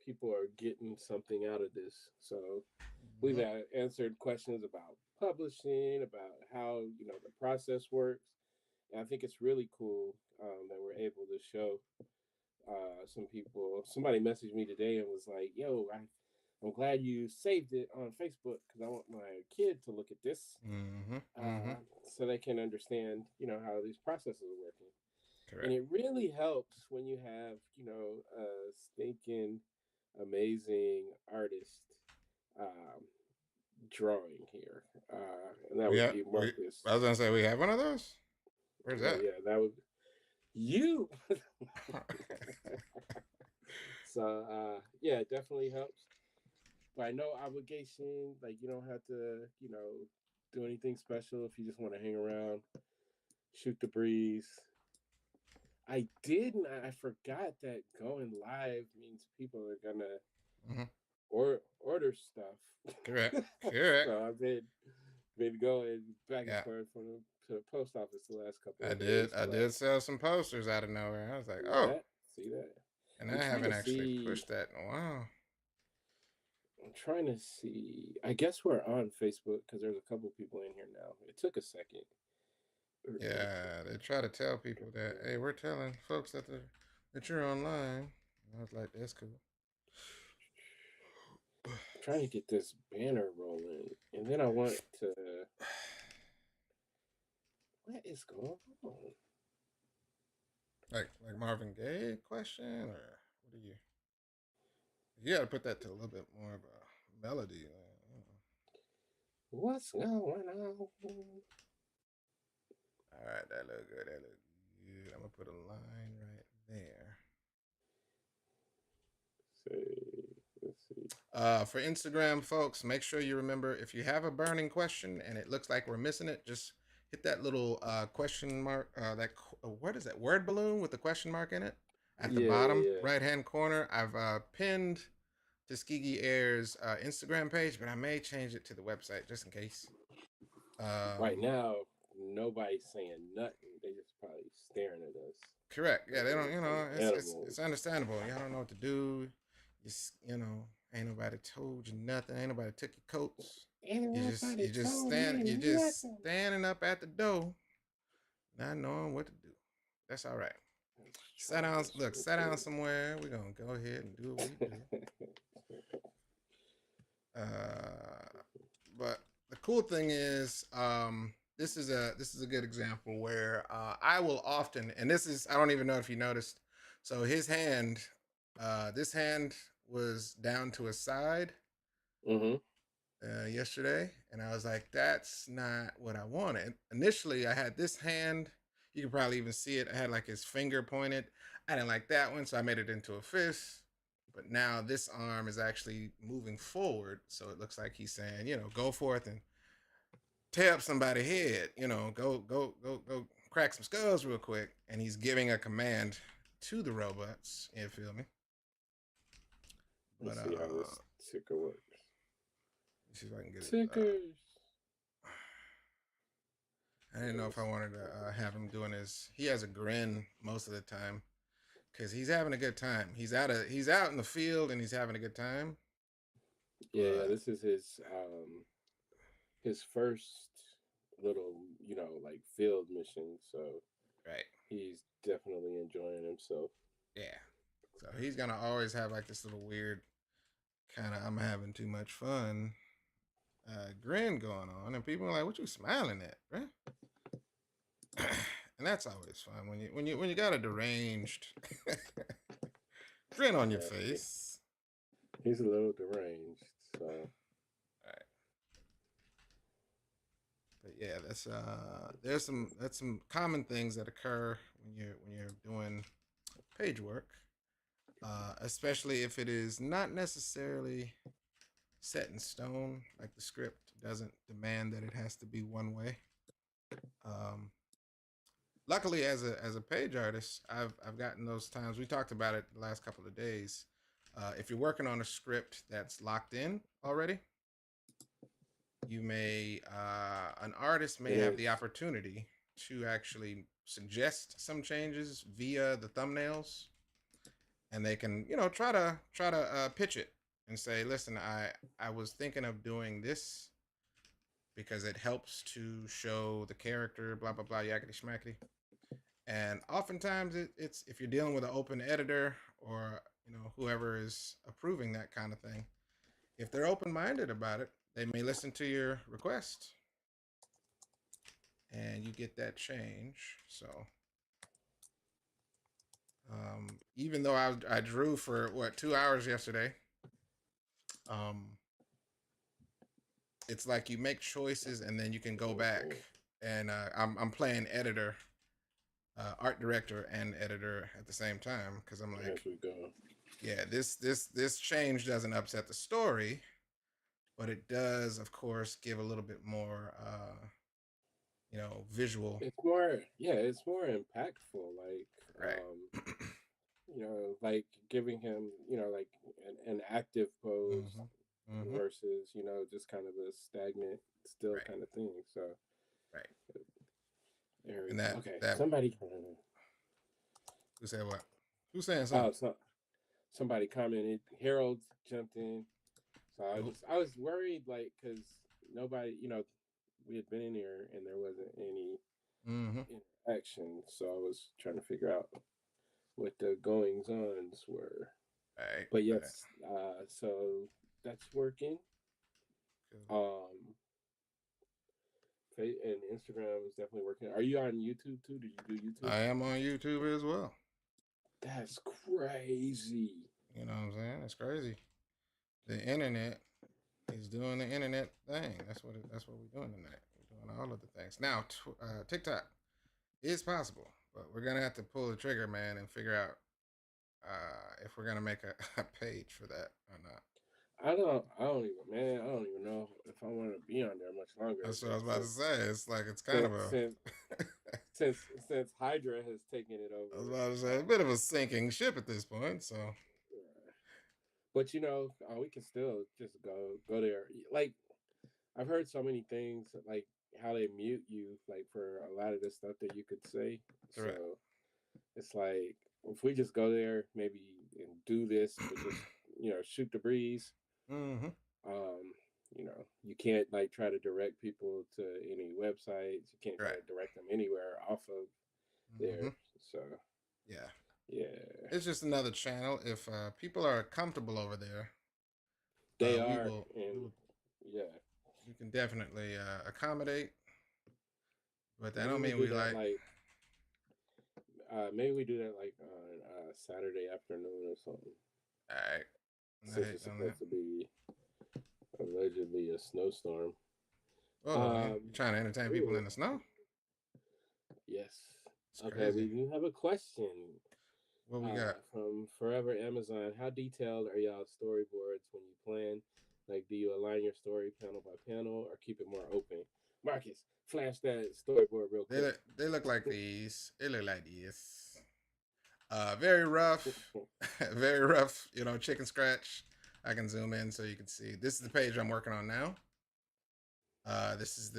people are getting something out of this. So we've Mhm. answered questions about publishing, about how the process works, and I think it's really cool that we're able to show some people. Somebody messaged me today and was like, "Yo, I'm glad you saved it on Facebook because I want my kid to look at this Mhm. Mhm. so they can understand, how these processes are working." And Correct. it really helps when you have, a stinking amazing artist um, drawing here, and that We would have be we. Marcus. I was gonna say we have one of those. Where's Oh that? yeah, that would you. So yeah, it definitely helps. By no obligation, like you don't have to, do anything special if you just want to hang around, shoot the breeze. I didn't. I forgot that going live means people are gonna Mhm. order stuff. Correct. Correct. So I've been going back and Yeah. forth from to the post office the last couple I of did. days, I but did sell some posters out of nowhere. I was like, see oh, that, see that. and I'm I trying haven't to actually see. pushed that in a while. I'm trying to see. I guess we're on Facebook because there's a couple people in here now. It took a second. Yeah, they try to tell people that, hey, we're telling folks that you're online. And I was like, that's cool. Trying to get this banner rolling, and then I want to. What is going on? Like Marvin Gaye question, or what do you? You got to put that to a little bit more of a melody. What's going on? All right, that look good. That look good. I'm gonna put a line right there. Say, let's see. For Instagram, folks, make sure you remember if you have a burning question and it looks like we're missing it, just hit that little question mark. What is that word balloon with the question mark in it at the Yeah, bottom yeah, yeah. right hand corner. I've pinned Tuskegee Heirs Instagram page, but I may change it to the website just in case. Right Um, now, nobody's saying nothing. They just probably staring at us Correct. Yeah, like they don't. we're You some know, it's animals. understandable. Y'all don't know what to do. You know, ain't nobody told you nothing. Ain't nobody took your coats. Ain't nobody told me You just nothing. standing up at the door, not knowing what to do. That's all right. Let's try Sit down. this Look, real sit down quick. somewhere. We're gonna go ahead and do what we do. But the cool thing is, this is a good example where I will often, and this is I don't even know if you noticed. So his hand, this hand was down to his side Mm-hmm. yesterday, and I was like, that's not what I wanted. Initially, I had this hand. You can probably even see it. I had like his finger pointed. I didn't like that one, so I made it into a fist. But now this arm is actually moving forward, so it looks like he's saying, go forth and tear up somebody's head. Go crack some skulls real quick. And he's giving a command to the robots. You feel me? But Let's see how this ticker works. let's see if I can get it. Tickers. I didn't know if I wanted to have him doing his. He has a grin most of the time because he's having a good time. He's out in the field and he's having a good time. Yeah, yeah. But This is his first little, like field mission. So right, he's definitely enjoying himself. yeah. So he's gonna always have like this little weird kind of I'm having too much fun grin going on, and people are like, "What you smiling at, bruh?" And that's always fun when you got a deranged grin on your Yeah, face. he's a little deranged. So All right. But yeah, there's some that's some common things that occur when you're doing page work, especially if it is not necessarily set in stone. Like the script doesn't demand that it has to be one way. Um, Luckily, as a page artist, I've gotten those times. We talked about it the last couple of days. If you're working on a script that's locked in already, you may an artist may it have the is. opportunity to actually suggest some changes via the thumbnails, and they can try to pitch it and say, listen, I was thinking of doing this because it helps to show the character, blah blah blah, yakety schmackety. And oftentimes it's if you're dealing with an open editor or whoever is approving that kind of thing, if they're open minded about it, they may listen to your request and you get that change. So even though I drew for what 2 hours yesterday, um, it's like you make choices and then you can go back and I'm playing editor, art director and editor at the same time because I'm like, As we go. yeah, this change doesn't upset the story, but it does, of course, give a little bit more, visual. It's more, yeah, it's more impactful. Like, Right. like giving him, like an active pose Mm-hmm. Mm-hmm. versus, just kind of a stagnant, still Right. kind of thing. So Right. there we And go. that Okay, that somebody. who said what? Who's saying Oh, something? it's not. Somebody commented. Harold jumped in. So Who? I was worried, like, because nobody, we had been in here and there wasn't any Mm-hmm. interaction. So I was trying to figure out what the goings ons were. Right. But Right. yes, so that's working. Cool. Um, and Instagram is definitely working. Are you on YouTube too? Did you do YouTube? I am on YouTube as well. That's crazy. You know what I'm saying? It's crazy. The internet is doing the internet thing. That's what we're doing tonight. We're doing all of the things. Now, TikTok is possible, but we're gonna have to pull the trigger, man, and figure out if we're gonna make a page for that or not. I don't even know if I want to be on there much longer. That's what I Like was about to say. It's like it's kind of since a. since since since Hydra has taken it I was over. about to say a bit of a sinking ship at this point. So But we can still just go there. Like I've heard so many things, like how they mute you, like for a lot of the stuff that you could say. So correct. it's like if we just go there, maybe and do this, but just shoot the breeze. Mm-hmm. You can't like try to direct people to any websites. You can't try Right. to direct them anywhere off of Mm-hmm. there. So Yeah. yeah, It's just another channel. If people are comfortable over there, they we are, will. We and will. yeah, We can definitely accommodate, but that maybe don't we mean do we that like. like maybe we do that like on Saturday afternoon or something. All right. I Since hate it's on that. supposed to be allegedly a snowstorm. Oh man, you Um, trying to entertain people ooh, in the snow? yes. It's Okay, we crazy. do have a question What we got? from Forever Amazon. How detailed are y'all storyboards when you plan? Like, do you align your story panel by panel or keep it more open? Marcus, flash that storyboard real quick. They look like these. They look like this. Very rough, very rough. Chicken scratch. I can zoom in so you can see. This is the page I'm working on now. This is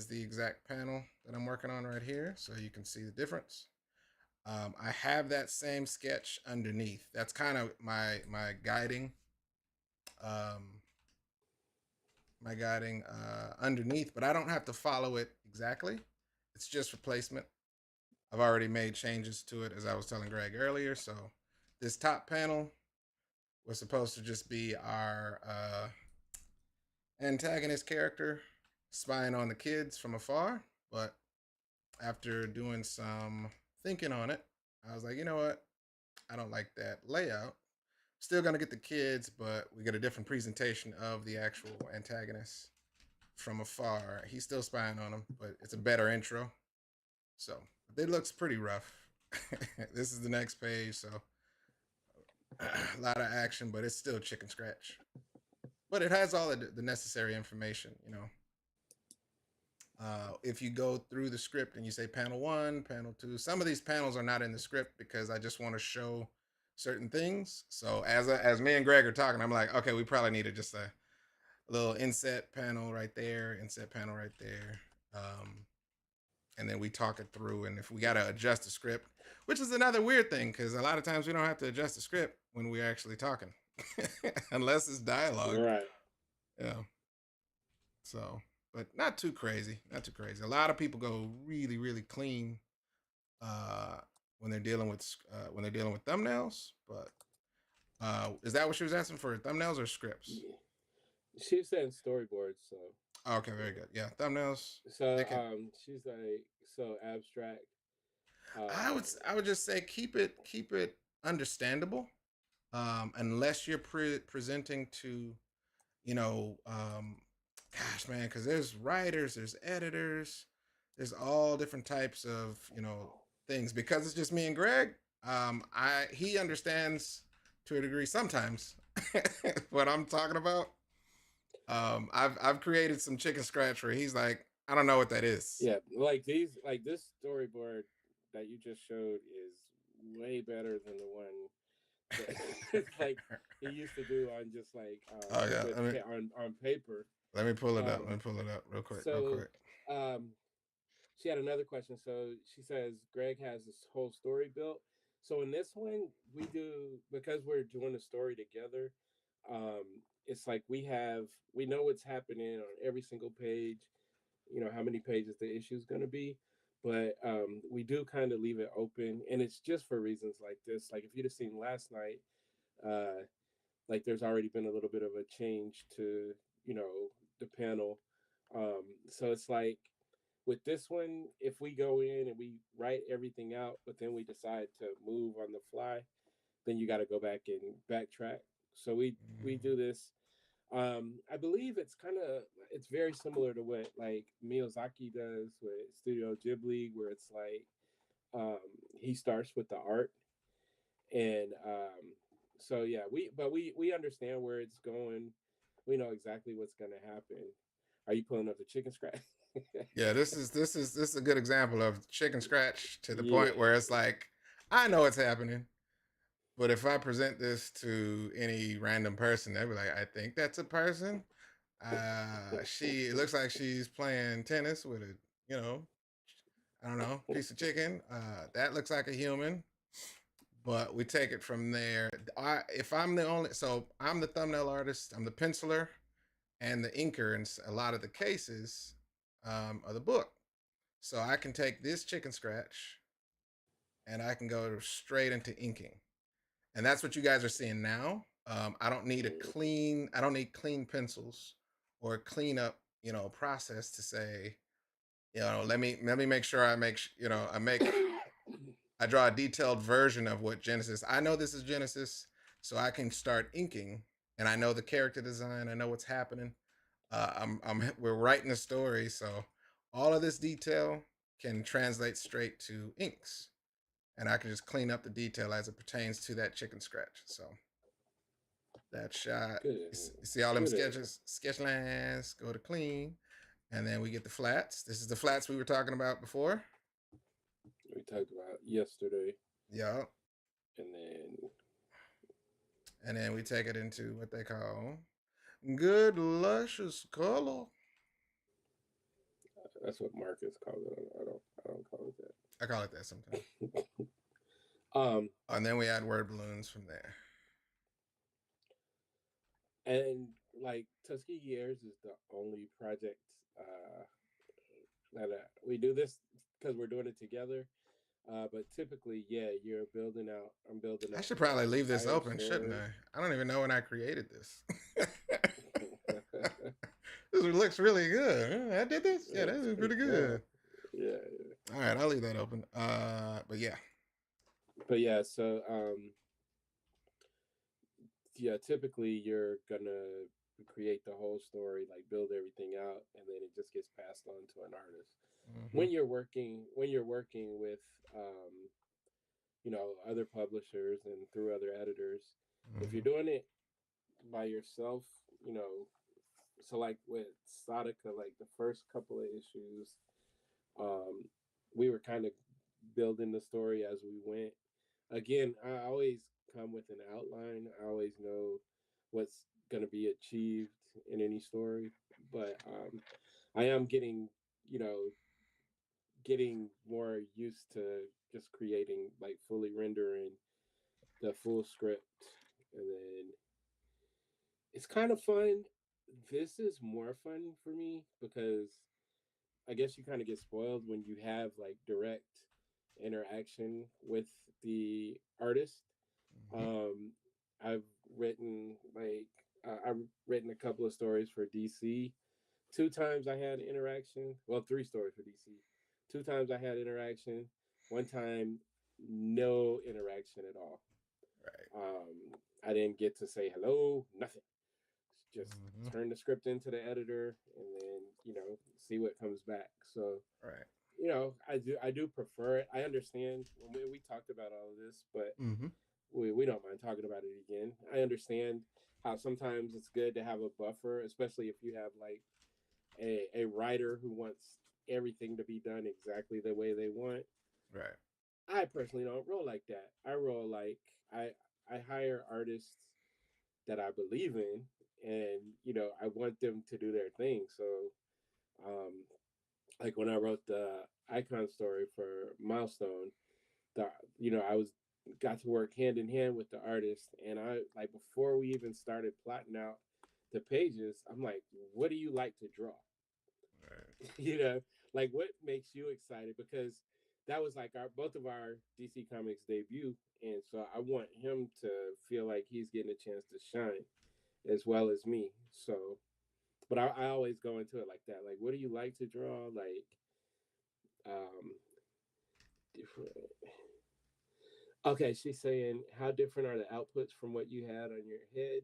the exact panel that I'm working on right here, so you can see the difference. I have that same sketch underneath. That's kind of my guiding, um, underneath, but I don't have to follow it exactly. It's just for placement. I've already made changes to it as I was telling Greg earlier. So this top panel was supposed to just be our antagonist character spying on the kids from afar, but after doing some thinking on it, I was like, you know what? I don't like that layout. Still gonna get the kids, but we get a different presentation of the actual antagonist from afar. He's still spying on him, but it's a better intro. So it looks pretty rough. This is the next page, so a lot of action, but it's still chicken scratch. But it has all the necessary information. If you go through the script and you say panel one, panel two, some of these panels are not in the script because I just want to show certain things. So as me and Greg are talking, I'm like, okay, we probably needed just a little inset panel right there, inset panel right there. and then we talk it through. And if we got to adjust the script, which is another weird thing, because a lot of times we don't have to adjust the script when we're actually talking, unless it's dialogue. Right. Yeah. So, but not too crazy. Not too crazy. A lot of people go really, really clean uh, when they're dealing with thumbnails. But is that what she was asking for? Thumbnails or scripts? Yeah. She's saying storyboards, so Oh, okay, very good. Yeah, thumbnails. so They can. she's like so abstract. I would just say keep it understandable. Unless you're presenting to, you know, gosh, man, because there's writers, there's editors, there's all different types of, things. Because it's just me and Greg, I he understands to a degree sometimes what I'm talking about. I've created some chicken scratch where he's like, I don't know what that is. Yeah, like this storyboard that you just showed is way better than the one that like he used to do on just like Oh yeah, with on paper. let me pull it up. Let Um, me pull it up real quick, real so quick. um, she had another question. So she says Greg has this whole story built. So in this one, we do because we're doing the story together. Um, it's like we know what's happening on every single page. You know how many pages the issue is going to be, but we do kind of leave it open, and it's just for reasons like this. Like if you'd have seen last night, uh, like there's already been a little bit of a change to you know the panel. So it's like with this one, if we go in and we write everything out, but then we decide to move on the fly, then you got to go back and backtrack. So we Mhm. do this. I believe it's very similar to what like Miyazaki does with Studio Ghibli, where it's like he starts with the art, and so yeah, we understand where it's going. We know exactly what's going to happen. Are you pulling up the chicken scratch? Yeah, this is a good example of chicken scratch to the Yeah. point where it's like I know what's happening, but if I present this to any random person, they'll be like, "I think that's a person. She it looks like she's playing tennis with a, you know, I don't know, piece of chicken. That looks like a human." But we take it from there. If I'm the only, so I'm the thumbnail artist, I'm the penciler and the inker in a lot of the cases of the book. So I can take this chicken scratch and I can go straight into inking. And that's what you guys are seeing now. I don't need clean pencils or clean up, process to say, let me make sure I draw a detailed version of what Genesis. I know this is Genesis, so I can start inking, and I know the character design. I know what's happening. We're writing a story, so all of this detail can translate straight to inks, and I can just clean up the detail as it pertains to that chicken scratch. So that shot, Good. you see all them Good. sketch lines, go to clean, and then we get the flats. This is the flats we were talking about before. We talked about yesterday, Yeah, and then and then we take it into what they call good luscious color. that's what Marcus calls it. I don't call it I call it that sometimes. that. um, And then we add word balloons from there. and like Tuskegee Heirs is the only project uh, that we do this because we're doing it together. But typically, yeah, you're building out. I'm building I out should the probably leave this entire open, shouldn't story. I? I don't even know when I created this. This looks really good. I did this. Yeah, that It's is pretty pretty cool. good. Yeah, All right, I'll leave that open. But yeah. but yeah, so yeah, typically you're gonna create the whole story, like build everything out, and then it just gets passed on to an artist. Mm-hmm. When you're working with other publishers and through other editors, if Mm-hmm. you're doing it by yourself, you know, so like with Sadaka, like the first couple of issues, um, we were kind of building the story as we went. Again, I always come with an outline. I always know what's going to be achieved in any story, but I am getting, you know, getting more used to just creating like fully rendering the full script, and then it's kind of fun. This is more fun for me because I guess you kind of get spoiled when you have like direct interaction with the artist. Hmm. Um, I've written I've written a couple of stories for DC. Two times I had interaction. Well, three stories for DC. Two times I had interaction. One time, no interaction at all. Right. I didn't get to say hello. Nothing. Just Hmm. turn the script into the editor, and then see what comes back. So Right. I do prefer it. I understand when we talked about all of this, but Hmm. we don't mind talking about it again. I understand how sometimes it's good to have a buffer, especially if you have like a writer who wants everything to be done exactly the way they want. Right. I personally don't roll like that. I roll like I I hire artists that I believe in, and I want them to do their thing. So, um, like when I wrote the icon story for Milestone, the I was got to work hand in hand with the artist, and I like before we even started plotting out the pages, I'm like, what do you like to draw? Right. you know, like what makes you excited? Because that was like our both of our DC Comics debut, and so I want him to feel like he's getting a chance to shine as well as me. So, but I always go into it like that. Like, what do you like to draw? Like, um, different. Okay, she's saying how different are the outputs from what you had on your head?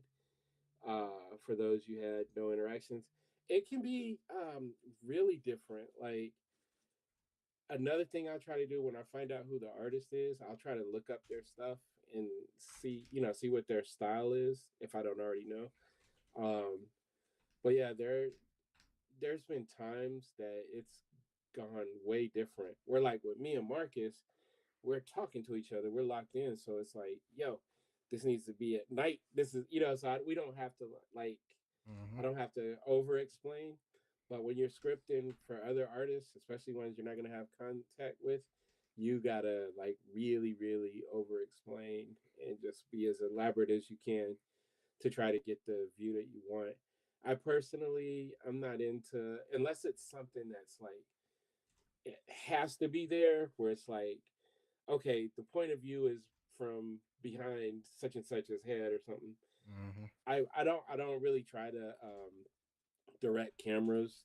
For those you had no interactions, it can be really different. Like another thing I try to do when I find out who the artist is, I'll try to look up their stuff and see what their style is if I don't already know. Um, but yeah, there's been times that it's gone way different. We're like with me and Marcus, we're talking to each other, we're locked in, so it's like, yo, this needs to be at night. This is so we don't have to like I Hmm. don't have to over explain. But when you're scripting for other artists, especially ones you're not gonna have contact with, you gotta like really, really over explain and just be as elaborate as you can to try to get the view that you want. I personally, I'm not into unless it's something that's like it has to be there, where it's like, okay, the point of view is from behind such and such's head or something. Hmm. I don't really try to direct cameras.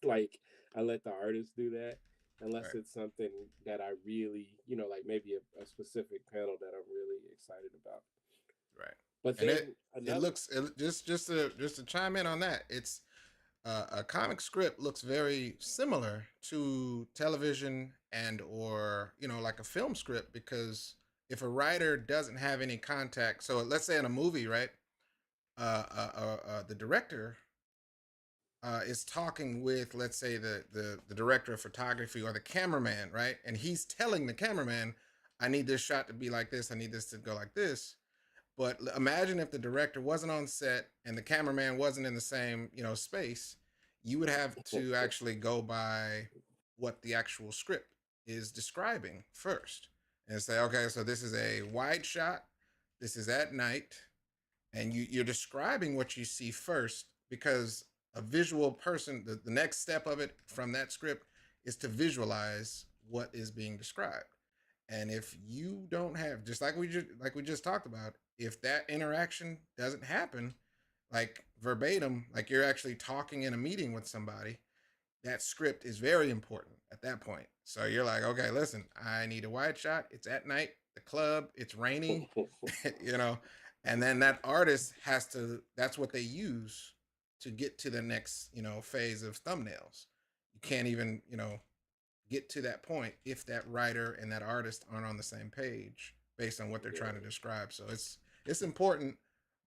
Like I let the artist do that unless Right. it's something that I really, like maybe a specific panel that I'm really excited about. Right. But And then it another looks just to chime in on that. It's a comic script looks very similar to television and or like a film script, because if a writer doesn't have any contact, so let's say in a movie, right, the director is talking with, let's say, the director of photography or the cameraman, right, and he's telling the cameraman, I need this shot to be like this, I need this to go like this. But imagine if the director wasn't on set and the cameraman wasn't in the same, space. You would have to actually go by what the actual script is describing first and say, okay, so this is a wide shot. This is at night, and you're describing what you see first, because a visual person, the next step of it from that script is to visualize what is being described. And if you don't have, just like we just talked about, if that interaction doesn't happen, like verbatim, like you're actually talking in a meeting with somebody, that script is very important at that point. So you're like, okay, listen, I need a wide shot. It's at night, the club, it's raining, you know, and then that artist has to, that's what they use to get to the next, phase of thumbnails. You can't even, get to that point if that writer and that artist aren't on the same page based on what they're trying to yeah, describe. So it's important,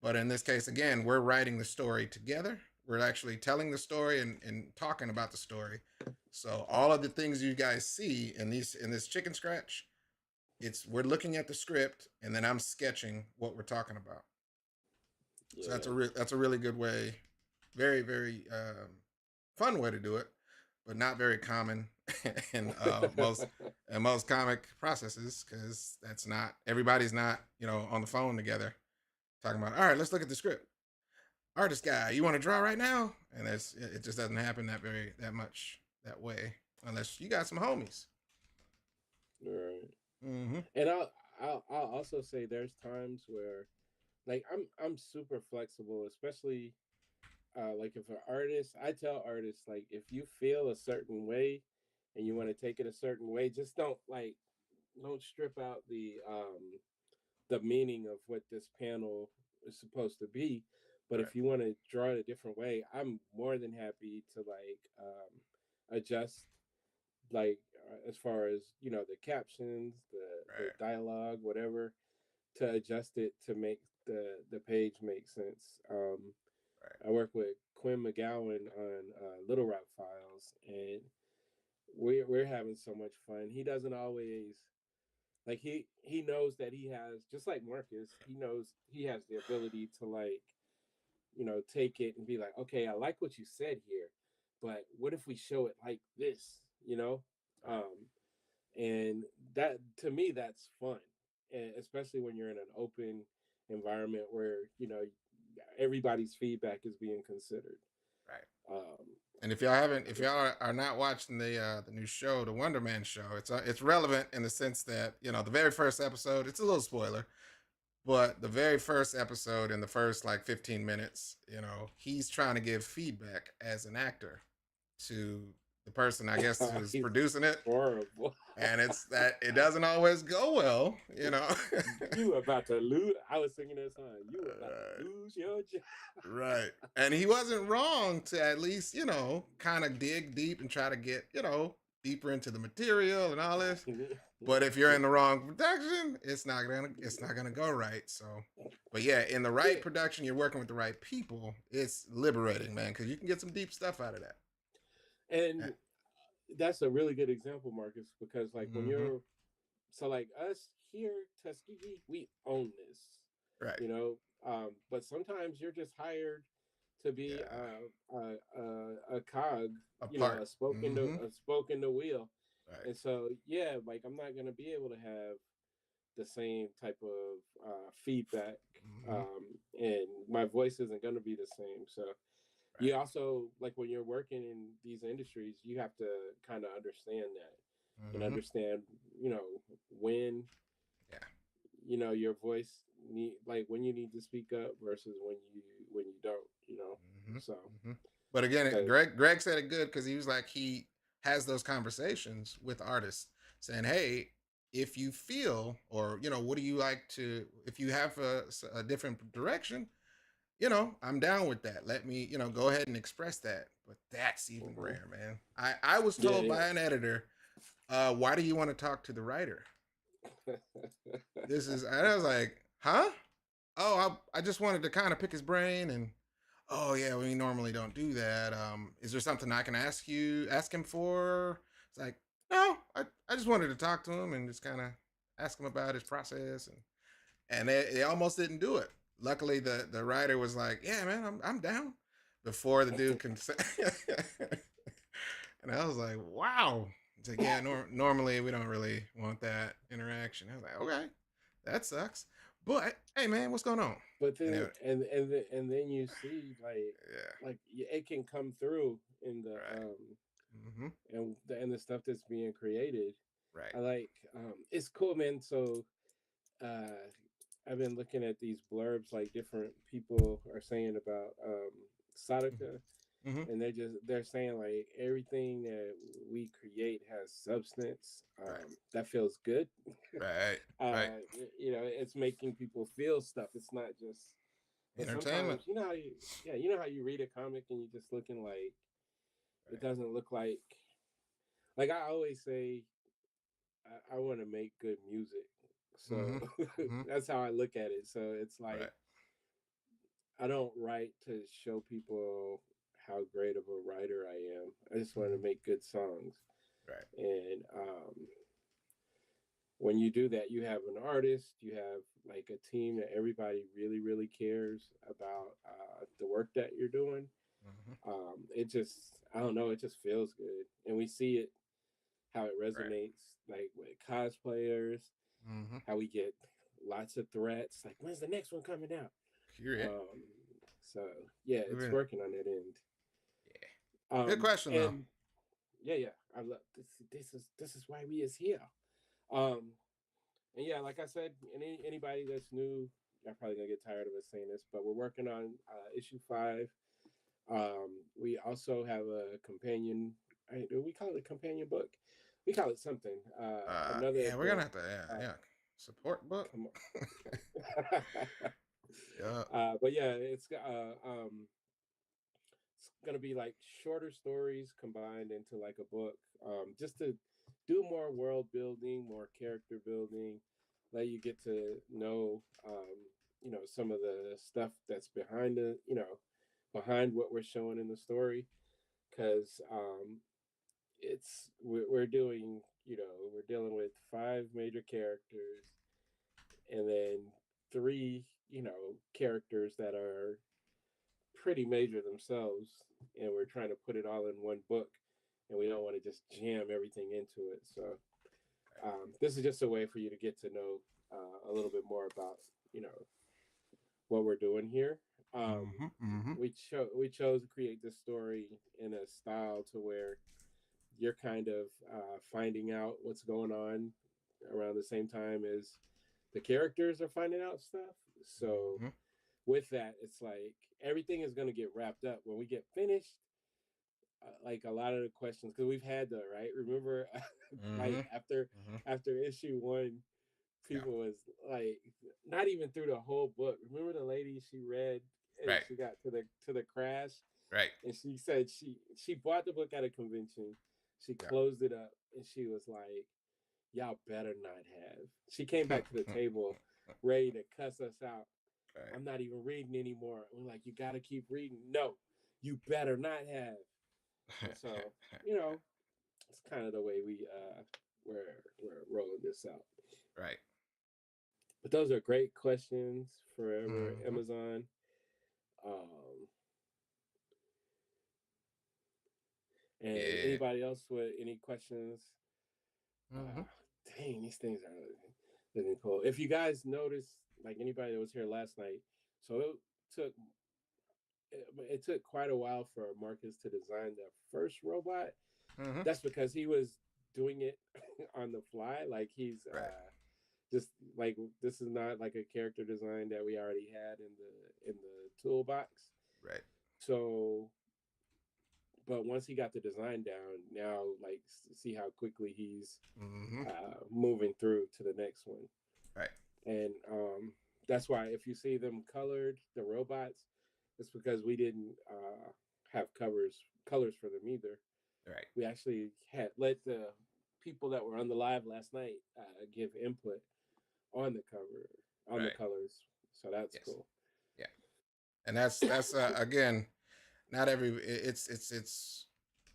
but in this case, again, we're writing the story together. We're actually telling the story and talking about the story. So all of the things you guys see in this chicken scratch, it's we're looking at the script and then I'm sketching what we're talking about. So yeah, that's a really good way, very fun way to do it. but not very common in most comic processes because that's not everybody's not on the phone together talking about. All right, let's look at the script. Artist guy, you want to draw right now? And it just doesn't happen that much that way unless you got some homies. Right. Mm-hmm. And I'll also say there's times where like I'm super flexible, especially like if an artist, I tell artists like if you feel a certain way and you want to take it a certain way, just don't strip out the meaning of what this panel is supposed to be. But Right. if you want to draw it a different way, I'm more than happy to adjust as far as the captions, the Right. dialogue, whatever, to adjust it to make the page make sense. Right. I work with Quinn McGowan on Little Rock Files, and we're having so much fun. He doesn't always like he knows that he has, just like Marcus. He knows he has the ability to take it and be like, okay, I like what you said here, but what if we show it like this? Right. Um, and that to me that's fun, and especially when you're in an open environment where everybody's feedback is being considered. Right. um And if y'all are not watching the new show, the Wonder Man show, it's relevant in the sense that the very first episode, it's a little spoiler, but the very first episode in the first like 15 minutes, he's trying to give feedback as an actor to the person, I guess, who's He's producing it. horrible. And it's that it doesn't always go well. You about to lose. I was singing that song. You about to lose your job. Right. And he wasn't wrong to at least, kind of dig deep and try to get, deeper into the material and all this. But if you're in the wrong production, it's not gonna go right. So, but yeah, in the right production, you're working with the right people. It's liberating, man, because you can get some deep stuff out of that. And that's a really good example, Marcus, because like when Mm-hmm. you're so like us here, Tuskegee, we own this, Right. you know. But sometimes you're just hired to be Yeah. a cog, A part. Mm-hmm. a spoke in the wheel. Right. And so yeah, like I'm not gonna be able to have the same type of feedback, Mm-hmm. and my voice isn't gonna be the same. So Right. you also like when you're working in these industries, you have to kind of understand that and Mm-hmm. understand, you know, when Yeah. your voice need like when you need to speak up versus when you don't. Mm-hmm. So Mm-hmm. But again, because Greg said it good because he was like he has those conversations with artists saying, "Hey, if you feel or what do you like to if you have a different direction, I'm down with that. Let me go ahead and express that." But that's even mhm. rare, man. I was Yeah, told by an editor, why do you want to talk to the writer? yeah. This is and I was like, huh? Oh, I just wanted to kind of pick his brain and oh yeah, we normally don't do that. Is there something I can ask him for? It's like, no, I just wanted to talk to him and just kind of ask him about his process and they almost didn't do it. Luckily the writer was like, yeah, man, I'm down before the dude can say and I was like, wow. It's like, yeah, normally we don't really want that interaction. I was like, okay, that sucks. But hey, man, what's going on? But And then it, and then you see yeah, it can come through in the right. Mm-hmm. and the stuff that's being created. Right. I like it's cool, man. So uh I've been looking at these blurbs like different people are saying about Sadaka, Mm-hmm. and they're saying like everything that we create has substance. Right. That feels good. Right. Right. It's making people feel stuff. It's not just. But Entertainment. sometimes you know how you read a comic and you're just looking like it Right. doesn't look like I always say I want to make good music. Mm-hmm. So Mm-hmm. that's how I look at it. So it's like Right. I don't write to show people how great of a writer I am. I just want Mm-hmm. to make good songs. Right. And when you do that, you have an artist, you have like a team that everybody really, really cares about the work that you're doing. Mm-hmm. It just, I don't know, it just feels good, and we see it how it Right. resonates like with cosplayers, Mm-hmm. how we get lots of threats like when's the next one coming out. Period. Um, so yeah, it's Period. working on that end. Yeah. Good question though. And yeah, I love this. This is why we is here. Um, and yeah, like I said, anybody that's new, I'm probably gonna get tired of us saying this, but we're working on issue 5. We also have a companion. Do we call it a companion book? We call it something. Another Yeah, we're gonna book. have to. Yeah, Uh, yeah. Support book. come Yeah. but yeah, it's gonna be like shorter stories combined into like a book, just to do more world building, more character building, let you get to know, some of the stuff that's behind behind what we're showing in the story, because we're doing, we're dealing with 5 major characters, and then 3, characters that are pretty major themselves, and we're trying to put it all in one book, and we don't want to just jam everything into it. So this is just a way for you to get to know a little bit more about you know what we're doing here. Um, Mm-hmm. Mm-hmm. we chose to create this story in a style to where you're kind of finding out what's going on around the same time as the characters are finding out stuff. So Mm-hmm. with that, it's like everything is going to get wrapped up when we get finished. Like a lot of the questions, because we've had the right. Remember, Mm-hmm. like after Mm-hmm. issue 1, Yeah. people was like not even through the whole book. Remember the lady, she read and Right. she got to the crash, Right. and she said she bought the book at a convention. She Yeah. closed it up and she was like, "Y'all better not have." She came back to the table, ready to cuss us out. Right. I'm not even reading anymore. We're like, "You got to keep reading." No, you better not have. And so, you know, it's kind of the way we're rolling this out. Right. But those are great questions forever, Mm-hmm. Amazon. Um, and Yeah. anybody else with any questions? Mm-hmm. Uh, dang, these things are looking cool. If you guys noticed, like anybody that was here last night, so took it took quite a while for Marcus to design the first robot. Mm-hmm. That's because he was doing it on the fly. Like he's Right. just like this is not like a character design that we already had in the toolbox. Right. So, but once he got the design down, now like see how quickly he's Mm-hmm. moving through to the next one. Right. And that's why if you see them colored, the robots, it's because we didn't have colors for them either. Right. We actually had let the people that were on the live last night give input on the cover, on the Right. colors. So that's Yes. cool. Yeah. And that's again, not every it's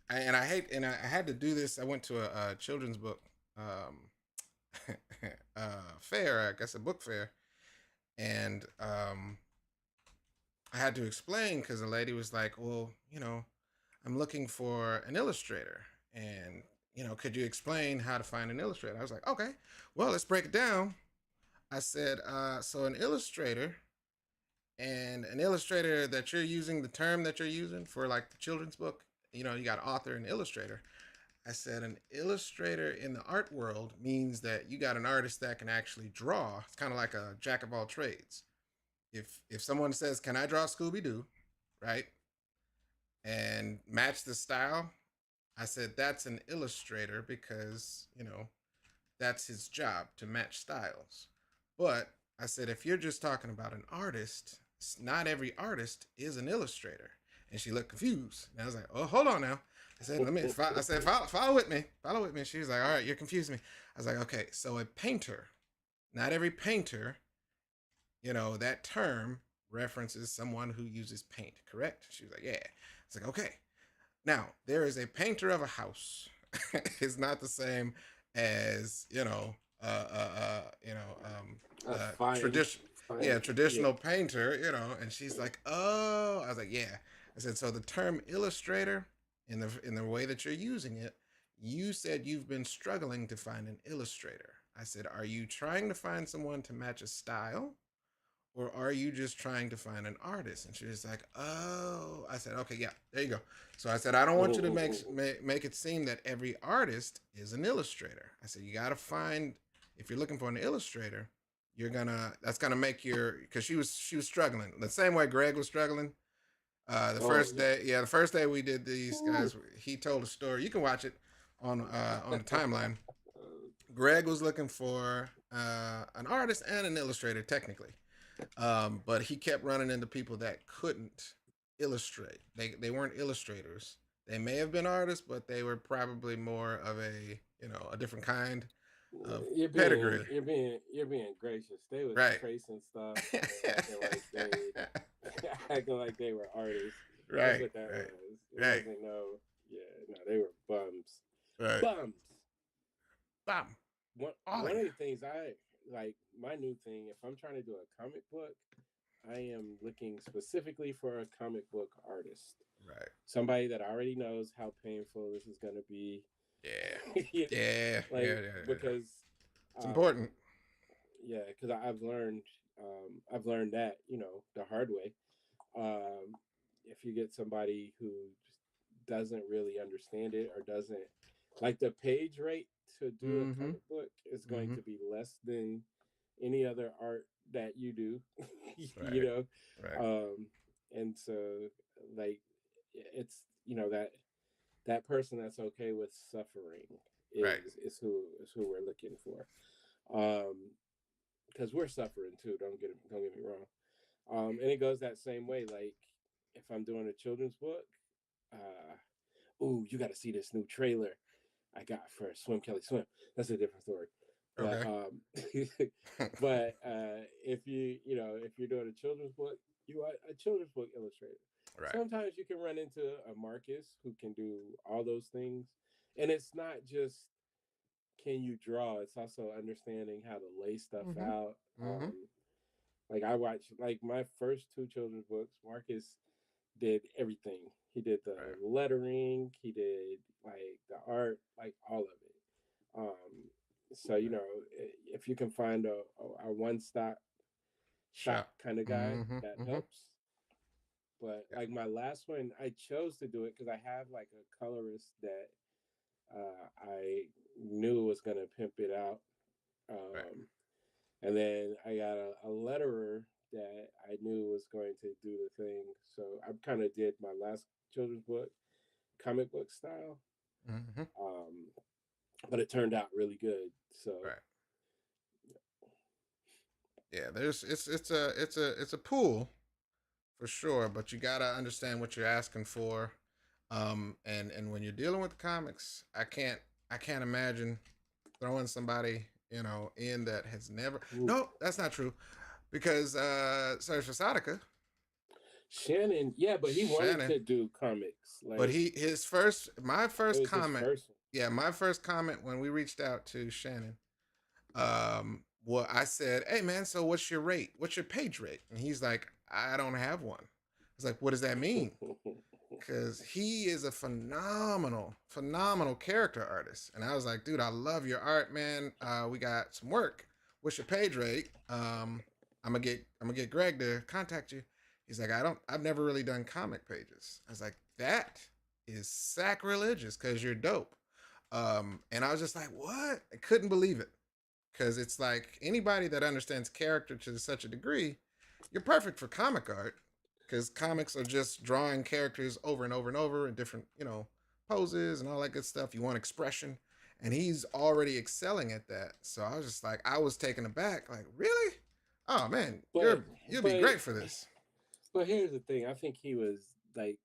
and I hate and I had to do this. I went to a children's book fair, I guess a book fair, and I had to explain because the lady was like, "Well, I'm looking for an illustrator, and could you explain how to find an illustrator?" I was like, "Okay, well, let's break it down." I said, "So an illustrator that you're using, the term that you're using for like the children's book, you got author and illustrator." I said, an illustrator in the art world means that you got an artist that can actually draw. It's kind of like a jack of all trades. If someone says, "Can I draw Scooby Doo?" right, and match the style, I said that's an illustrator because that's his job to match styles. But I said if you're just talking about an artist, not every artist is an illustrator. And she looked confused. And I was like, "Oh, hold on now." I said, I said, follow with me. Follow with me. She was like, "All right, you're confusing me." I was like, "Okay, so a painter, not every painter, that term references someone who uses paint, correct?" She was like, "Yeah." I was like, "Okay. Now, there is a painter of a house." It's not the same as, Fine, tradition, yeah, fine, yeah. traditional painter, and she's like, "Oh," I was like, "Yeah." I said, "So the term illustrator in the way that you're using it, you said you've been struggling to find an illustrator. I said, are you trying to find someone to match a style, or are you just trying to find an artist? And she was like, oh. I said, okay, yeah, there you go. So I said, I don't want you to make it seem that every artist is an illustrator. I said, you got to find, if you're looking for an illustrator, that's gonna make because she was struggling the same way Greg was struggling. The first day we did these guys, he told a story. You can watch it on the timeline. Greg was looking for an artist and an illustrator, technically, but he kept running into people that couldn't illustrate. They weren't illustrators. They may have been artists, but they were probably more of a different kind of pedigree. You're being gracious. They was Right. tracing stuff, acting like they were artists. Right. That's what that Right. was. Right. No, they were bums. Right. Bums. Bum. One of the things I like, my new thing, if I'm trying to do a comic book, I am looking specifically for a comic book artist. Right. Somebody that already knows how painful this is going to be. Yeah. Yeah. Because it's important. Yeah, because I've learned that, the hard way. If you get somebody who doesn't really understand it or doesn't like the page rate to do a comic book is going to be less than any other art that you do, Right. Right. And so like it's that person that's okay with suffering is who we're looking for, because we're suffering too. Don't get me wrong. And it goes that same way. Like if I'm doing a children's book, you got to see this new trailer I got for Swim Kelly Swim. That's a different story. Okay. But if you're doing a children's book, you are a children's book illustrator. Right. Sometimes you can run into a Marcus who can do all those things, and it's not just can you draw. It's also understanding how to lay stuff out. Like I watched, like my first two children's books, Marcus did everything. He did the lettering, he did like the art, like all of it. So if you can find a one-stop shop kind of guy, that helps. But like my last one, I chose to do it because I have like a colorist that I knew was gonna pimp it out. And then I got a letterer that I knew was going to do the thing. So I kind of did my last children's book, comic book style. But it turned out really good. So yeah, it's a pool for sure, but you gotta understand what you're asking for. And when you're dealing with comics, I can't imagine throwing somebody in that has never. No, that's not true, because Serge Sadaka. Shannon, but he wanted to do comics. But my first comment when we reached out to Shannon, well, I said, "Hey man, so what's your rate? What's your page rate?" And he's like, "I don't have one." I was like, "What does that mean?" Because he is a phenomenal character artist, and I was like, "Dude, I love your art, man. We got some work. What's your page rate? I'm gonna get Greg to contact you." He's like, I've never really done comic pages. I was like, that is sacrilegious because you're dope. And I was just like, what? I couldn't believe it. Because it's like anybody that understands character to such a degree, you're perfect for comic art. Because comics are just drawing characters over and over and over in different, poses and all that good stuff. You want expression. And he's already excelling at that. So I was just like, I was taken aback. Like, really? Oh, man, you'll be great for this. But here's the thing. I think he was like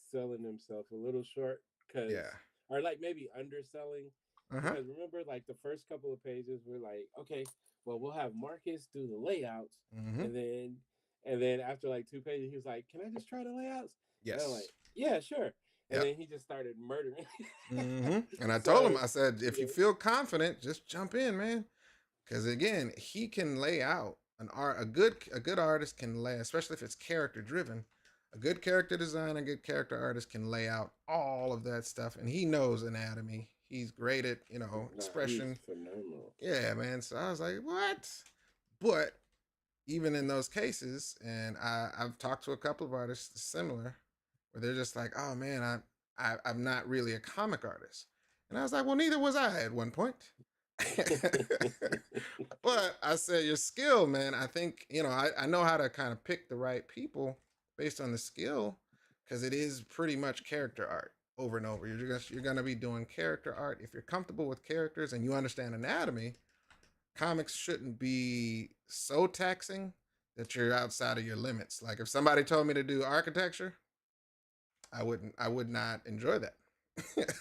selling himself a little short, or like maybe underselling. Because remember, like the first couple of pages were like, okay, well, we'll have Marcus do the layouts, and then after like 2 pages, he was like, "Can I just try the layouts?" Yes. And I'm like, "Yeah, sure." And then he just started murdering. And I told him, I said, if you feel confident, just jump in, man. Because again, he can lay out a good artist can lay, especially if it's character driven, A good character design, a good character artist can lay out all of that stuff, and he knows anatomy. He's great at Nah, he's expression. phenomenal. Yeah, man. So I was like, what? But even in those cases, and I've talked to a couple of artists similar, where they're just like, oh man, I'm not really a comic artist, and I was like, well, neither was I at one point. But I said, your skill, man. I think I know how to kind of pick the right people based on the skill, because it is pretty much character art over and over. You're gonna be doing character art if you're comfortable with characters and you understand anatomy. Comics shouldn't be so taxing that you're outside of your limits. Like if somebody told me to do architecture, I would not enjoy that.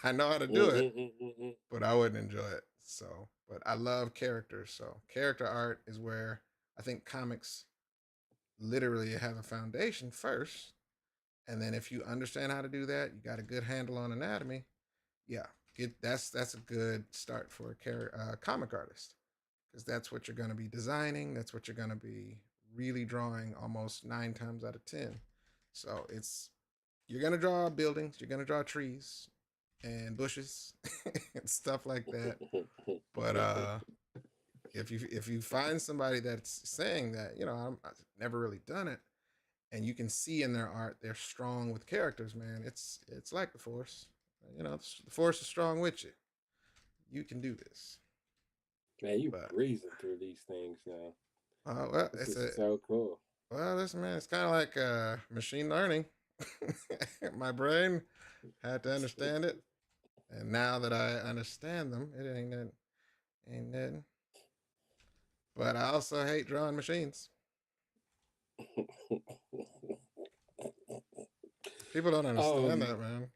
I know how to do it, but I wouldn't enjoy it. So, but I love characters. So, character art is where I think comics literally have a foundation first. And then if you understand how to do that, you got a good handle on anatomy. Yeah, that's a good start for comic artist, because that's what you're going to be designing. That's what you're going to be really drawing almost 9 times out of 10. So you're going to draw buildings, you're going to draw trees and bushes and stuff like that. But if you find somebody that's saying that, I've never really done it, and you can see in their art they're strong with characters, man. It's like the force. The force is strong with you. You can do this. Man, you But breezing through these things now. well, This is so cool. listen, man, it's kind of like machine learning. My brain had to understand it, and now that I understand them, it ain't nothing. But I also hate drawing machines. People don't understand um, that, man.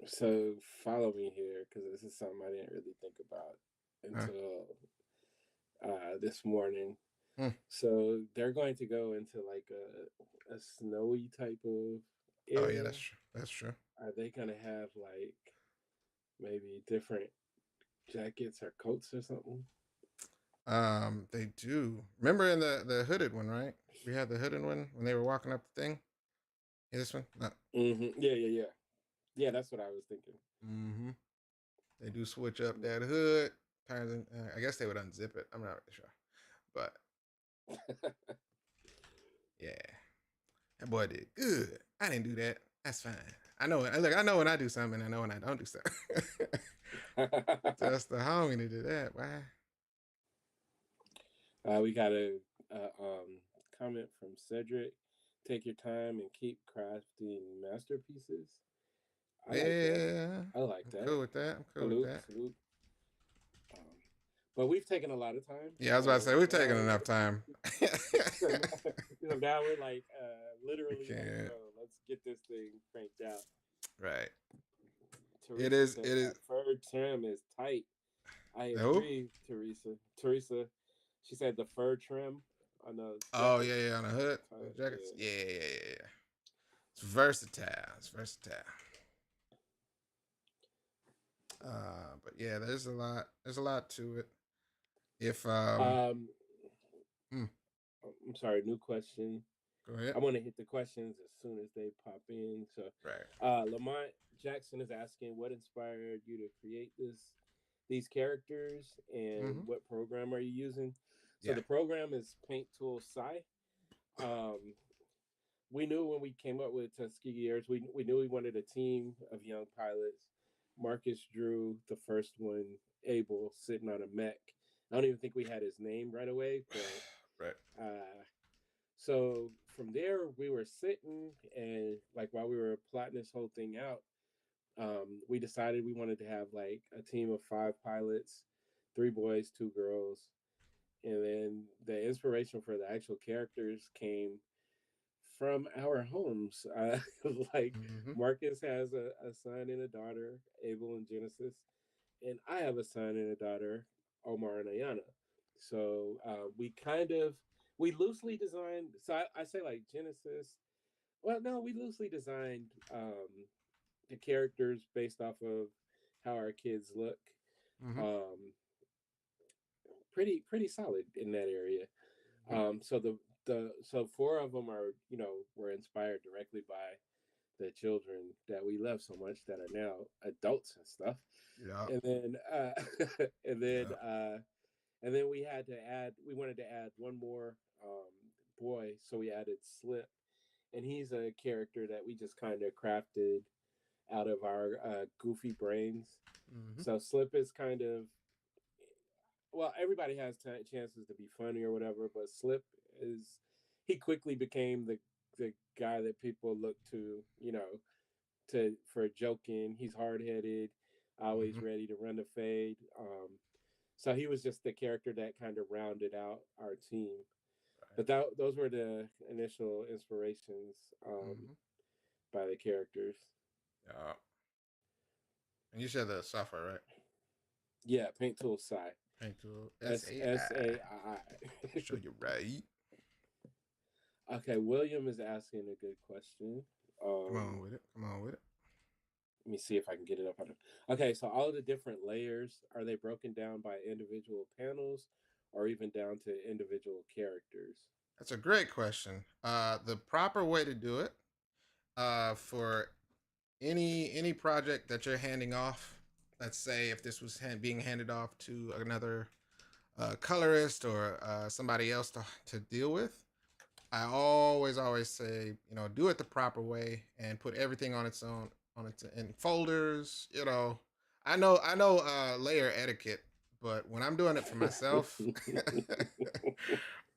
so follow me here because this is something I didn't really think about Huh? until this morning. Hmm. So they're going to go into like a snowy type of Oh yeah, area. that's true. That's true. Are they gonna have like maybe different jackets or coats or something? They do. Remember in the hooded one, right? We had the hooded one when they were walking up the thing. Yeah, this one. No. Yeah, yeah, yeah, yeah. That's what I was thinking. Mm-hmm. They do switch up that hood. Turns in, I guess they would unzip it. I'm not really sure, but yeah, that boy did good. I didn't do that. That's fine. I know it. Look, I know when I do something. I know when I don't do something. That's the homie to do that. Why? We got a, comment from Cedric. Take your time and keep crafting masterpieces. I like that. Yeah, I like I'm that. cool with that. I'm cool with Salute, that. salute. Um, but we've taken a lot of time. Yeah, I was about to So say we're taking now, enough time. so now we're like We literally like, can't. yo, let's get this thing cranked out. Right. It Teresa is. said It is. that fur trim is tight. I No. agree, Teresa. Teresa, she said the fur trim on the Oh jackets. yeah, yeah. On the hood, on the jackets. Yeah. Yeah, yeah, yeah, yeah. It's versatile. It's versatile. But yeah, there's a lot. There's a lot to it. If Um, hmm, I'm sorry. New question. go ahead. I want to hit the questions as soon as they pop in. So, Right. Lamont Jackson is asking, what inspired you to create these characters, and Mm-hmm. what program are you using? So Yeah. the program is Paint Tool Sci. Um, we knew when we came up with Tuskegee Heirs, we knew we wanted a team of young pilots. Marcus drew the first one, Abel, sitting on a mech. I don't even think we had his name right away, but Right. so from there we were sitting, and like while we were plotting this whole thing out, we decided we wanted to have like a team of 5 pilots, 3 boys, 2 girls, and then the inspiration for the actual characters came from our homes. Like Mm-hmm. Marcus has a son and a daughter, Abel and Genesis, and I have a son and a daughter, Omar and Ayana. So we loosely designed. So I say like Genesis. Well, no, we loosely designed the characters based off of how our kids look. Mm-hmm. Um, pretty solid in that area. Mm-hmm. So the the so four of them are were inspired directly by the children that we love so much that are now adults and stuff. Yeah. And then and then Yeah. and then we wanted to add one more boy, so we added Slip, and he's a character that we just kind of crafted out of our goofy brains. Mm-hmm. So Slip is kind of, well, everybody has chances to be funny or whatever, but Slip is, he quickly became the guy that people look to, to for joking. He's hard headed, always Mm-hmm. ready to run the fade. So he was just the character that kind of rounded out our team. Right. But those were the initial inspirations Mm-hmm. by the characters. Yeah. And you said the software, right? Yeah, Paint Tool Sai. Paint tool. SAI. Show you right. Okay, William is asking a good question. Come on with it. Come on with it. Let me see if I can get it up. Okay, so all of the different layers, are they broken down by individual panels or even down to individual characters? That's a great question. The proper way to do it, for any project that you're handing off, let's say if this was being handed off to another colorist or somebody else to deal with, I always say, do it the proper way and put everything on its own, on its in folders. I know layer etiquette, but when I'm doing it for myself,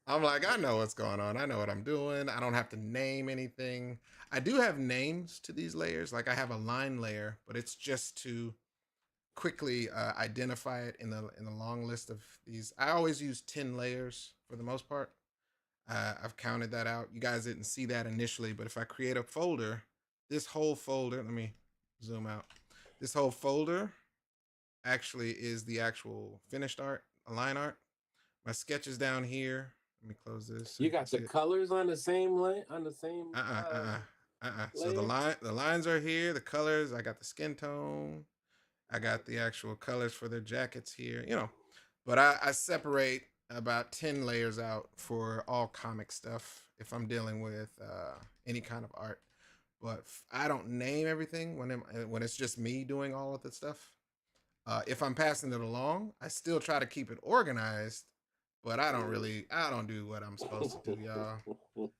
I'm like, I know what's going on. I know what I'm doing. I don't have to name anything. I do have names to these layers. Like I have a line layer, but it's just to quickly identify it in the long list of these. I always use 10 layers for the most part. I've counted that out. You guys didn't see that initially, but if I create a folder, this whole folder, let me zoom out. This whole folder actually is the actual finished art, a line art. My sketches down here. Let me close this so You you can got see the it. colors on the same on the same So layer? the lines are here. The colors. I got the skin tone. I got the actual colors for their jackets here. But I separate about 10 layers out for all comic stuff if I'm dealing with any kind of art. But I don't name everything when it's just me doing all of the stuff. If I'm passing it along, I still try to keep it organized, but I don't do what I'm supposed to do, y'all.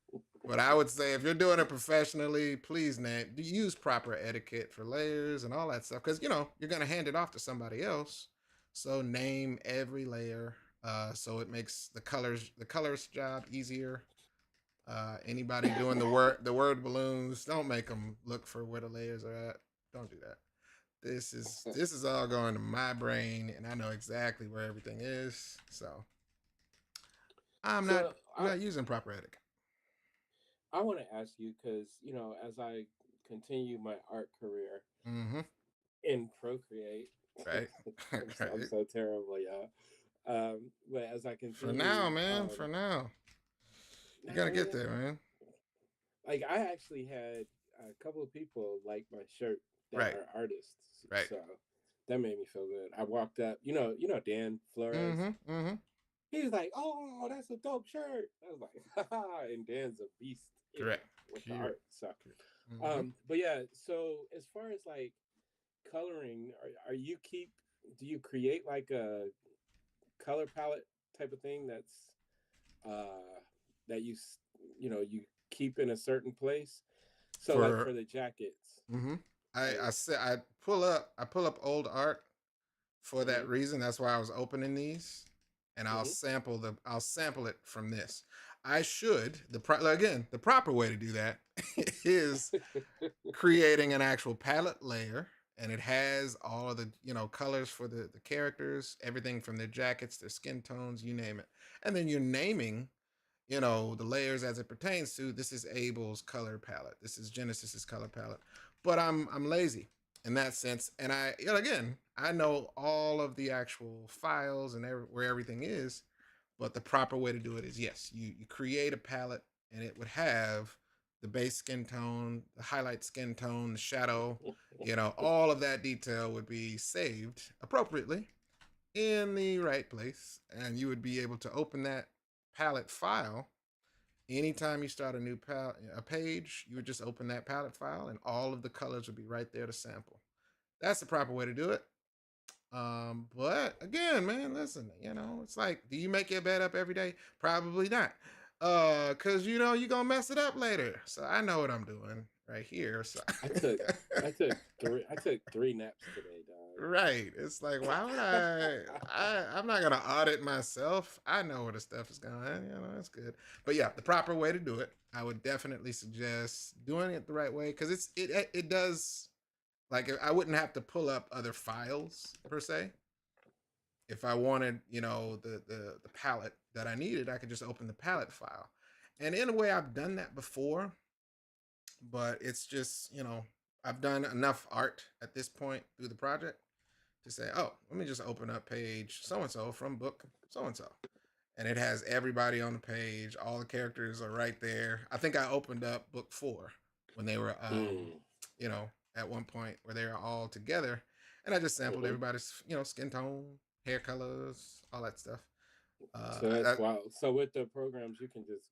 But I would say if you're doing it professionally, please use proper etiquette for layers and all that stuff, because you're gonna hand it off to somebody else. So name every layer, so it makes the colors job easier. Anybody doing the word balloons, don't make them look for where the layers are at. Don't do that. This is all going to my brain, and I know exactly where everything is. So I'm not So I'm not using proper etiquette. I want to ask you because as I continue my art career Mm-hmm. in Procreate, Right. I'm Right. so terrible, y'all. But as I For now, continue, man. For now, you're nah, gonna get man, there, man. like I actually had a couple of people like my shirt that Right. are artists, Right. so that made me feel good. I walked up, Dan Flores. Mm-hmm. Mm-hmm. He was like, "Oh, that's a dope shirt." I was like, "Haha!" And Dan's a beast, Correct. with the Correct. art. So, Mm-hmm. but yeah. So as far as like coloring, are you do you create like a color palette type of thing uh that you keep in a certain place? So like For for the jackets, mm-hmm. I like I said I pull up old art for mm-hmm, that reason. That's why I was opening these, and mm-hmm. I'll sample it from this. I should again, the proper way to do that is creating an actual palette layer, and it has all of the colors for the characters, everything from their jackets, their skin tones, you name it, and then you're naming the layers as it pertains to, this is Abel's color palette, this is Genesis's color palette. But I'm lazy in that sense, and again, I know all of the actual files and where everything is. But the proper way to do it is, yes, you create a palette, and it would have the base skin tone, the highlight skin tone, the shadow, all of that detail would be saved appropriately in the right place, and you would be able to open that palette file Anytime you start a new a page, you would just open that palette file, and all of the colors would be right there to sample. That's the proper way to do it. But again, man, listen, it's like, do you make your bed up every day? Probably not. Cause you're gonna mess it up later. So I know what I'm doing right here. So I took I took three naps today, right. It's like, why would I'm not gonna audit myself. I know where the stuff is going, it's good. But yeah, the proper way to do it, I would definitely suggest doing it the right way, because it does, like, I wouldn't have to pull up other files per se. If I wanted, the palette that I needed, I could just open the palette file. And in a way, I've done that before, but it's just, I've done enough art at this point through the project to say, oh, let me just open up page so and so from book so and so. And it has everybody on the page. All the characters are right there. I think I opened up book 4 when they were, you know, at one point where they were all together. And I just sampled Mhm. everybody's, skin tone, hair colors, all that stuff. So that's wild. So with the programs, you can just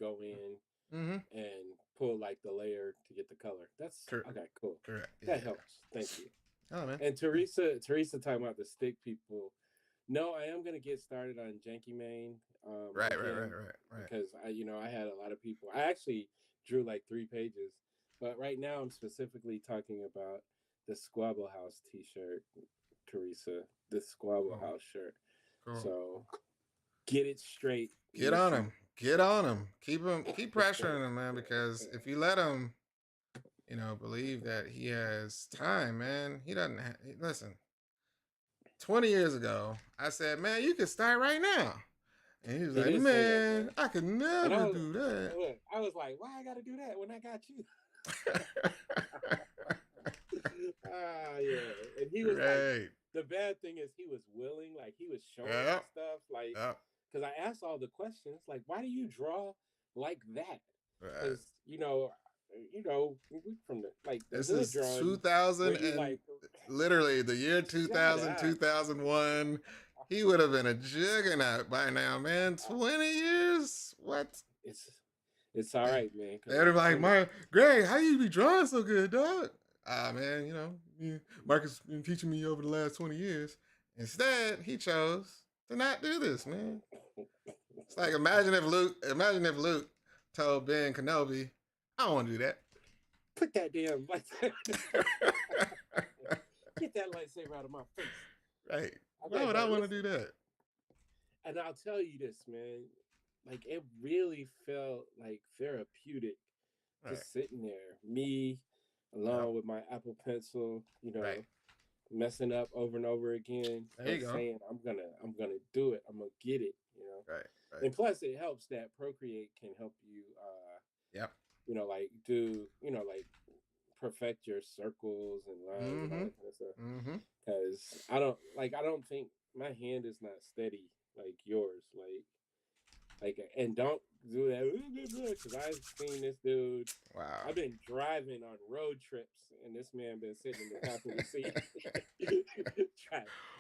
go in Mm-hmm. and pull like the layer to get the color. That's okay. Cool. Correct. Yeah. That helps. Thank you. Oh man. And Teresa talking about the stick people. No, I am gonna get started on Janky Main Right. again because I had a lot of people. I actually drew like 3 pages, but right now I'm specifically talking about the Squabble House T-shirt, Teresa. The Squabble Cool. House shirt. Cool. So get it straight. Get on him. Get on him. Keep pressuring him, man. Because if you let him, believe that he has time, man, he doesn't. Listen. 20 years ago, I said, man, you can start right now. And he was like, man, I could never do that. Look, I was like, why I got to do that when I got you? Yeah. And he was like, the bad thing is he was willing, like he was showing stuff, like, because I asked all the questions, like, why do you draw like that? Because we from the like the this hood is drawing 2000 and like, literally the year 2000, 2001. He would have been a juggernaut by now, man. 20 years? What? It's all right, man. Everybody, Greg, how you be drawing so good, dog? Man, Marcus been teaching me over the last 20 years. Instead, he chose to not do this, man. It's like, imagine if Luke told Ben Kenobi, I don't want to do that. Put that damn lightsaber. Get that lightsaber out of my face. Right. Why would I want to do that? And I'll tell you this, man. Like, it really felt like therapeutic just sitting there. Me along with my Apple Pencil, messing up over and over again. There you go. Saying I'm gonna do it. I'm gonna get it. Right. And plus, it helps that Procreate can help you. Like do like perfect your circles and lines and all that kind of stuff. Because I don't think my hand is not steady like yours. And don't do that because I've seen this dude. Wow. I've been driving on road trips, and this man been sitting in the passenger seat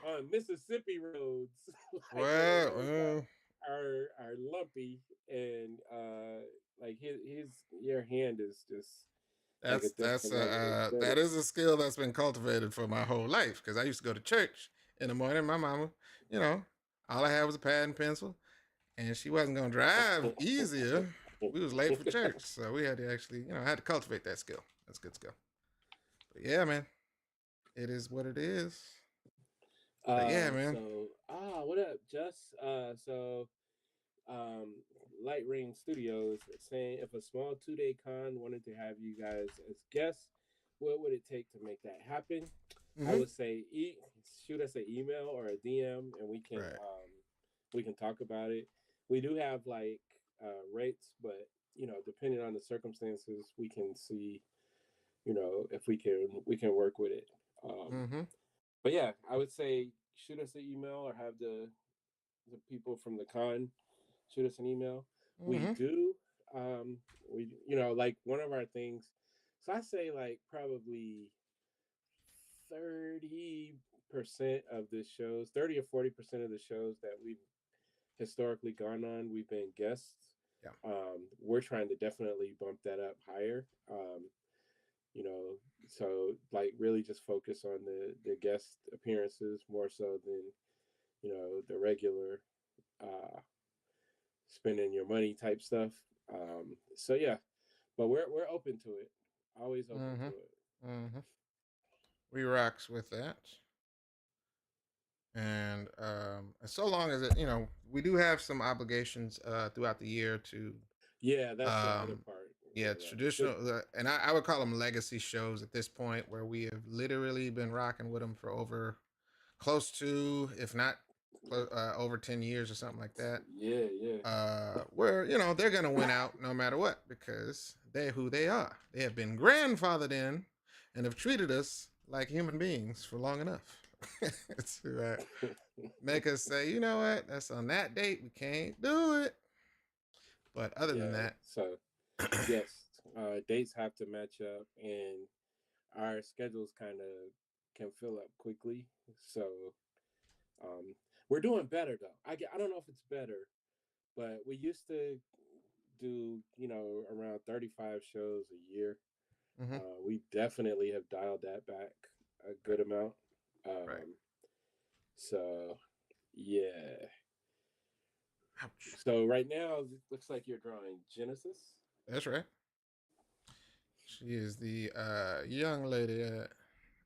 on Mississippi roads. Are lumpy, and like your hand is just. That is a skill that's been cultivated for my whole life, because I used to go to church in the morning. My mama, all I had was a pad and pencil, and she wasn't gonna drive easier. We was late for church, so we had to actually, I had to cultivate that skill. That's a good skill. But yeah, man, it is what it is. Yeah, man. So, what up, Just? Light Ring Studios saying, if a small 2-day con wanted to have you guys as guests, what would it take to make that happen? I would say shoot us an email or a DM, and we can talk about it. We do have like rates, but depending on the circumstances, we can see if we can work with it. But yeah, I would say shoot us an email or have the people from the con shoot us an email. We do like one of our things. So I say like probably 30% of the shows, 30 or 40% of the shows that we've historically gone on, we've been guests. Yeah. We're trying to definitely bump that up higher. You know, so like really just focus on the guest appearances more so than the regular uh, spending your money type stuff. So yeah, but we're open to it. Always open to Mm-hmm. it. Mm-hmm. We rocks with that. And so long as it, we do have some obligations throughout the year to, Yeah, that's the other um, part. yeah, The traditional, and I would call them legacy shows at this point, where we have literally been rocking with them for over close to, if not over 10 years or something like that. yeah, yeah. Where they're gonna win out no matter what because they're who they are. They have been grandfathered in and have treated us like human beings for long enough to make us say, you know what, that's on that date, we can't do it. But other than Yeah. that, So yes, dates have to match up, and our schedules kind of can fill up quickly. So um, we're doing better though. I don't know if it's better, but we used to do around 35 shows a year. mm-hmm, We definitely have dialed that back a right, good amount. right. So yeah. Ouch. So right now it looks like you're drawing Genesis. That's right. She is the young lady.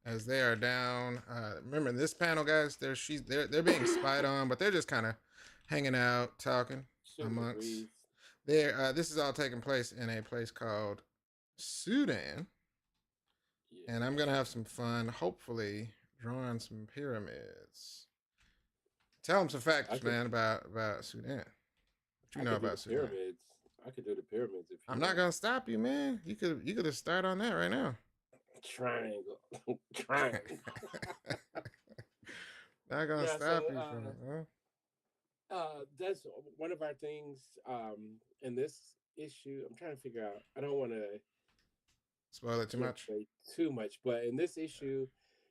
As they are down. Remember this panel, guys. They're being spied on, but they're just kind of hanging out, talking Shooting the amongst. breeze. This is all taking place in a place called Sudan, and I'm Yeah. gonna have some fun. Hopefully, drawing some pyramids. Tell them some I facts, could man, about Sudan. What you I know could do the about Sudan? pyramids. I could do the pyramids if I'm you not want. gonna stop you, man. You could have started on that right now. Triangle. Triangle. Not gonna Yeah, stop so you from it, huh? that's one of our things in this issue. I'm trying to figure out. I don't want to Spoil it too give much. away too much, but in this issue,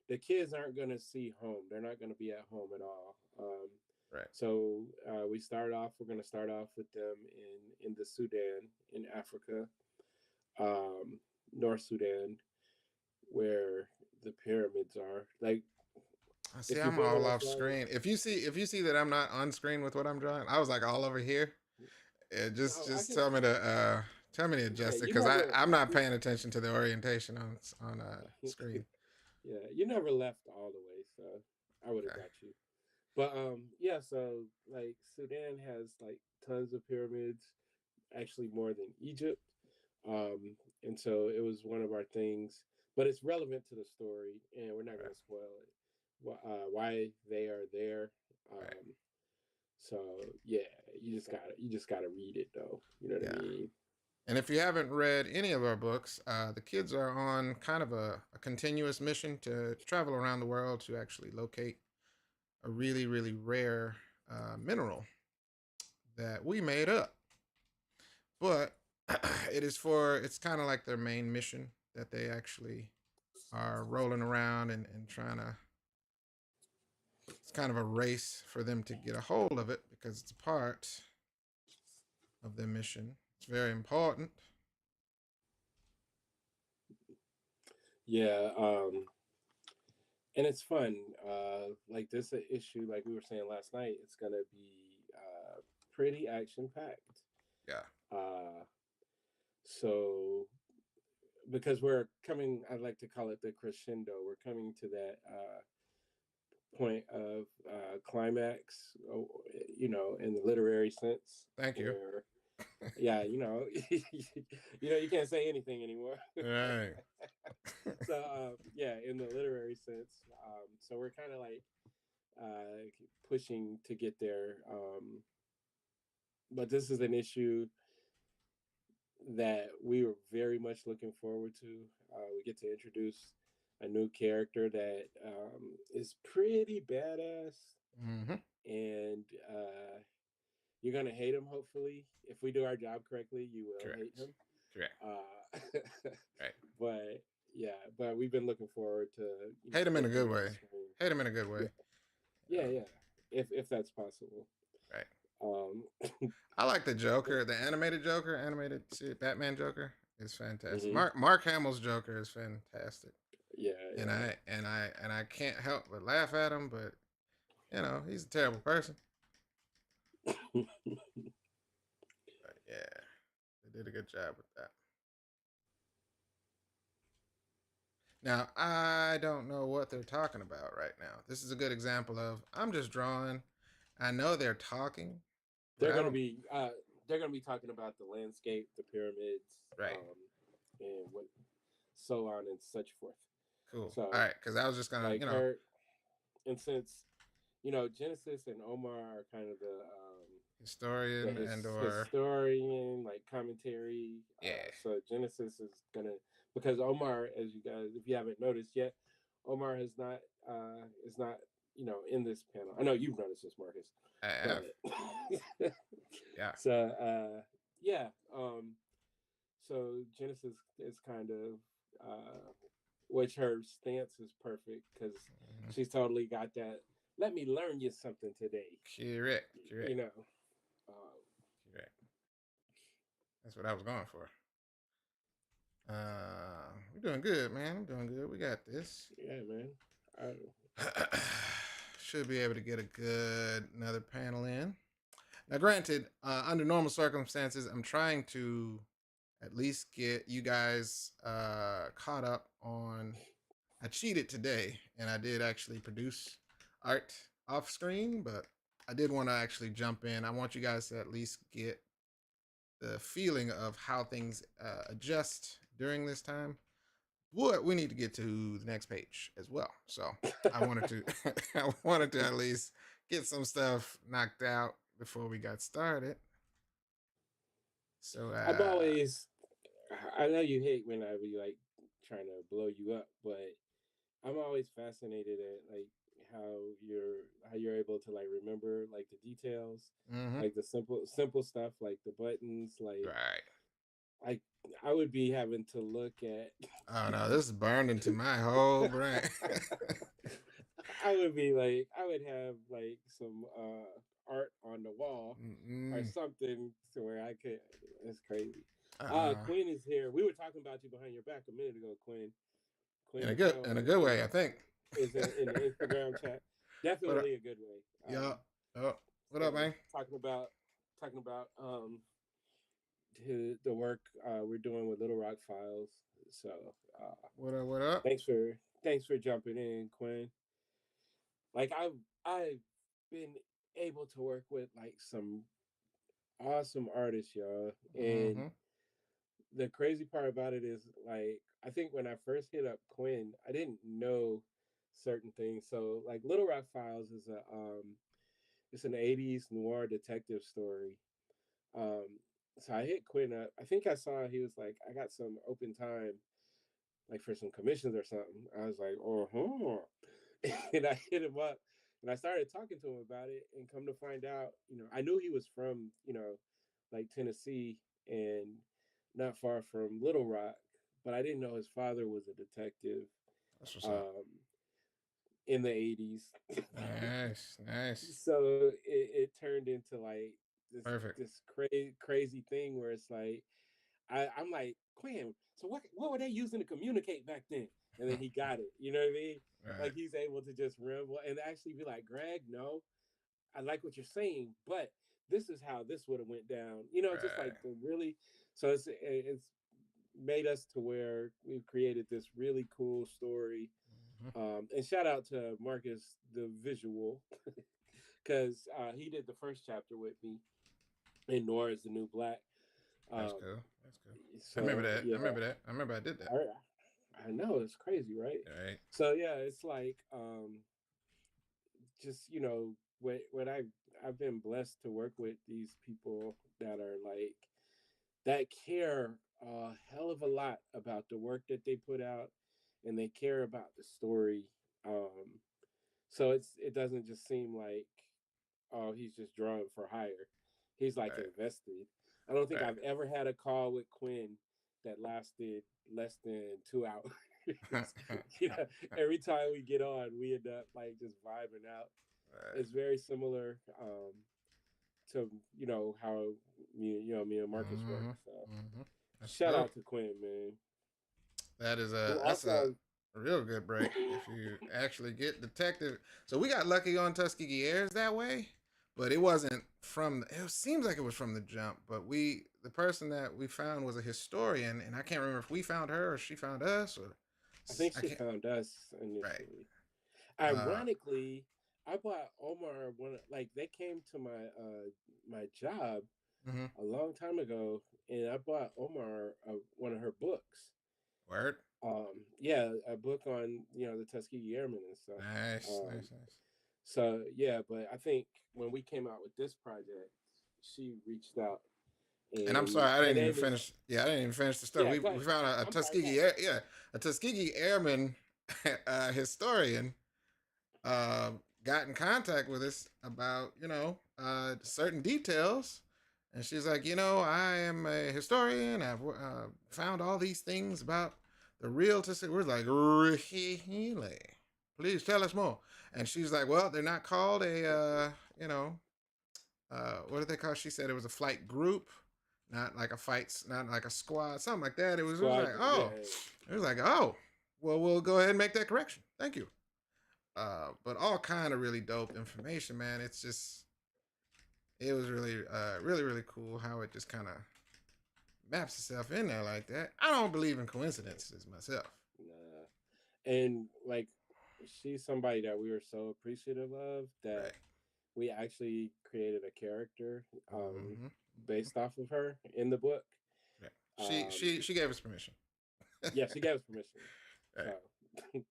the kids aren't going to see home. They're not going to be at home at all. Right. So we start off. We're going to start off with them in the Sudan in Africa, um, North Sudan, where the pyramids are. Like, I see if you're I'm building all a off flyer, screen. If you see that I'm not on screen with what I'm drawing, I was like all over here. Just oh, I just can. tell me to Yeah, adjust it you because never. I'm not paying attention to the orientation on screen. Yeah, you never left all the way, so I would have Okay. got you. But yeah, so like Sudan has like tons of pyramids, actually more than Egypt. And so it was one of our things, but it's relevant to the story, and we're not going Right. to spoil it. Why they are there. Right. Um, so yeah, you just gotta read it though. You know what I Yeah. mean? And if you haven't read any of our books, the kids are on kind of a continuous mission to travel around the world to actually locate a really, really rare mineral that we made up. But it's kind of like their main mission that they actually are rolling around and trying to. It's kind of a race for them to get a hold of it because it's a part of their mission. It's very important. Yeah. And it's fun. Like this issue, like we were saying last night, it's gonna be pretty action packed. Yeah. Uh, so because we're coming, I'd like to call it the crescendo. We're coming to that point of climax, in the literary sense, Thank you. where yeah, you can't say anything anymore. All right. So yeah, in the literary sense, so we're kind of like pushing to get there. But this is an issue that we were very much looking forward to. We get to introduce a new character that is pretty badass, Mm-hmm. and you're gonna hate him. Hopefully, if we do our job correctly, you will hate Correct. him. Correct. Right. But yeah, but we've been looking forward to Hate him in a getting him good on way. screen. Hate him in a good way. Yeah, yeah, Um, yeah. If that's possible. right. Um, I like the Joker, the animated Joker, animated Batman Joker is fantastic. hmm Mark Hamill's Joker is fantastic, Yeah, and yeah. I can't help but laugh at him. But he's a terrible person. But yeah, they did a good job with that. Now I don't know what they're talking about right now. This is a good example of I'm just drawing. I know they're talking, but they're I gonna don't. be uh, they're gonna be talking about the landscape, the pyramids, Right. and what so on and such forth. Cool. All So right, because I was just gonna, like her, and since Genesis and Omar are kind of historian and or historian, like commentary. yeah. So Genesis is gonna, because Omar, as you guys, if you haven't noticed yet, Omar has not is not in this panel. I know you've noticed this, Marcus, I have. but Yeah. so yeah. So Genesis is kind of which her stance is perfect because she's totally got that. Let me learn you something today. Correct. Correct. You know. Uh, Correct. That's what I was going for. We're doing good, man. I'm doing good. We got this. yeah, man. I, Should be able to get another panel in. Now, granted, under normal circumstances, I'm trying to at least get you guys caught up on. I cheated today, and I did actually produce art off screen, but I did want to actually jump in. I want you guys to at least get the feeling of how things adjust during this time. But we need to get to the next page as well. So I wanted to, I wanted to at least get some stuff knocked out before we got started. So I'm always. I know you hate when I be like trying to blow you up, but I'm always fascinated at like how you're able to like remember like the details, mm-hmm. like the simple stuff like the buttons, like Right. I I would be having to look at. Oh no, this is burned into my whole brain. I would be like, I would have like some art on the wall or Mm-mm. something to where I could. It's crazy. Uh-uh. Quinn is here. We were talking about you behind your back a minute ago, Quinn. Quinn In a McCall good way, I think. is in the Instagram chat. What up? Definitely a good way. Yeah. Oh, what up, So man? talking about the work we're doing with Little Rock Files. So What up? What up? thanks for jumping in, Quinn. Like I've been able to work with like some awesome artists, y'all. And Mm-hmm. the crazy part about it is like I think when I first hit up Quinn, I didn't know certain things. So like Little Rock Files is a it's an 80s noir detective story. Um so I hit Quinn up. I think I saw he was like, I got some open time like for some commissions or something. I was like, oh, and I hit him up and I started talking to him about it. And come to find out, I knew he was from, like Tennessee and not far from Little Rock, but I didn't know his father was a detective That's what's up. um, in the 80s. Nice, nice, So it turned into like this perfect. this crazy thing where it's like I'm like, Quinn, so what were they using to communicate back then? And then he got it. You know what I mean? Right, Like he's able to just ramble and actually be like, Greg, no, I like what you're saying, but this is how this would have went down. Just like right. the really. So it's made us to where we've created this really cool story. Mm-hmm. And shout out to Marcus the visual because he did the first chapter with me in Noir is the New Black. That's Um, cool. That's cool. I remember so that. I yeah, remember that. I remember I did that. I know it's crazy, right? Right. So yeah, it's like just when I've been blessed to work with these people that are like that care a hell of a lot about the work that they put out and they care about the story. So it doesn't just seem like, oh, he's just drawing for hire. He's like Right. invested. I don't think Right. I've ever had a call with Quinn that lasted less than 2 hours. Every time we get on, we end up like just vibing out. Right. It's very similar. to how me and Marcus work. Mm-hmm. So Mm-hmm. That's shout dope. out to Quinn, man. That is Who a also real good break if you actually get detective. So we got lucky on Tuskegee Airs that way, but it wasn't from. It seems like it was from the jump, but the person that we found was a historian, and I can't remember if we found her or she found us, or I think I she can't. found us Right. initially. Uh. Ironically, I bought Omar one like they came to my job Mm-hmm. a long time ago, and I bought Omar one of her books. Word. Yeah, a book on the Tuskegee Airmen and stuff. Nice. Um, Nice. Nice. so yeah, but I think when we came out with this project, she reached out, And I'm and sorry, I her didn't even name is finish. Yeah, I didn't even finish the story. yeah. We But found a I'm sorry, Tuskegee yeah, a Tuskegee Airman historian uh, got in contact with us about certain details, and she's like, I am a historian. I've found all these things about the real Tuskegee. We're like, really? Please tell us more. And she's like, well, they're not called a what did they call? She said it was a flight group, not like a fight, not like a squad, something like that. It was like, Squadron. Yeah, oh, it was like, oh, well, we'll go ahead and make that correction. Thank you. But all kind of really dope information, man. It's just it was really, really, really cool how it just kind of maps itself in there like that. I don't believe in coincidences myself. nah. And like she's somebody that we were so appreciative of that Right. we actually created a character Mm-hmm. based off of her in the book. Right. She Um, she she gave us permission. yeah, she gave us permission. So, Right.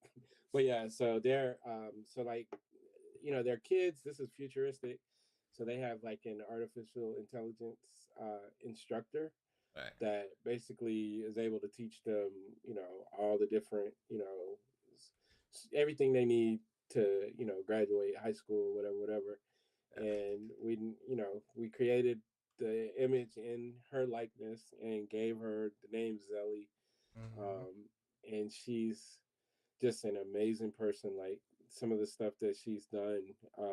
but yeah, so they're so like they're kids. This is futuristic, so they have like an artificial intelligence instructor Right. that basically is able to teach them, all the different, everything they need to, graduate high school, whatever, whatever. Yeah. And we created the image in her likeness and gave her the name Zelly. Mm-hmm. Um, and she's just an amazing person. Like some of the stuff that she's done. Yeah.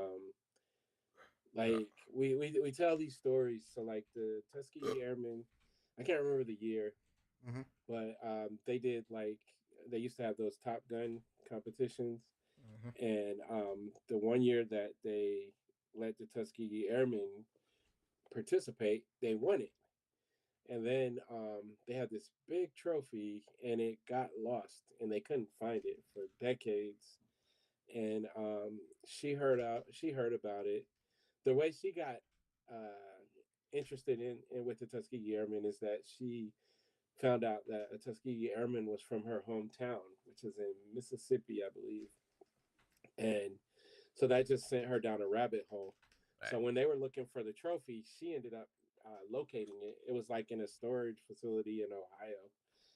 Like we tell these stories. So like the Tuskegee Airmen, I can't remember the year, Mm-hmm. but they did like they used to have those Top Gun competitions, Mm-hmm. and the one year that they let the Tuskegee Airmen participate, they won it. And then they had this big trophy, and it got lost, and they couldn't find it for decades. And she heard about it. The way she got interested in with the Tuskegee Airmen is that she found out that a Tuskegee Airman was from her hometown, which is in Mississippi, I believe. And so that just sent her down a rabbit hole. Right. So when they were looking for the trophy, she ended up locating it. It was like in a storage facility in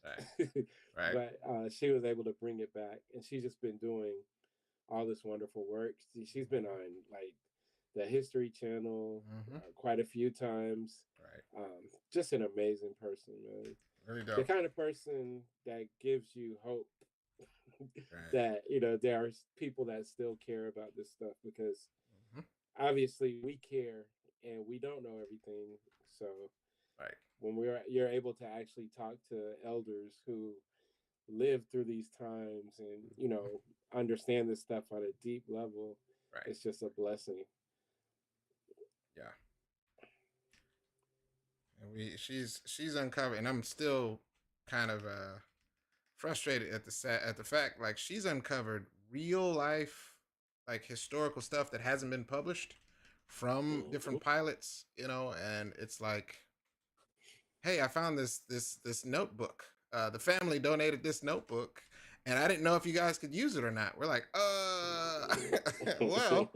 Right. Ohio. Right. But she was able to bring it back, and she's just been doing all this wonderful work. She's been Mm-hmm. on like the History Channel Mm-hmm. quite a few times. Right. Just an amazing person, man. Really The dope. kind of person that gives you hope Right. that there are people that still care about this stuff, because Mm-hmm. obviously we care and we don't know everything. So Right. when you're able to actually talk to elders who lived through these times and Mm-hmm. understand this stuff on a deep level, Right. it's just a blessing. Yeah. And she's uncovered, and I'm still kind of frustrated at the fact like she's uncovered real life like historical stuff that hasn't been published from Mm-hmm. different pilots, and it's like, hey, I found this notebook. The family donated this notebook, and I didn't know if you guys could use it or not. We're like, well,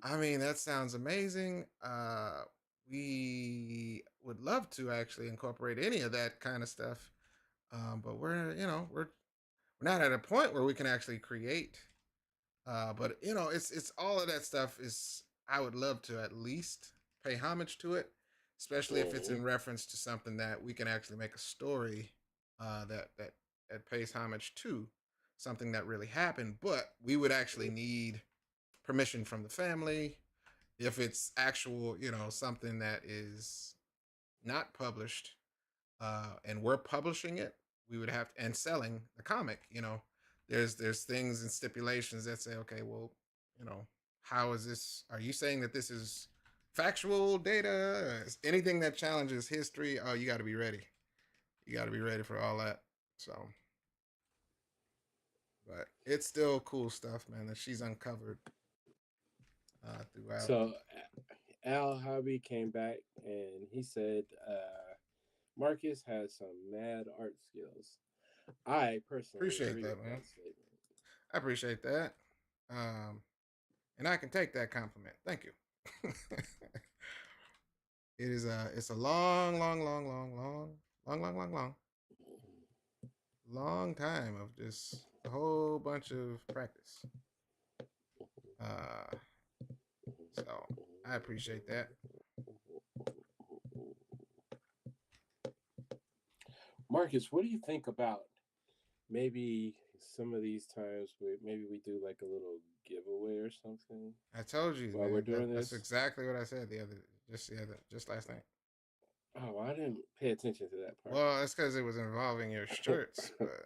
I mean, that sounds amazing. We would love to actually incorporate any of that kind of stuff, but we're not at a point where we can actually create. But it's all of that stuff is I would love to at least pay homage to it, especially if it's Mm-hmm. in reference to something that we can actually make a story that pays homage to something that really happened. But we would actually need permission from the family, If it's actual, something that is not published, and we're publishing it, we would have and selling the comic. There's things and stipulations that say, okay, well, you know, how is this? Are you saying that this is factual data? Anything that challenges history? Oh, you got to be ready. You got to be ready for all that. So, but it's still cool stuff, man, that she's uncovered throughout. So Al Hobby came back and he said Marcus has some mad art skills. I personally Appreciate agree that, with man. that statement. I appreciate that. Um, and I can take that compliment. Thank you. It's a long, long, long, long, long, long, long, long, long, long time of just a whole bunch of practice. Uh, so I appreciate that. Marcus, what do you think about maybe some of these times maybe we do like a little giveaway or something I told you, while we're man. doing That's this? exactly what I said just last night. Oh, I didn't pay attention to that part. Well, it's because it was involving your shirts, but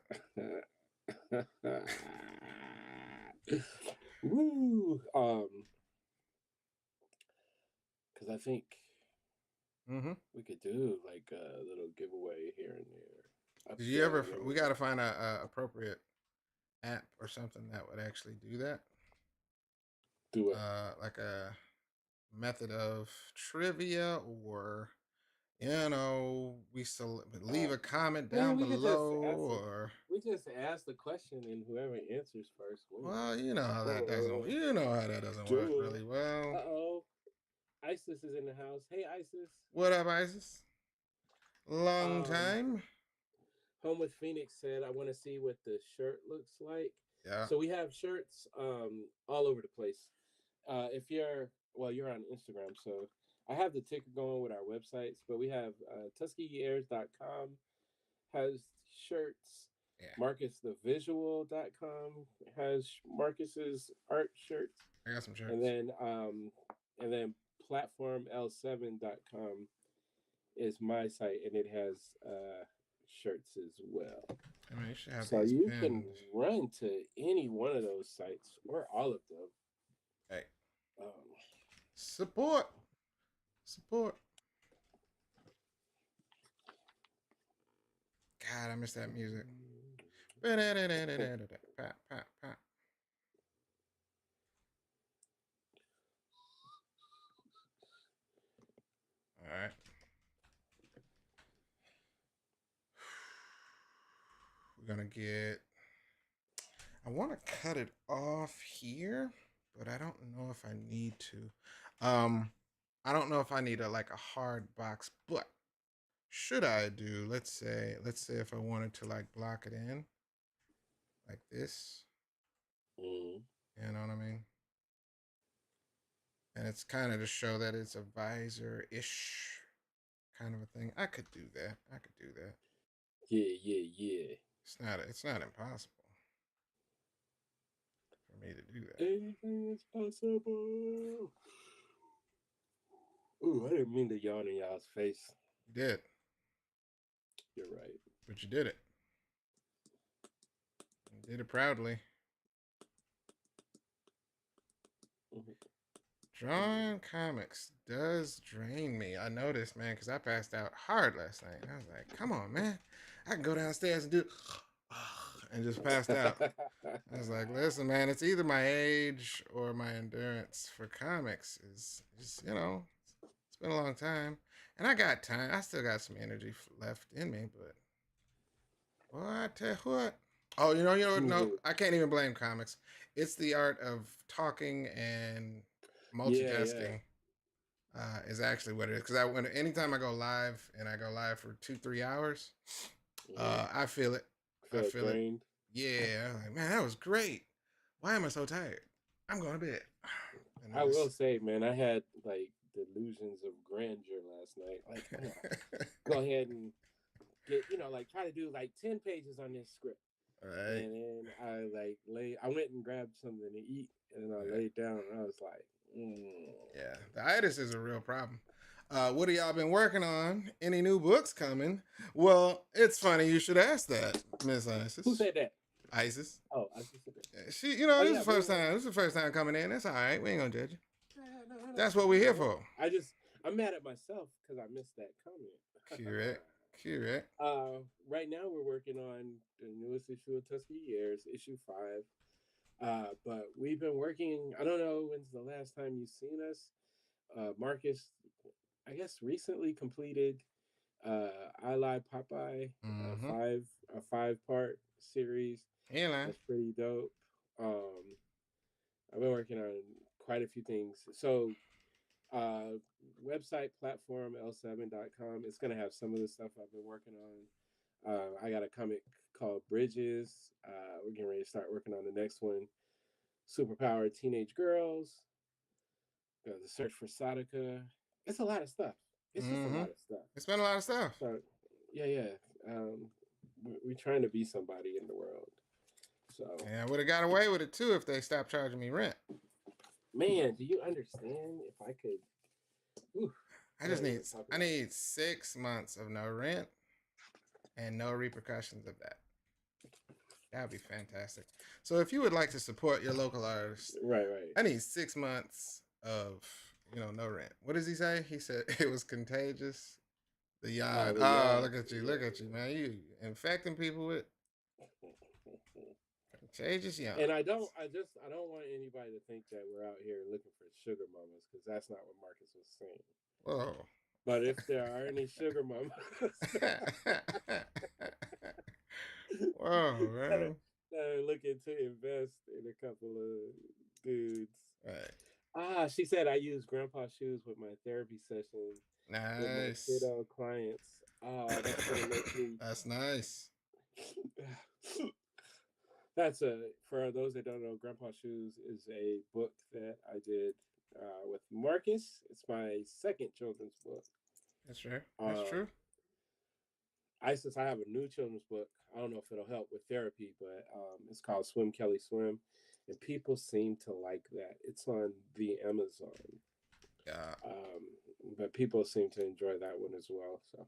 Woo! Because I think mm-hmm. we could do like a little giveaway here and there. Did you ever? We got to find a appropriate app or something that would actually do that. Do it. Like a method of trivia, or we still leave a comment Man, down we could just below, ask. or We just ask the question, and whoever answers first wins. well, you know how that doesn't work Do really well. Uh oh, Isis is in the house. Hey, Isis. What up, Isis? Long Um, time. Home with Phoenix said, "I want to see what the shirt looks like." Yeah. So we have shirts all over the place. If you're on Instagram, so I have the ticker going with our websites, but we have TuskegeeHeirs.com has shirts. Yeah. MarcusTheVisual.com has Marcus's art shirts, I got some shirts. and then PlatformL7.com is my site, and it has shirts as well. I mean, you should have so these you pinned. can run to any one of those sites or all of them. Hey, um, support. God, I miss that music. Pop, pop, pop. All right. We're gonna get. I want to cut it off here, but I don't know if I need to. I don't know if I need a hard box, but should I do? Let's say if I wanted to block it in like this. You know what I mean? And it's kind of to show that it's a visor-ish kind of a thing. I could do that. Yeah. It's not impossible for me to do that. Anything is possible. Ooh, I didn't mean to yawn in y'all's face. You did. You're right. But you did it. You did it proudly. Drawing comics does drain me. I noticed, man, because I passed out hard last night. I was like, come on, man. I can go downstairs and do and just passed out. I was like, listen, man, it's either my age or my endurance for comics. Is just, it's been a long time. And I got time. I still got some energy left in me, but well, I tell you what. Oh, no, I can't even blame comics. It's the art of talking and multitasking. Is actually what it is. Because anytime I go live and I go live for 2-3 hours, I feel it. I feel it. Yeah, I'm like, man, that was great. Why am I so tired? I'm going to bed. I will say, man, I had delusions of grandeur last night. Like, go ahead and get, try to do 10 pages on this script. Right. And then I went and grabbed something to eat, and then I Right. laid down, and I was like, Yeah, the itis is a real problem. What have y'all been working on? Any new books coming? Well, it's funny you should ask that, Miss who Isis. said that? Isis. Oh, I just said that. She, Oh this is yeah, the first time. This is the first time coming in. That's all right. We ain't gonna judge you. no, That's what we're here no. for. I'm mad at myself because I missed that comment. Correct. Correct. Right now we're working on the newest issue of Tuskegee Heirs, issue 5. But we've been working. I don't know when's the last time you've seen us. Marcus, I guess, recently completed I Lie Popeye, Mm-hmm. a 5-part series. Airline. That's pretty dope. Um, I've been working on quite a few things. So, website platform l7.com. It's gonna have some of the stuff I've been working on. I got a comic called Bridges. We're getting ready to start working on the next one. Superpowered teenage girls. The search for Sadaka. It's a lot of stuff. It's just a Mm-hmm. lot of stuff. It's been a lot of stuff. So, yeah. We're trying to be somebody in the world. So, and I would have got away with it too if they stopped charging me rent. man, do you understand? If I could, whew, I need 6 months of no rent and no repercussions of that. That would be fantastic. So if you would like to support your local artist, right. I need 6 months of no rent. What does he say? He said it was contagious. The yawn. Oh, look at you, man. You infecting people with contagious yawn. And I don't want anybody to think that we're out here looking for sugar mamas, because that's not what Marcus was saying. Whoa. But if there are any sugar mamas, whoa, man. that are looking to invest in a couple of dudes. Right. She said I use grandpa shoes with my therapy session. Nice. With my kiddo clients. That's gonna make me. That's nice. That's for those that don't know, Grandpa Shoes is a book that I did with Marcus. It's my second children's book. That's true. That's true. I have a new children's book. I don't know if it'll help with therapy, but it's called Swim Kelly Swim, and people seem to like that. It's on the Amazon. Yeah. But people seem to enjoy that one as well. So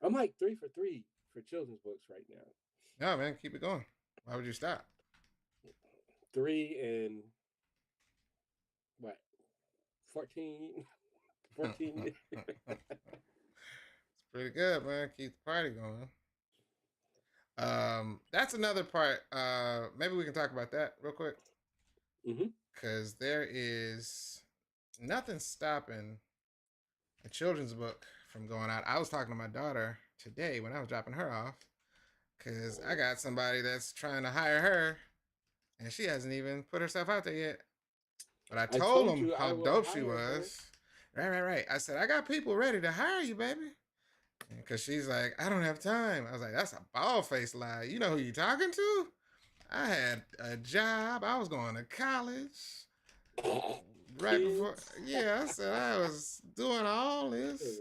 I'm like 3 for 3 for children's books right now. No, man, keep it going. Why would you stop? 3 and what? 14. 14. It's pretty good, man. Keep the party going. That's another part. Maybe we can talk about that real quick. Because there is nothing stopping a children's book from going out. I was talking to my daughter today when I was dropping her off, because I got somebody that's trying to hire her, and she hasn't even put herself out there yet. But I told them how dope she was. Right. I said, I got people ready to hire you, baby. Because she's like, I don't have time. I was like, that's a bald-faced lie. You know who you talking to? I had a job. I was going to college. Right before. Yeah, I said I was doing all this.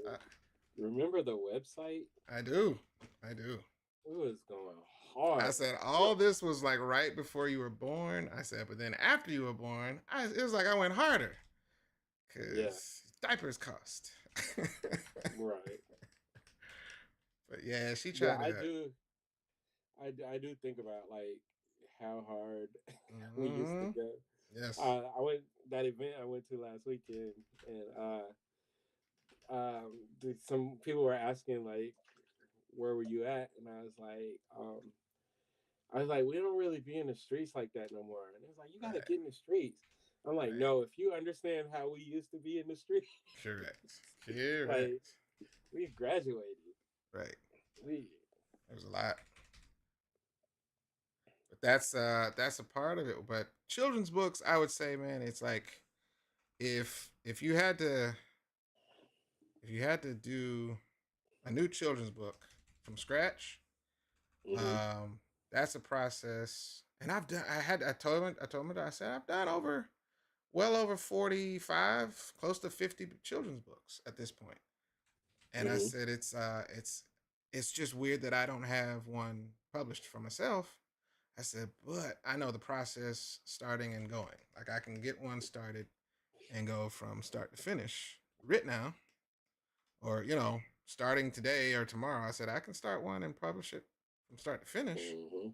Remember the website? I do. It was going hard. I said all this was like right before you were born. I said, but then after you were born, it was like I went harder. Because diapers cost. Right. But yeah, she tried to. I do think about like how hard we used to go. Yes. I went that event I went to last weekend, and some people were asking like, where were you at? And I was like, we don't really be in the streets like that no more. And it was like, you gotta get in the streets. I'm like, no, if you understand how we used to be in the streets. Correct. Like, we graduated. Right. There was a lot. But that's a part of it. But children's books, I would say, man, it's like if you had to do a new children's book from scratch, that's a process. And I told him I said I've done well over 45, close to 50 children's books at this point. And I said it's just weird that I don't have one published for myself. I said, but I know the process starting and going. Like I can get one started and go from start to finish right now, or starting today or tomorrow. I said I can start one and publish it from start to finish. Mm-hmm.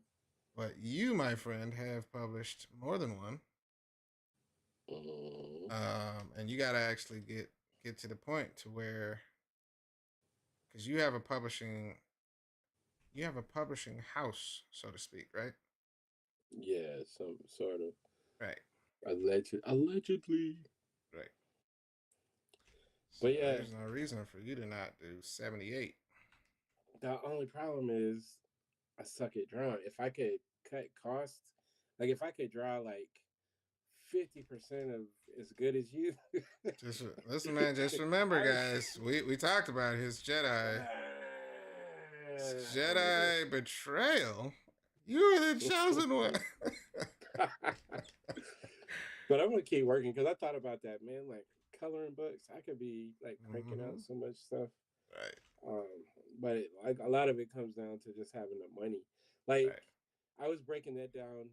But you, my friend, have published more than one, Mm-hmm. and you got to actually get to the point to where, because you have a publishing house, so to speak, right? Yeah, some sort of Right, allegedly. right. So But yeah, there's no reason for you to not do 78. the only problem is I suck at drawing. If I could cut costs, like if I could draw like 50% of as good as you, Just listen, man. Just remember, I would. guys. We talked about his I'm gonna do Jedi betrayal. You are the chosen one. it. But I'm gonna keep working because I thought about that, man. Like coloring books, I could be like cranking out Hmm. so much stuff. Right, Um, but like a lot of it comes down to just having the money. Like right. I was breaking that down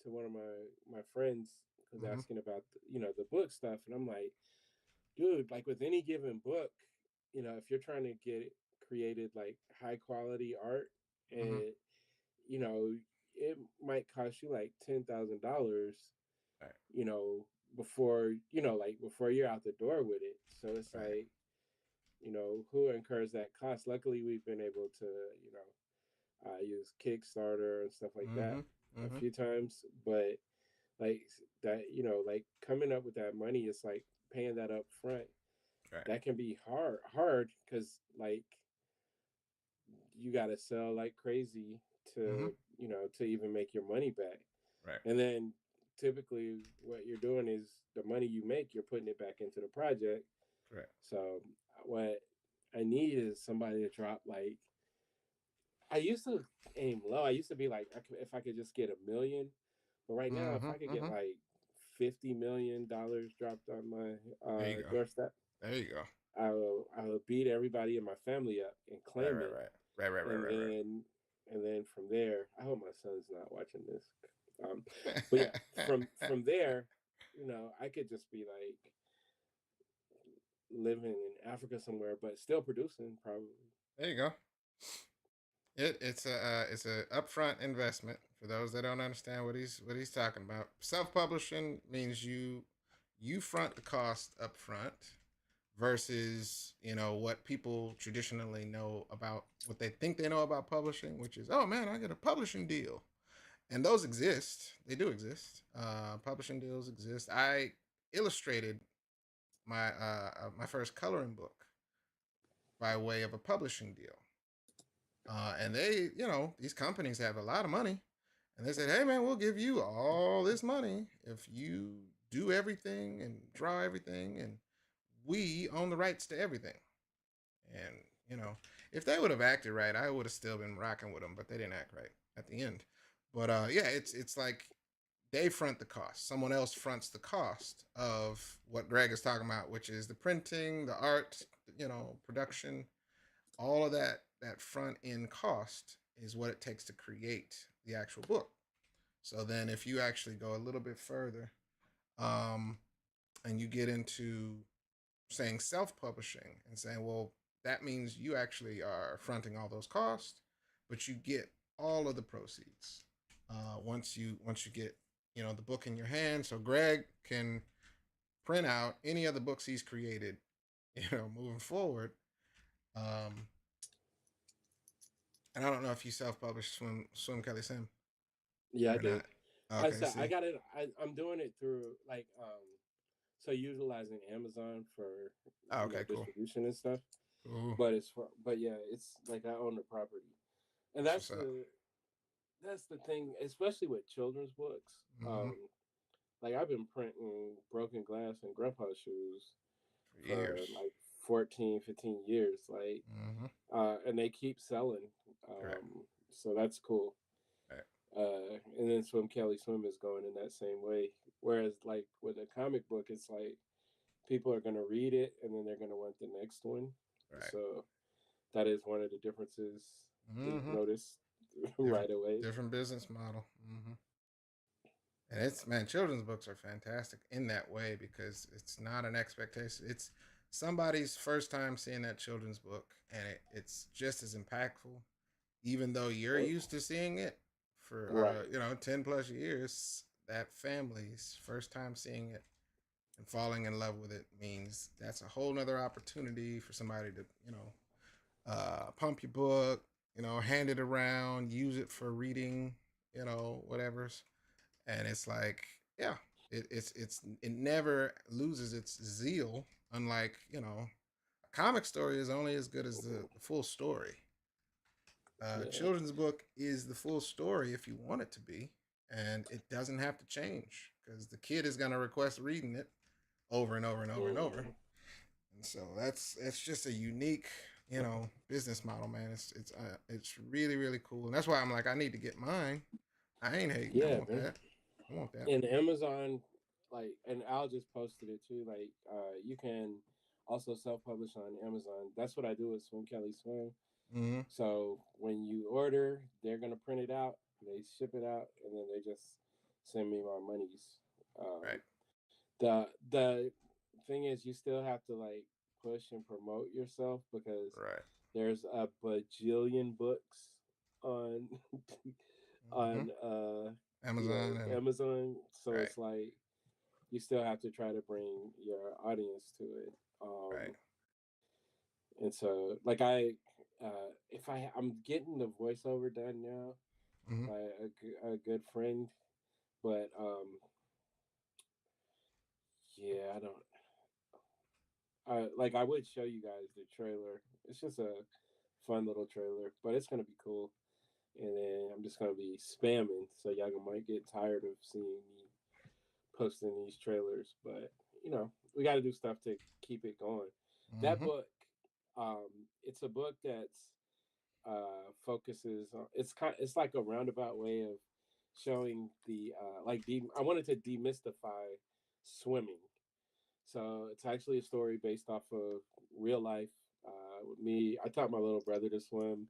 to one of my friends who's Hmm. asking about the book stuff, and I'm like, dude, like with any given book, if you're trying to get created like high quality art, Hmm. and you know, it might cost you like $10,000, Right, you know, like before you're out the door with it. So it's right. like, who incurs that cost? Luckily, we've been able to, use Kickstarter and stuff like that Hmm. a Hmm. few times, but like that, like coming up with that money is like paying that up front. Right. That can be hard because like you got to sell like crazy Hmm. to even make your money back. Right. And then typically what you're doing is the money you make, you're putting it back into the project. Correct. So what I need is somebody to drop like I used to aim low. I used to be like, if I could just get 1 million, but right now, if Hmm. I could get Hmm. like $50 million dropped on my There you go. doorstep, There you go. I will beat everybody in my family up and Right. claim Right. it, Right. Right. Right. and Right. then from there, I hope my son's not watching this. Um, but yeah, Right. from there, I could just be like living in Africa somewhere, but still producing probably. There you go. It's a upfront investment for those that don't understand what he's talking about. Self publishing means you front the cost up front versus what people traditionally know about what they think they know about publishing, which is, oh man, I get a publishing deal, and those exist. They do exist. Publishing deals exist. I illustrated my first coloring book by way of a publishing deal. And these companies have a lot of money. And they said, hey, man, we'll give you all this money if you do everything and draw everything. And we own the rights to everything. And, you know, if they would have acted right, I would have still been rocking with them, but they didn't act right at the end. But yeah, it's like they front the cost. Someone else fronts the cost of what Greg is talking about, which is the printing, the art, production, all of that front end cost is what it takes to create the actual book. So then if you actually go a little bit further, um, and you get into saying self-publishing and saying, well, that means you actually are fronting all those costs, but you get all of the proceeds once you get the book in your hand. So Greg can print out any of the books he's created, moving forward. Um, and I don't know if you self-published Swim Kelly Sim Yeah, I or did. not. Okay, I see. got it. I'm doing it through like so utilizing Amazon for Oh, okay, cool. distribution and stuff. Cool. But yeah, it's like I own the property, and That's what's up. that's the thing, especially with children's books. Mm-hmm. Like I've been printing broken glass and grandpa shoes For for years. like 14, 15 years. Like, Mm-hmm. and they keep selling. Right. So that's cool. Right. And then Swim Kelly Swim is going in that same way. Whereas like with a comic book, it's like people are gonna read it and then they're gonna want the next one. Right. So that is one of the differences that you've Mm-hmm. noticed. different right away. different business model. And it's man, children's books are fantastic in that way because it's not an expectation. It's somebody's first time seeing that children's book, and it's just as impactful, even though you're Oh, used to seeing it for right. 10 plus years. That family's first time seeing it and falling in love with it means that's a whole nother opportunity for somebody to pump your book, hand it around, use it for reading, whatever's, and it's like, yeah, it never loses its zeal. Unlike a comic story is only as good as the full story. Yeah. Children's book is the full story if you want it to be, and it doesn't have to change because the kid is going to request reading it over and over and over and over. Mm. And so that's just a unique, business model, man. It's really really cool, and that's why I'm like, I need to get mine. I ain't hating. I Yeah, want man. that. I want that. And Amazon, like, and Al just posted it too. Like, you can also self-publish on Amazon. That's what I do with Swim Kelly Swim. Mm-hmm. So when you order, they're gonna print it out, they ship it out, and then they just send me my monies. Right. The thing is, you still have to like push and promote yourself because Right. there's a bajillion books on Mm-hmm. on Amazon and Amazon. So right. it's like you still have to try to bring your audience to it. Right. And so like if I'm getting the voiceover done now Mm-hmm. by a good friend, but yeah, I don't. I would show you guys the trailer. It's just a fun little trailer, but it's gonna be cool. And then I'm just gonna be spamming, so y'all might get tired of seeing me posting these trailers. But we got to do stuff to keep it going. That Mm-hmm. book, um, it's a book that's focuses on. It's like a roundabout way of showing the I wanted to demystify swimming. So it's actually a story based off of real life. With me, I taught my little brother to swim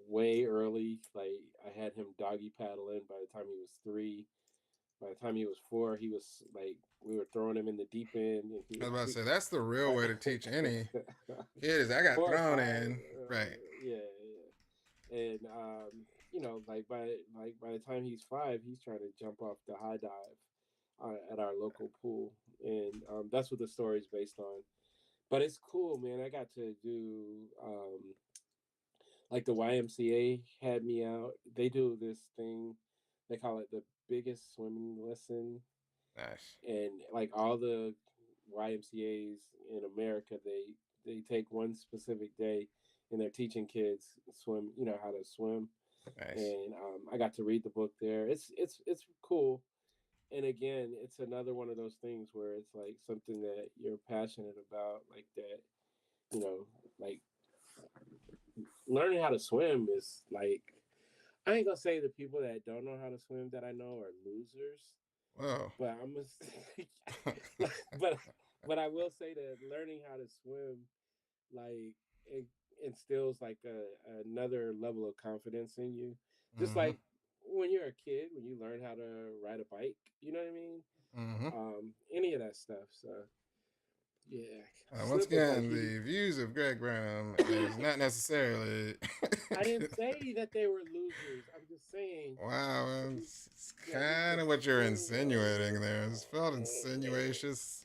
way early. Like I had him doggy paddling by the time he was 3. By the time he was 4, he was like we were throwing him in the deep end, and he I was was about to say that's the real way to teach any like kid is I got 4 or thrown 5. in. Right. Yeah, yeah. And like by the time he's 5, he's trying to jump off the high dive at our local pool, and that's what the story is based on. But it's cool, man. I got to do like the YMCA had me out. They do this thing. They call it the biggest swimming lesson, Nice. and like all the YMCA's in America, they take one specific day and they're teaching kids swim. How to swim, Nice. and I got to read the book there. It's cool. And again, it's another one of those things where it's like something that you're passionate about, like that. You know, like learning how to swim is like I ain't gonna say the people that don't know how to swim that I know are losers, Well. but I'm gonna, but but I will say that learning how to swim like it instills like another level of confidence in you, just Mm-hmm. like when you're a kid when you learn how to ride a bike. You know what I mean? Mm-hmm. Any of that stuff. So yeah, Once Slip was like again, he. the views of Greg Branham is not necessarily. I didn't say that they were losers. I'm just saying Wow, that it's that he kind could of what you're swim insinuating there. It's felt insinuatious.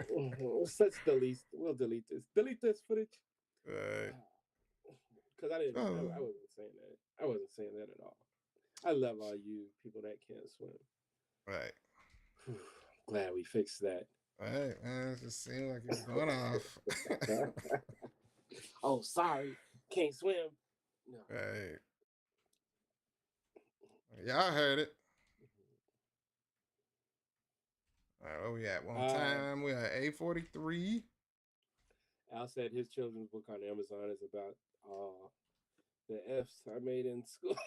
well. Let's delete. We'll delete this. Delete this footage. Right. Because I didn't. Oh, I wasn't saying that. I wasn't saying that at all. I love all you people that can't swim. right. Whew, glad we fixed that. Right, man. It just seemed like you were going off. Oh, sorry, can't swim. No. Right. Y'all heard it. All right, where we at? One Uh, time, we at 8:43. Al said his children's book on Amazon is about the F's I made in school.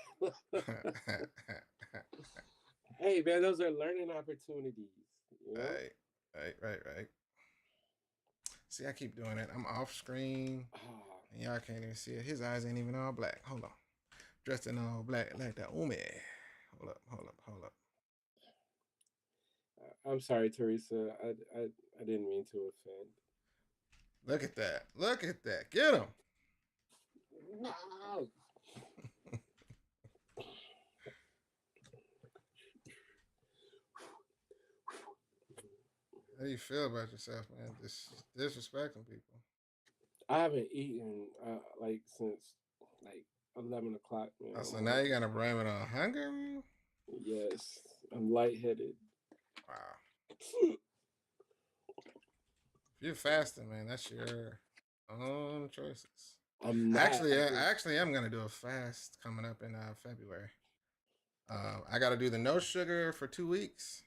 Hey, man, those are learning opportunities. You know. Right, right. See, I keep doing it. I'm off screen, Oh, and y'all can't even see it. His eyes ain't even all black. Hold on. dressed in all black like that. Ome. Hold up. I'm sorry, Teresa. I didn't mean to offend. Look at that. Look at that. Get him. No. How do you feel about yourself, man? Disrespecting people. I haven't eaten like since like 11 o'clock, man. Oh, so now you're gonna blame it on hunger? Yes, I'm lightheaded. Wow. If you're fasting, man, that's your own choices. I'm not. Actually, I'm gonna do a fast coming up in February. I got to do the no sugar for 2 weeks.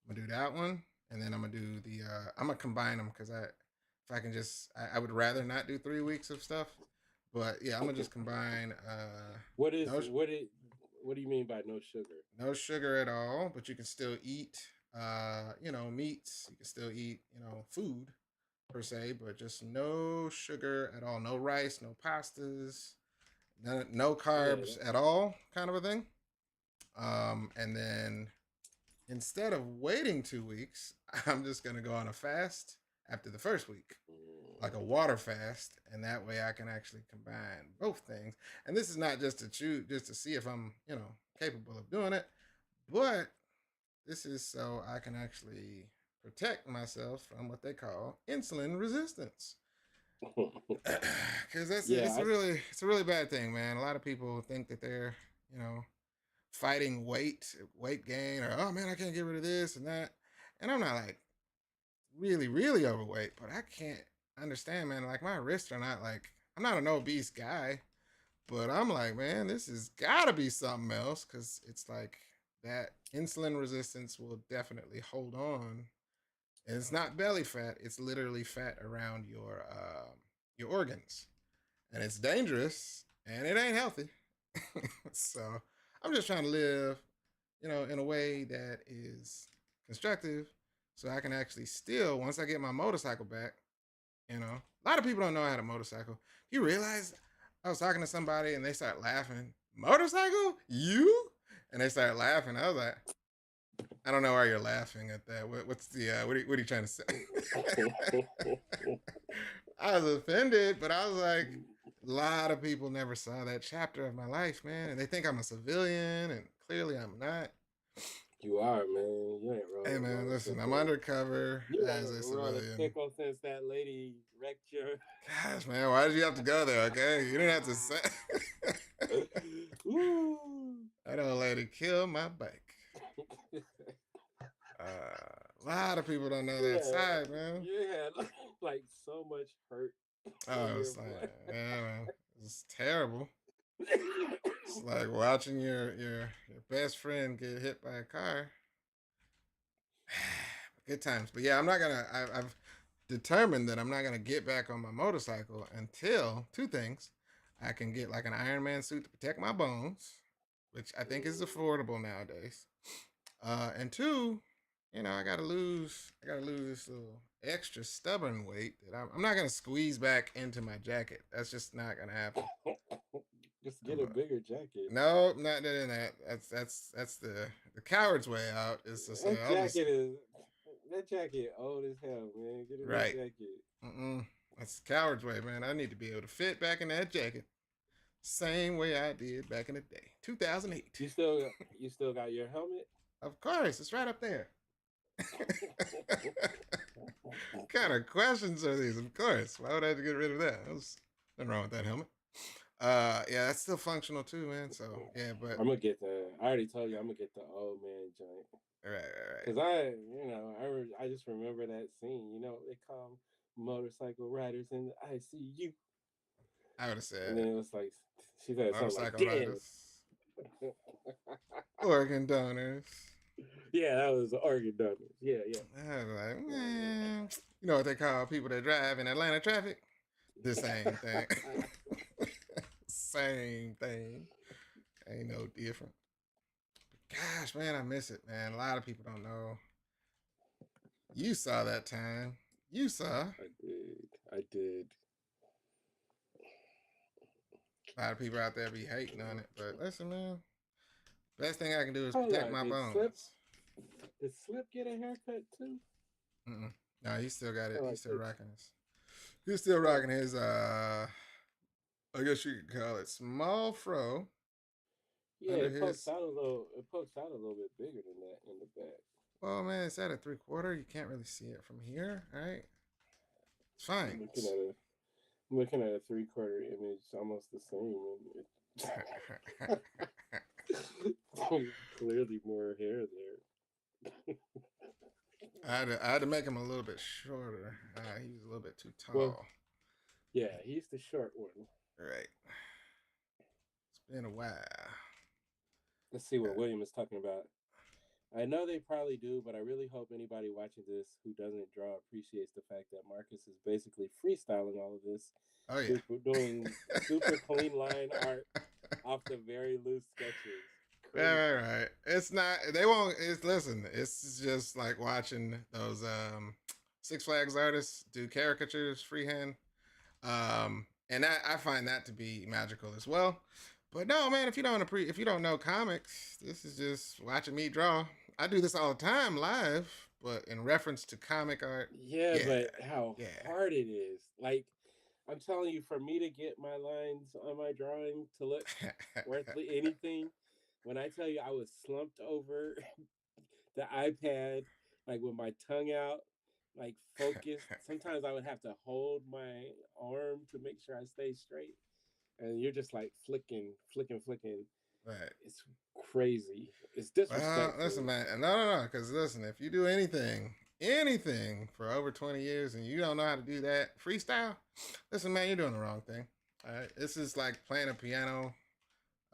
I'm gonna do that one, and then I'm gonna do the. I'm gonna combine them because if I can just, I would rather not do 3 weeks of stuff, but yeah, I'm gonna just combine. What do you mean by no sugar? No sugar at all, but you can still eat, meats. You can still eat, food per se, but just no sugar at all. No rice, no pastas, no carbs at all, kind of a thing. And then instead of waiting 2 weeks, I'm just gonna go on a fast after the first week, like a water fast, and that way I can actually combine both things. And this is not just to see if I'm, capable of doing it, but this is so I can actually protect myself from what they call insulin resistance. Because it's a really bad thing, man. A lot of people think that they're, fighting weight gain, or oh man, I can't get rid of this and that. And I'm not like really, really overweight, but I can't understand, man. Like my wrists are not like, I'm not an obese guy, but I'm like, man, this has got to be something else, because it's like that insulin resistance will definitely hold on. And it's not belly fat; it's literally fat around your organs, and it's dangerous and it ain't healthy. So I'm just trying to live, in a way that is constructive, so I can actually still, once I get my motorcycle back, a lot of people don't know how to motorcycle. You realize I was talking to somebody and they start laughing. Motorcycle? You? And they start laughing. I was like, I don't know why you're laughing at that. What's the what are you trying to say? I was offended, but I was like, a lot of people never saw that chapter of my life, man, and they think I'm a civilian, and clearly I'm not. You are, man. You ain't wrong. Hey, man, listen, I'm undercover as a civilian. Pickle since that lady wrecked your. Gosh, man, why did you have to go there? Okay, you didn't have to say. That old lady killed my bike. A lot of people don't know that side, man. You had like so much hurt. Oh, it's like, man, it's terrible. It's like watching your best friend get hit by a car. Good times. But yeah, I've determined that I'm not gonna get back on my motorcycle until two things. I can get like an Iron Man suit to protect my bones, which I think is affordable nowadays. And two, I gotta lose this little extra stubborn weight that I'm not gonna squeeze back into my jacket. That's just not gonna happen. Just get a bigger jacket. No, not doing that. That's the coward's way out. Is to say, that jacket old as hell, man. Get a right. jacket. That's the coward's way, man. I need to be able to fit back in that jacket, same way I did back in the day, 2008. You still got your helmet? Of course, it's right up there. What kind of questions are these? Of course. Why would I have to get rid of that? There's nothing wrong with that helmet. Yeah, that's still functional too, man. So yeah, but I'm gonna get I already told you I'm gonna get the old man joint. Right. Because I just remember that scene. They call motorcycle riders in the ICU. I would have said. And then it was like she said something like organ donors. Yeah, that was organ donors. Yeah. I was like, man, you know what they call people that drive in Atlanta traffic? The same thing. Same thing. Ain't no different. But gosh, man, I miss it, man. A lot of people don't know. You saw that time. You saw. I did. A lot of people out there be hating on it, but listen, man. Best thing I can do is Hold protect on, my did Slip bones. did Slip get a haircut too? Mm-mm. No, he still got it. Or He's like still this? rocking his. He's still Oh, rocking his. I guess you could call it small fro yeah, under it pokes his. out a little. It pokes out a little bit bigger than that in the back. Well, man, it's at a 3/4. You can't really see it from here. All right, it's I'm fine. looking at a I'm looking at a 3/4 image, almost the same, and clearly more hair there. I had to make him a little bit shorter. He was a little bit too Well, tall. yeah, he's the short one. Right. It's been a while. Let's see Yeah. what William is talking about. I know they probably do, but I really hope anybody watching this who doesn't draw appreciates the fact that Marcus is basically freestyling all of this, Oh yeah. doing super clean line art off the very loose sketches. Crazy. Right. It's not. They won't. It's listen. It's just like watching those Six Flags artists do caricatures freehand. And I find that to be magical as well. But no, man, if you don't know comics, this is just watching me draw. I do this all the time live, but in reference to comic art, Yeah, yeah, but how yeah. hard it is. Like, I'm telling you, for me to get my lines on my drawing to look worth anything, when I tell you I was slumped over the iPad, like with my tongue out, like focused. Sometimes I would have to hold my arm to make sure I stay straight. And you're just like flicking, flicking, flicking. Right. It's crazy. It's Well, listen, disrespectful. man. No. Because listen, if you do anything for over 20 years and you don't know how to do that freestyle, listen, man, you're doing the wrong thing. All right. This is like playing a piano.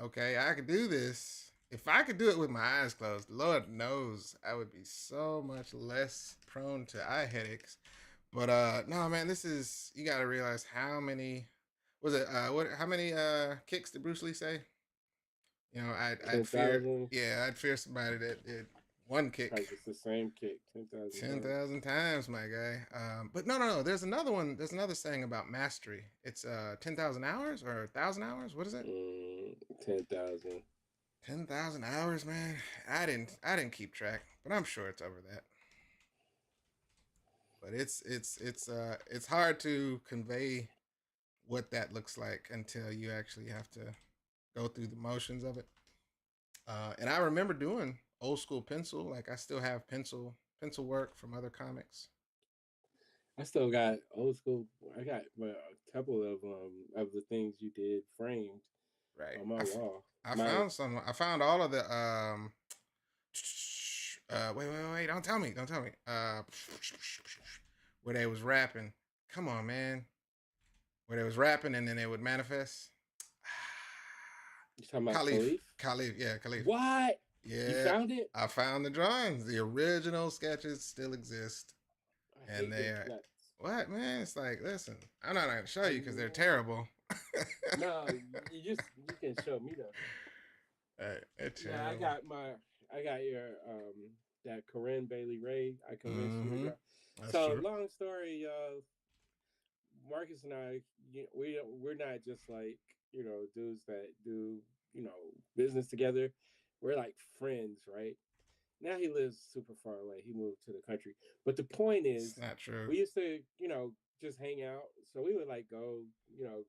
Okay. I could do this. If I could do it with my eyes closed, Lord knows I would be so much less prone to eye headaches. But no, man, this is you got to realize how many was it? What? How many kicks did Bruce Lee say? You know, I'd fear, 10,000. yeah, I'd fear somebody that did one kick Practice the same kick 10,000 ten times. thousand times, my guy. But no. There's another one. There's another saying about mastery. It's 10,000 hours or 1,000 hours. What is it? 10,000. 10,000 hours, man. I didn't keep track, but I'm sure it's over that. But it's hard to convey what that looks like until you actually have to go through the motions of it. And I remember doing old school pencil. Like I still have pencil work from other comics. I still got old school. I got a couple of the things you did framed Right. on my wall. I My found some. I found all of the. Wait! Don't tell me! Don't tell me! Where they was rapping. Come on, man. Where they was rapping and then they would manifest. You talking about Khalif. Khalif? Khalif. Yeah, Khalif. What? You Yeah, found it? I found the drawings. The original sketches still exist, I and hate they your are guts. what man? It's like, listen, I'm not gonna show I you because they're know. terrible. No, you can show me though. Right, they're Yeah, terrible. I got your that Corinne Bailey Ray. I convinced you to Mm-hmm. draw. That's So true. long story, Marcus and I, we're not just like dudes that do business together. We're like friends, right? Now he lives super far away. He moved to the country. But the point It's is, not true. we used to, just hang out. So we would like go,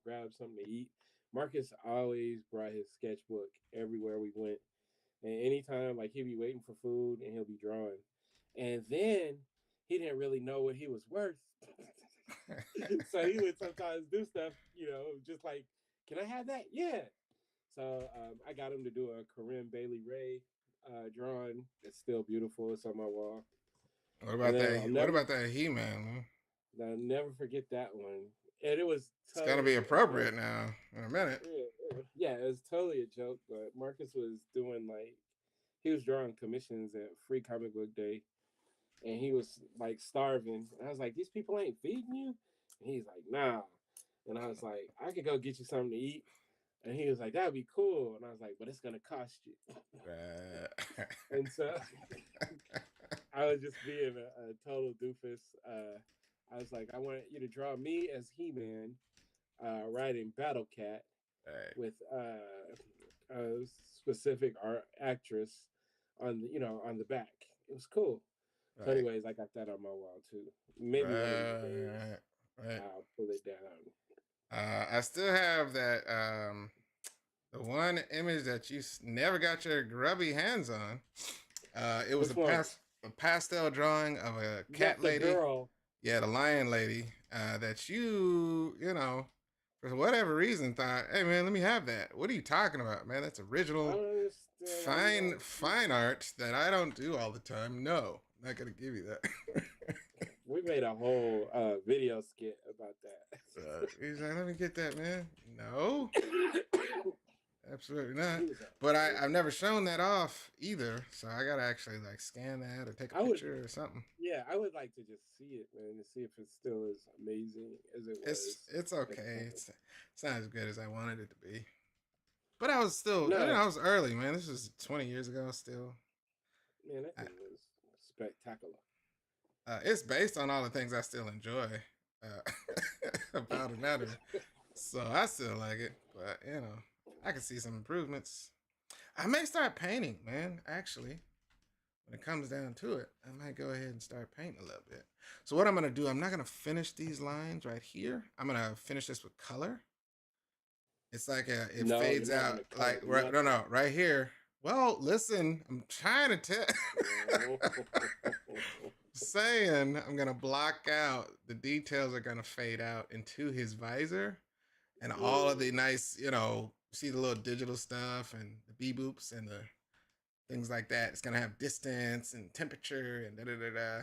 grab something to eat. Marcus always brought his sketchbook everywhere we went. And anytime, like, he'd be waiting for food and he'll be drawing. And then he didn't really know what he was worth. So he would sometimes do stuff, just like, can I have that? Yeah. So I got him to do a Corinne Bailey Ray drawing. It's still beautiful. It's on my wall. What And about then that? What about that He-Man? I'll never forget that one. And it was It's gonna totally be appropriate now in a minute. yeah, it was totally a joke. But Marcus was doing like he was drawing commissions at Free Comic Book Day, and he was like starving. And I was like, these people ain't feeding you. And he's like, nah. And I was like, I could go get you something to eat. And he was like, that'd be cool. And I was like, but it's gonna cost you. And so I was just being a total doofus. I was like, I want you to draw me as He-Man, riding Battle Cat, Right. with a specific art actress on on the back. It was cool. So, Right. anyways, I got that on my wall too. Maybe one of these days Right. Right. I'll pull it down. I still have that the one image that you never got your grubby hands on. It was Which one? a pastel drawing of a cat That's the lady. girl. Yeah, the lion lady. That you know, for whatever reason thought, hey man, let me have that. What are you talking about, man? That's I original don't understand why you don't. fine art that I don't do all the time. No, not gonna give you that. We made a whole video skit about that. He's like, let me get that, man. No, absolutely not. He was But I've never shown that off either, so I gotta actually like scan that or take a I would, picture or something. yeah, I would like to just see it, man, to see if it's still as amazing as it was. It's At the okay. time. It's not as good as I wanted it to be. But I was still, No, I was early, man. This was 20 years ago. Still, man, that I, thing was spectacular. it's based on all the things I still enjoy about another. So I still like it, but I can see some improvements. I may start painting, man. Actually, when it comes down to it, I might go ahead and start painting a little bit. So what I'm gonna do, I'm not gonna finish these lines right here. I'm gonna finish this with color. It's like it No, you're fades not out gonna color like nothing. no, right here. Well, listen, I'm trying to tell. Saying I'm gonna block out the details are gonna fade out into his visor and all of the nice, see the little digital stuff and the B boops and the things like that. It's gonna have distance and temperature and da da da da,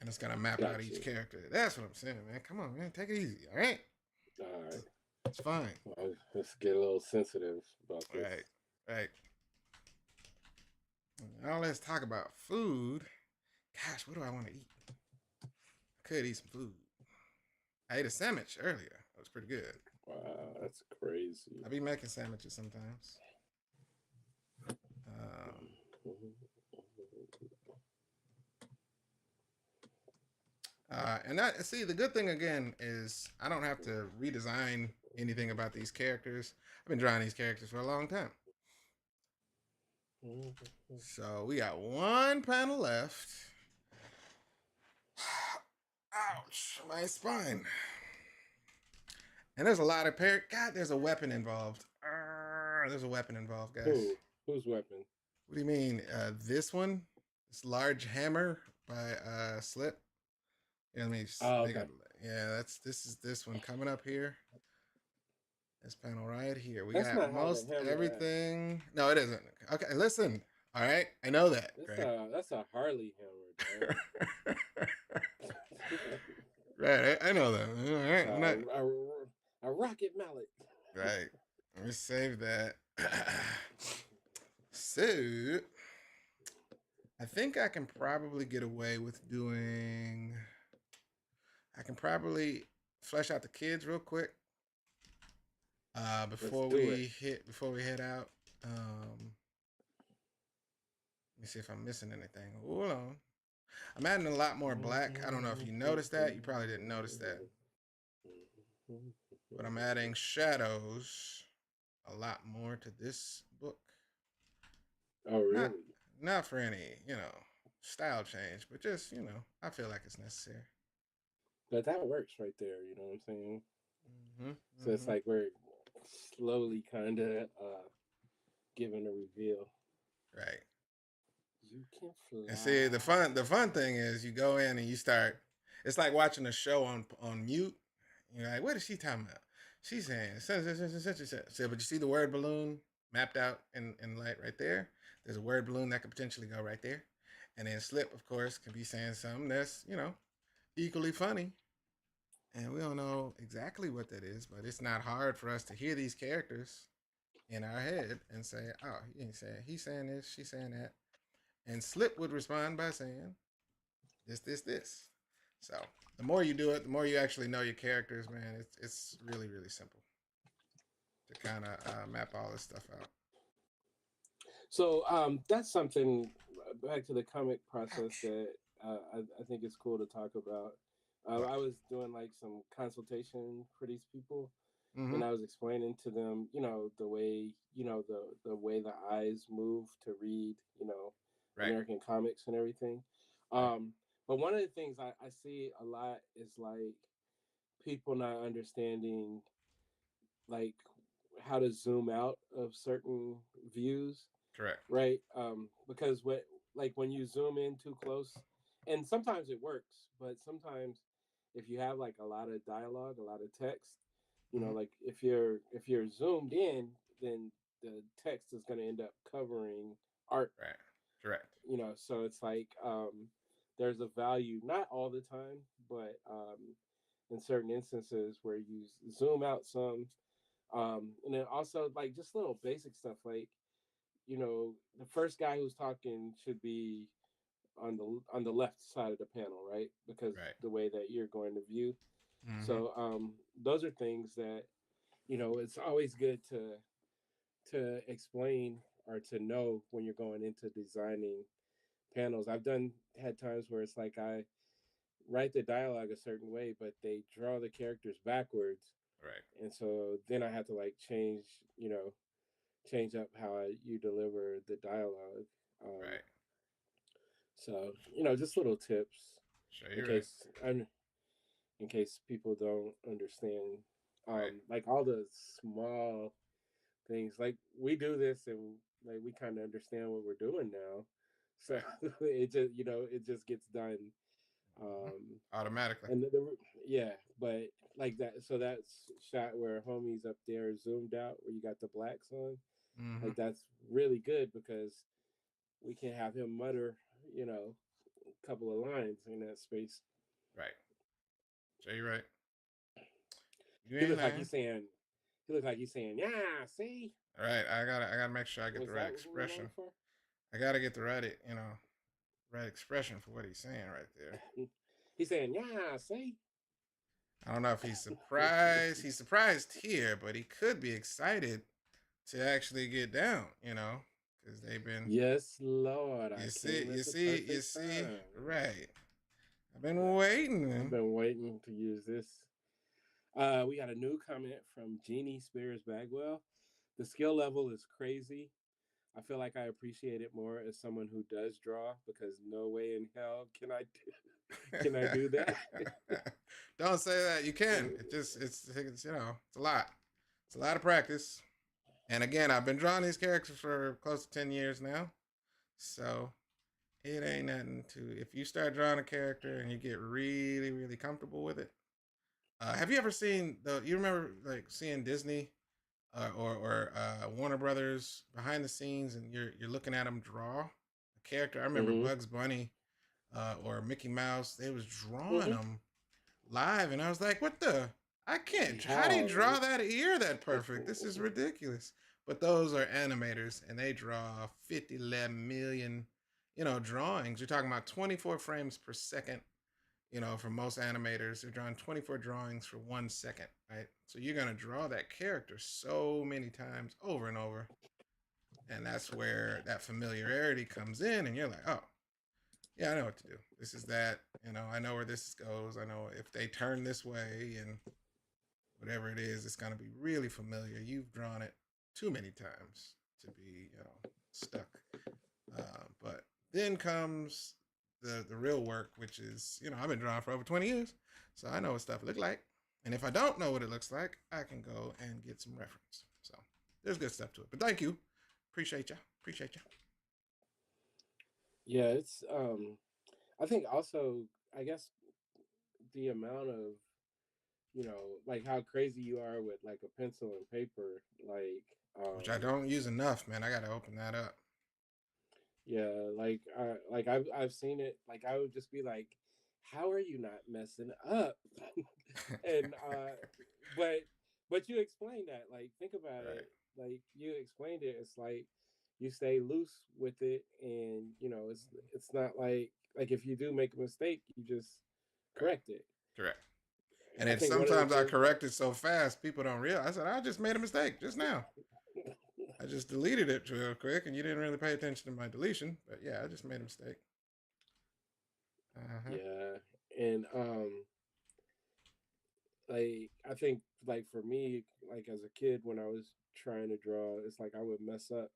and it's gonna map out each Gotcha. character. That's what I'm saying, man. Come on, man, take it easy. All right, All right. it's fine. Well, let's get a little sensitive about All this. right, right. Now let's talk about food. Gosh, what do I want to eat? I could eat some food. I ate a sandwich earlier. That was pretty good. Wow, that's crazy. I be making sandwiches sometimes. Um, and that see the good thing again is I don't have to redesign anything about these characters. I've been drawing these characters for a long time. So we got one panel left. Ouch, my spine. And there's a lot of God, there's a weapon involved. There's a weapon involved, guys. Who? Whose weapon? What do you mean? This one? This large hammer by Slip. Yeah, let me Oh, make okay. yeah, this is this one coming up here. This panel right here. We That's got not how the most hammer everything. No, it isn't. Okay, listen. All right, I know that. That's a Harley hammer, Right, I know that. All right, I'm not... a rocket mallet. Right. Let me save that. So, I think I can probably get away with doing. I can probably flesh out the kids real quick. Before we head out. Let me see if I'm missing anything. Hold on. I'm adding a lot more black. I don't know if you noticed that. You probably didn't notice that. But I'm adding shadows a lot more to this book. Oh, really? Not for any, style change, but just, I feel like it's necessary. But that works right there, you know what I'm saying? Mm-hmm, so it's like we're slowly kind of giving a reveal. Right. You can fly. And see, the fun thing is you go in and you start. It's like watching a show on mute. You're like, what is she talking about? She's saying such. So, but you see the word balloon mapped out in light right there. There's a word balloon that could potentially go right there, and then Slip, of course, can be saying something that's equally funny. And we don't know exactly what that is, but it's not hard for us to hear these characters in our head and say, oh, he's saying this, she's saying that. And Slip would respond by saying, this. So the more you do it, the more you actually know your characters, man. It's really, really simple to kind of map all this stuff out. So that's something, back to the comic process, that I think it's cool to talk about. I was doing like some consultation for these people, Mm-hmm. and I was explaining to them, the way, the way the eyes move to read, Right. American comics and everything. Right. Um, but one of the things I see a lot is like people not understanding like how to zoom out of certain views, Correct. right? Because what like when you zoom in too close, and sometimes it works, but sometimes if you have like a lot of dialogue, a lot of text, Mm-hmm. like if you're zoomed in, then the text is going to end up covering art, Right. Correct. so it's like there's a value, not all the time, but in certain instances where you zoom out some, and then also like just little basic stuff like the first guy who's talking should be on the left side of the panel, right? Because Right. the way that you're going to view. Mm-hmm. So those are things that it's always good to explain or to know when you're going into designing panels. I've had times where it's like I write the dialogue a certain way, but they draw the characters backwards, Right. and so then I have to like change up how you deliver the dialogue. Um, Right. so just little tips Sure, in you're right. case in case people don't understand. Right. Like all the small things, like we do this and like we kind of understand what we're doing now. So Right. it just gets done. Mm-hmm. Um, Automatically. and yeah, but like that. So that's shot where homie's up there zoomed out, where you got the blacks on. Mm-hmm. Like that's really good because we can have him mutter, a couple of lines in that space. Right. Sure, you're right. You He ain't looks like lying. he's saying, yeah, see, All right. I gotta make sure I get the was right that what we were expression. going for? I gotta get the right, right expression for what he's saying right there. He's saying, yeah, see. I don't know if he's surprised. He's surprised here, but he could be excited to actually get down, because they've been. Yes, Lord, I You see, came you at the see, you perfect see. time. Right. I've been Yeah, I've waiting. been waiting to use this. We got a new comment from Jeannie Spears Bagwell. The skill level is crazy. I feel like I appreciate it more as someone who does draw because no way in hell can I do that. Don't say that. You can. It's it's a lot. It's a lot of practice. And again, I've been drawing these characters for close to 10 years now, so it ain't nothing to. If you start drawing a character and you get really, really comfortable with it, have you ever seen the? You remember like seeing Disney or Warner Brothers behind the scenes, and you're looking at them draw a character. I remember Mm-hmm. Bugs Bunny or Mickey Mouse. They was drawing Mm-hmm. them live, and I was like, "What the? I can't. How do you How, draw right? that ear that perfect? This is ridiculous." But those are animators, and they draw 50, 11 million, drawings. You're talking about 24 frames per second. For most animators, they're drawing 24 drawings for 1 second, right? So you're gonna draw that character so many times over and over, and that's where that familiarity comes in, and you're like, "Oh, yeah, I know what to do. This is that. I know where this goes. I know if they turn this way and whatever it is, it's going to be really familiar. You've drawn it too many times to be, stuck. But then comes the real work, which is, I've been drawing for over 20 years, so I know what stuff look like. And if I don't know what it looks like, I can go and get some reference. So there's good stuff to it. But thank you. Appreciate you. Appreciate you. Yeah, it's I think also, I guess the amount of like how crazy you are with like a pencil and paper, like Which I don't use enough, man. I got to open that up. yeah, like I've seen it. Like I would just be like, how are you not messing up? And but you explained that. Like think about Right. it. Like you explained it. It's like you stay loose with it, and it's not like if you do make a mistake, you just Right. correct it. Correct. And And I then think one of the sometimes I things. correct it so fast, people don't realize. I said, I just made a mistake just now. I just deleted it real quick, and you didn't really pay attention to my deletion. But yeah, I just made a mistake. Uh huh. Yeah, and like I think like for me, like as a kid when I was trying to draw, it's like I would mess up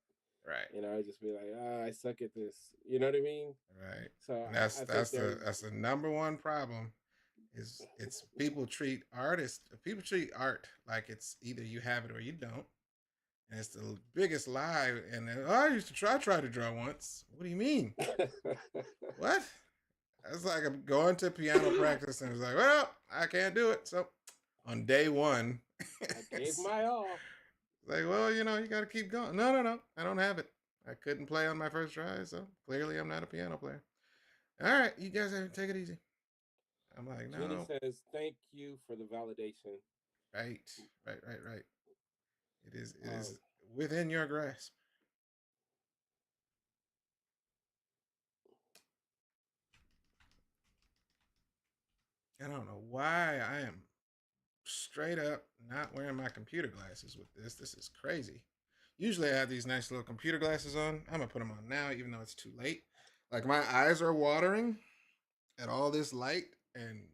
Right. and I would just be like, I suck at this. You know what I mean? Right. So And I think there's that's the number one problem is it's people treat art like it's either you have it or you don't. And it's the biggest lie. And then, oh, I tried to draw once. What do you mean? What? It's like I'm going to piano practice and it's like, well, I can't do it. So on day one, I gave it's my all. like, well, you know, you got to keep going. No, no, no. I don't have it. I couldn't play on my first try. So clearly I'm not a piano player. All right, you guys have to take it easy. I'm like, Jenny no. says, "Thank you for the validation." Right, right. It Um, is within your grasp. I don't know why I am straight up not wearing my computer glasses with this. This is crazy. Usually I have these nice little computer glasses on. I'm gonna put them on now, even though it's too late. Like my eyes are watering at all this light, and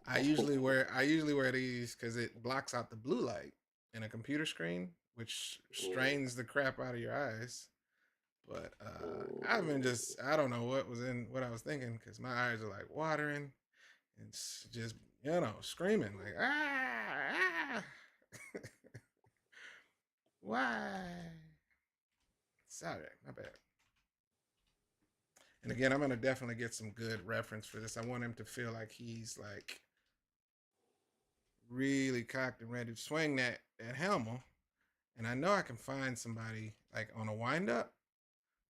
I usually wear these because it blocks out the blue light in a computer screen, which strains the crap out of your eyes. But I've been just I don't know what I was thinking because my eyes are like watering. It's just screaming like ah. Why? Sorry, my bad. And again, I'm gonna definitely get some good reference for this. I want him to feel like he's like really cocked and ready to swing that Helmel. And I know I can find somebody like on a wind up,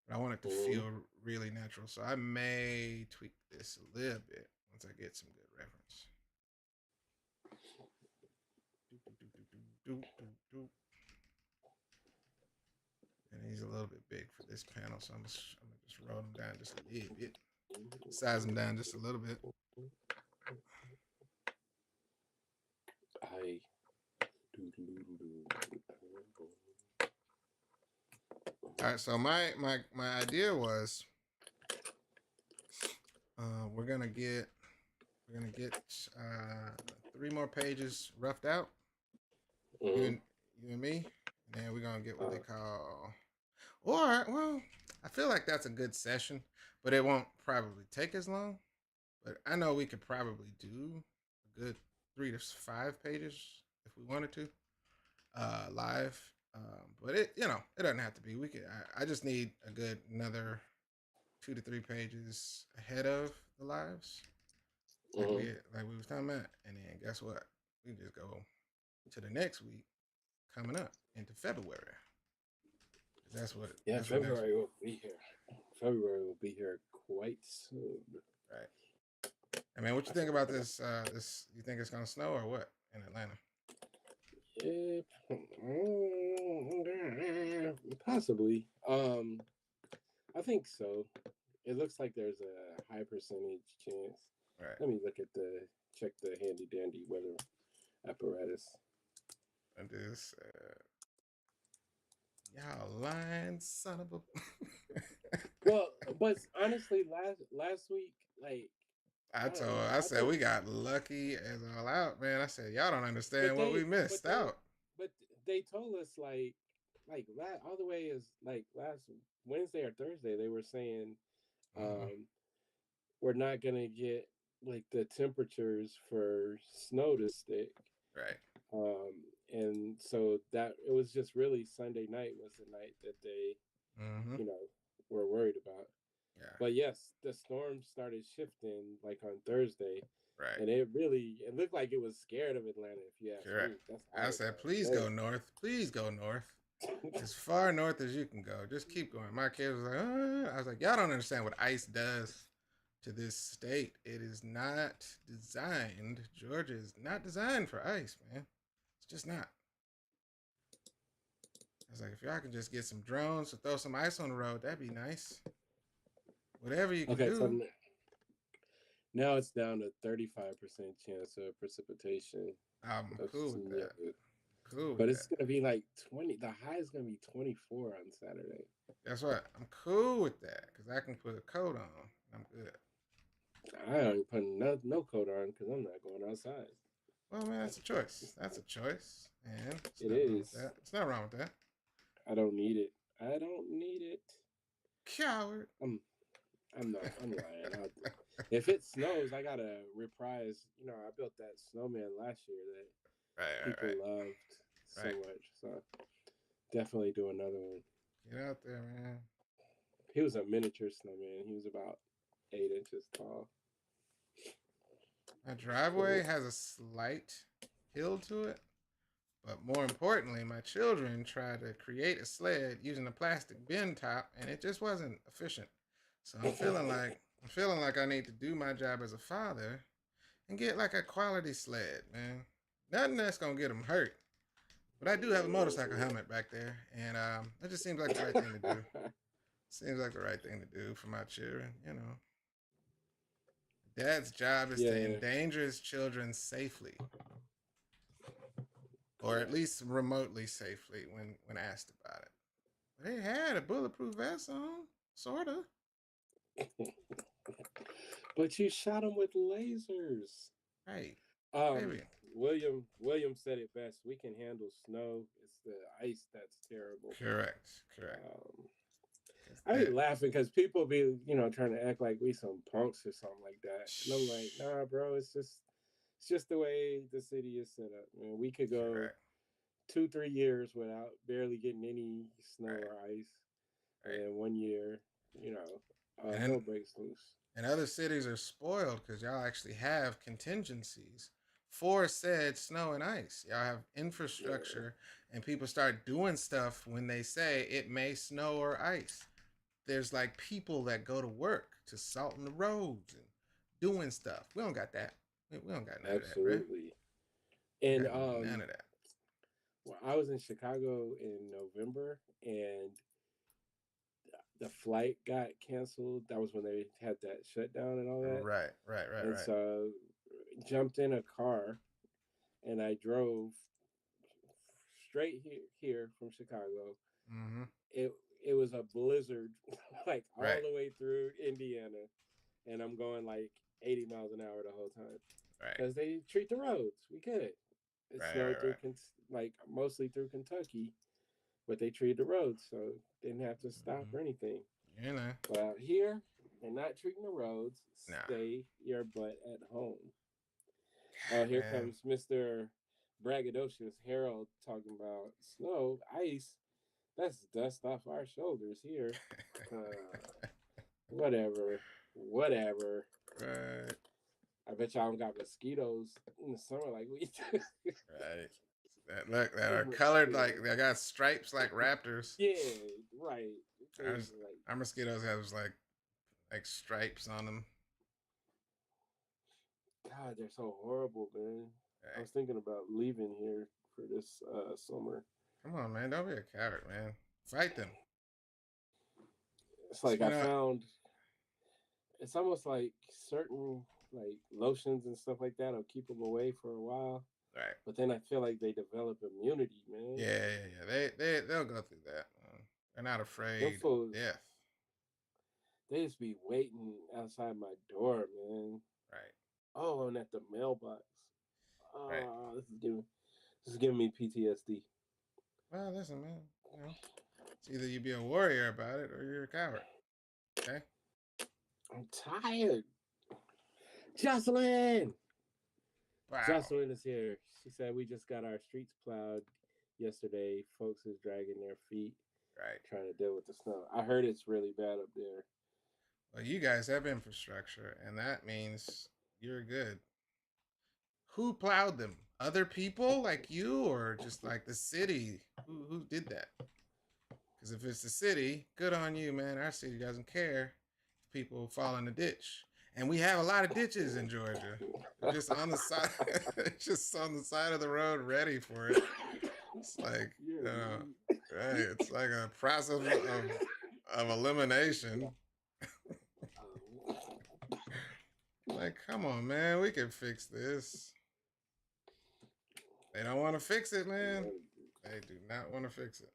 but I want it to feel really natural. So I may tweak this a little bit once I get some good reference. And he's a little bit big for this panel, so I'm gonna just roll him down just a little bit, size him down just a little bit. I All right, so my idea was we're gonna get 3 more pages roughed out. You and me, and then we're gonna get what they call, or well, I feel like that's a good session, but it won't probably take as long. But I know we could probably do a good 3 to 5 pages if we wanted to live. But it doesn't have to be. We could. I just need a good another 2 to 3 pages ahead of the lives, like we was talking about, and then guess what? We just go to the next week coming up into February. That's what. yeah, That's what next. February will be here. February will be here quite soon. Right. I mean, what you think about this? You think it's gonna snow or what in Atlanta? Possibly. I think so. It looks like there's a high percentage chance. Right. Let me check the handy dandy weather apparatus. And this, y'all lying son of a. Well, but honestly, last week, like I said we got lucky as all out, man. I said y'all don't understand what we missed out. But they told us all the way is like last Wednesday or Thursday they were saying we're not gonna get like the temperatures for snow to stick. Right. And so that it was just really Sunday night was the night that they were worried about. Yeah. But yes, the storm started shifting like on Thursday. Right. And it looked like it was scared of Atlanta, if you ask me. I said, please go north. Please go north. As far north as you can go. Just keep going. My kid was like, I was like, y'all don't understand what ice does to this state. It is not designed. Georgia is not designed for ice, man. It's just not. I was like, if y'all can just get some drones to throw some ice on the road, that'd be nice. Whatever you can do. So now it's down to 35% chance of precipitation. I'm cool with that. Cool. But it's going to be like 20. The high is going to be 24 on Saturday. That's right. I'm cool with that because I can put a coat on. I'm good. I ain't putting no coat on because I'm not going outside. Well, man, that's a choice. That's a choice, and it's It nothing wrong with is. that. It's nothing wrong with that. I don't need it. I don't need it. Coward. I'm I'm not. I'm lying. If it snows, I gotta reprise. I built that snowman last year that people Right, loved right, so right. much. So definitely do another one. Get out there, man. He was a miniature snowman. He was about 8 inches tall. My driveway has a slight hill to it, but more importantly, my children tried to create a sled using a plastic bin top, and it just wasn't efficient. So I'm feeling like I need to do my job as a father and get like a quality sled, man. Nothing that's gonna get them hurt. But I do have a motorcycle helmet back there, and it just seems like the right thing to do. Seems like the right thing to do for my children, you know. Dad's job is to Yeah, endanger his children safely, or at least remotely safely when asked about it. But they had a bulletproof vest on, sorta. but you shot him with lasers. Right, Um, maybe. William said it best. We can handle snow. It's the ice that's terrible. Correct, correct. Um, 'Cause I be that, laughing because people be trying to act like we some punks or something like that, and I'm like, nah, bro. It's just the way the city is set up. Man, we could go correct. 2-3 years without barely getting any snow Right, or ice, and right. then one year, And hell breaks loose. and other cities are spoiled because y'all actually have contingencies for said snow and ice. Y'all have Yeah, infrastructure, and people start doing stuff when they say it may snow or ice. There's like people that go to work to salting the roads and doing stuff. We don't got that. We don't got none of that, bro. absolutely. We And got none of that. well, I was in Chicago in November, and the flight got canceled. That was when they had that shutdown and all that. Right, right, right, And right. so jumped in a car and I drove straight here from Chicago. Mm-hmm. It it was a blizzard like all Right, the way through Indiana, and I'm going like 80 miles an hour the whole time right, because they treat the roads. We could. It right, snowed right, through right. like mostly through Kentucky, but they treated the roads, so didn't have to stop Mm-hmm. or anything. You know, But out here, they're not treating the roads. nah, Stay your butt at home. Oh, here man. comes Mr. Braggadocious Harold talking about snow, ice. That's dust off our shoulders here. Whatever. Whatever. Right, I bet y'all don't got mosquitoes in the summer like we do. right. That are colored like they got stripes like raptors. Yeah, right. Our, Things like, our mosquitoes have like stripes on them. God, they're so horrible, man. I Right. was thinking about leaving here for this summer. Come on, man. Don't be a coward, man. Fight them. It's like You I know, found it's almost like certain like lotions and stuff like that will keep them away for a while, right. but then I feel like they develop immunity, man. Yeah, yeah, yeah. They'll go through that. They're not Them afraid of fools, death. they just be waiting outside my door, man. Right, Oh, and at the mailbox. right. Oh, this is giving me PTSD. Well, listen, man. You know, it's either you be a warrior about it or you're a coward. Okay. I'm tired. Jocelyn. Wow. Jocelyn is here. She said we just got our streets plowed yesterday. Folks is dragging their feet Right. trying to deal with the snow. I heard it's really bad up there. Well, you guys have infrastructure, and that means you're good. Who plowed them? Other people like you, or just like the city? Who did that? Because if it's the city, good on you, man. Our city doesn't care if people fall in the ditch, and we have a lot of ditches in Georgia. They're just on the side, just on the side of the road, ready for it. It's like, right? It's like a process of elimination. Like, come on, man, we can fix this. They don't want to fix it, man. They do not want to fix it.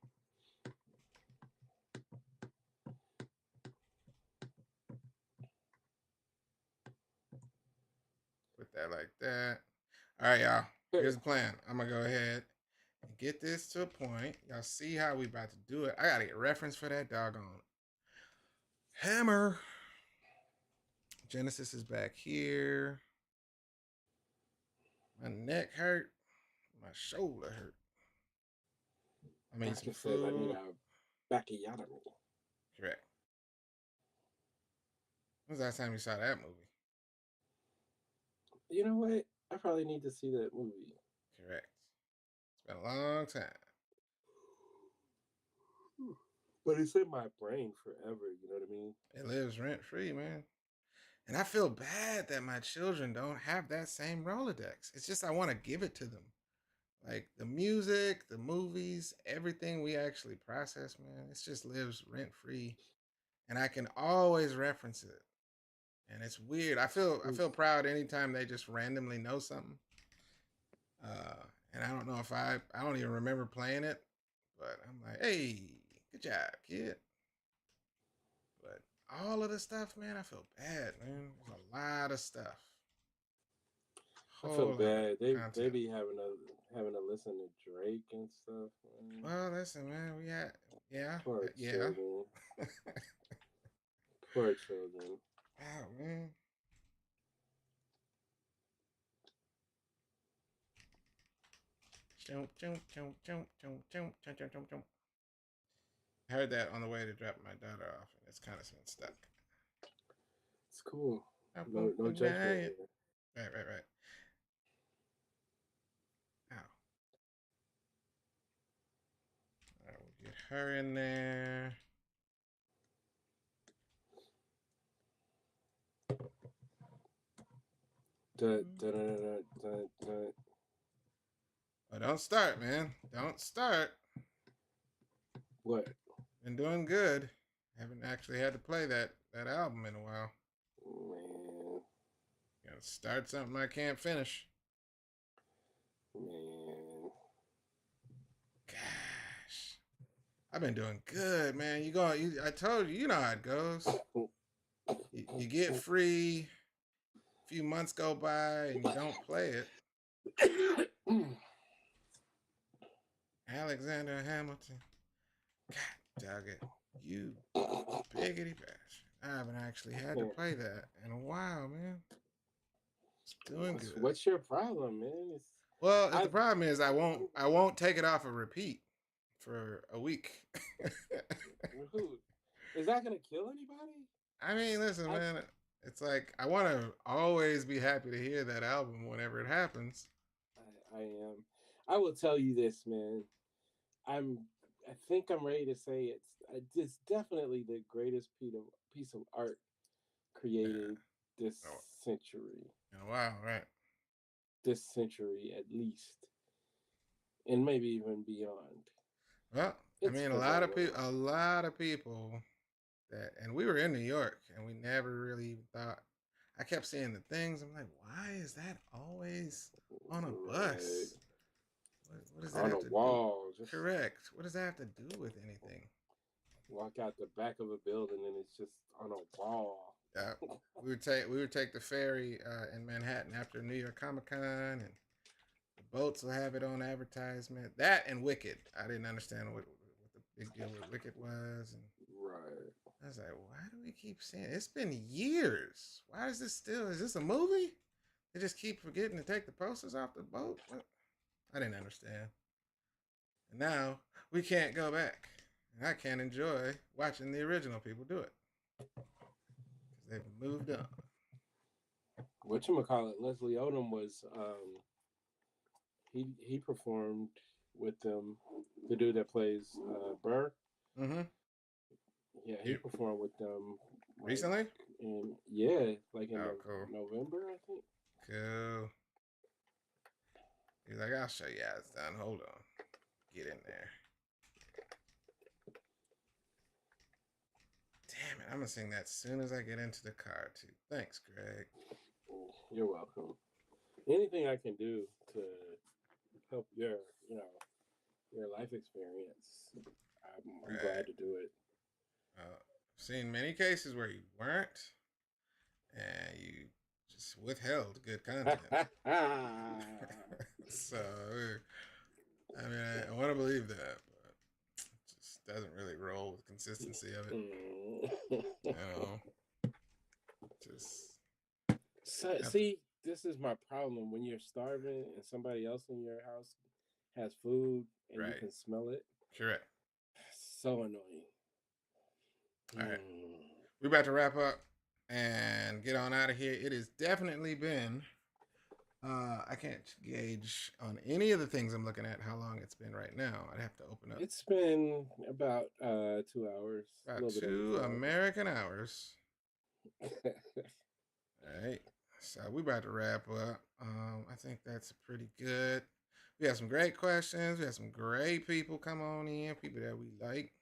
Put that like that. All right, y'all. Here's the plan. I'm gonna go ahead and get this to a point. Y'all see how we about to do it. I gotta get reference for that doggone hammer. Genesis is back here. My neck hurt. My shoulder hurt. I mean, some Doctor says I need food. a bacchiotomy. Correct. When was the last time you saw that movie? You know what? I probably need to see that movie. Correct. It's been a long time. But it's in my brain forever, you know what I mean? It lives rent free, man. And I feel bad that my children don't have that same Rolodex. It's just I want to give it to them. Like the music, the movies, everything we actually process, man, it just lives rent free. And I can always reference it. And it's weird. I feel proud anytime they just randomly know something. And I don't know if I don't even remember playing it, but I'm like, hey, good job, kid. But all of the stuff, man, I feel bad, man. There's a lot of stuff. I feel bad. They be having to listen to Drake and stuff. Man. Well, listen, man, Poor children. Poor children. Oh man. I heard that on the way to drop my daughter off, and it's kind of been stuck. It's cool. No judgment here. Right. Ow. All right, we'll get her in there. Oh, don't start, man. Don't start. What? Been doing good. Haven't actually had to play that album in a while. Man. Gotta start something I can't finish. Man. Gosh. I've been doing good, man. I told you, you know how it goes. You get free, a few months go by, and you don't play it. Alexander Hamilton. God dog it. You biggity bastard. I haven't actually had to play that in a while, man. It's doing good. What's your problem, man? The problem is I won't take it off a repeat for a week. Is that gonna kill anybody? I mean, listen, man. It's like I want to always be happy to hear that album whenever it happens. I am. I will tell you this, man. I think I'm ready to say it's definitely the greatest piece of art created this century. In a while, right? This century, at least, and maybe even beyond. Well, I mean, a lot of people that, and we were in New York, and we never really thought. I kept seeing the things. I'm like, why is that always on a bus? What does that have to wall? Do? Correct. What does that have to do with anything? Walk out the back of a building and it's just on a wall. Yeah, we would take the ferry in Manhattan after New York Comic Con, and the boats will have it on advertisement. That and Wicked. I didn't understand what the big deal with Wicked was. And right. I was like, why do we keep saying it? It's been years? Why is this still? Is this a movie? They just keep forgetting to take the posters off the boat. What? I didn't understand. And now we can't go back. And I can't enjoy watching the original people do it. Because they've moved on. Whatchamacallit, Leslie Odom was, he performed with them, the dude that plays Burr. Mm-hmm. Yeah, he performed with them. Recently? In cool. November, I think. Cool. He's like, I'll show you how it's done. Hold on. Get in there. Damn it. I'm going to sing that as soon as I get into the car, too. Thanks, Greg. You're welcome. Anything I can do to help your life experience, I'm glad to do it. I've seen many cases where you weren't, and you just withheld good content. So I mean, I want to believe that, but it just doesn't really roll with consistency of it. You know, just So, have to, see, this is my problem when you're starving and somebody else in your house has food and you right. can smell it. Correct. So annoying. All right, we're about to wrap up and get on out of here. It has definitely been. I can't gauge on any of the things I'm looking at how long it's been right now. I'd have to open up It's been about 2 hours, a about little bit over two 2 hours. American hours. All right. So we about to wrap up. I think that's pretty good. We had some great questions. We had some great people come on in, people that we like,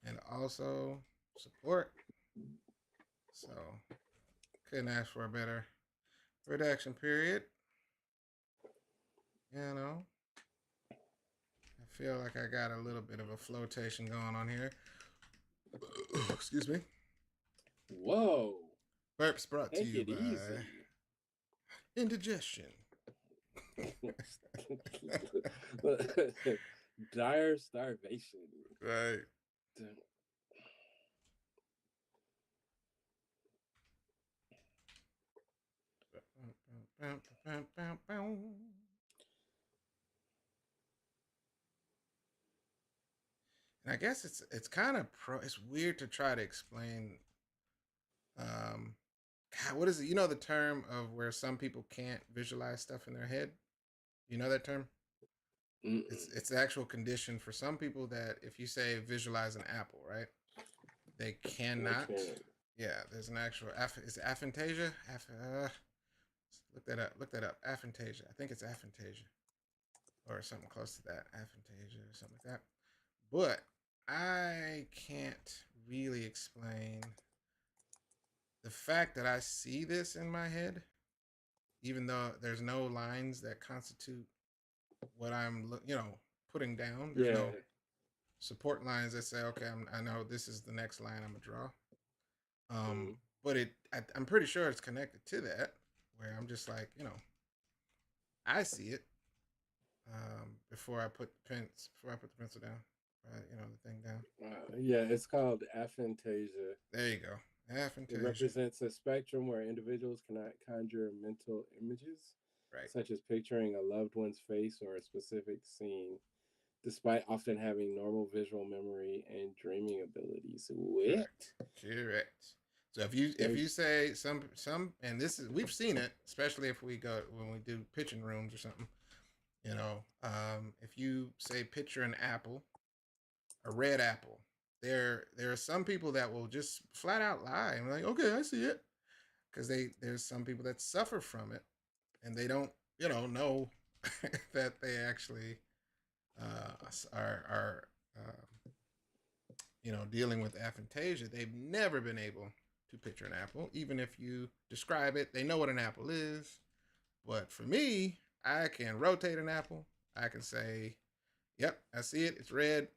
and also support. So couldn't ask for a better production period. You know, I feel like I got a little bit of a flotation going on here. Excuse me. Whoa. Burps brought to Take you it by easy. indigestion. Dire starvation. Right. And I guess it's kind of it's weird to try to explain. Um, God, what is it? You know the term of where some people can't visualize stuff in their head. You know that term? It's the actual condition for some people that if you say visualize an apple, right? They cannot. Yeah, there's an actual is it aphantasia? Look that up. Look that up. Aphantasia. I think it's aphantasia or something close to that. Aphantasia or something like that. But I can't really explain the fact that I see this in my head, even though there's no lines that constitute what I'm, putting down. There's no support lines that say, okay, I know this is the next line I'm gonna draw. But I'm pretty sure it's connected to that, where I'm just like, I see it before I put the pencil down, the thing down. Yeah, it's called aphantasia. There you go. Aphantasia. It represents a spectrum where individuals cannot conjure mental images, right, such as picturing a loved one's face or a specific scene, despite often having normal visual memory and dreaming abilities. What? Correct. So if you say some and this is we've seen it, especially if we go when we do pitching rooms or something. If you say picture an apple, a red apple, there are some people that will just flat out lie and like, okay, I see it, because there's some people that suffer from it and they don't know that they actually are dealing with aphantasia. They've never been able to picture an apple, even if you describe it. They know what an apple is, but for me, I can rotate an apple. I can say, "Yep, I see it. It's red.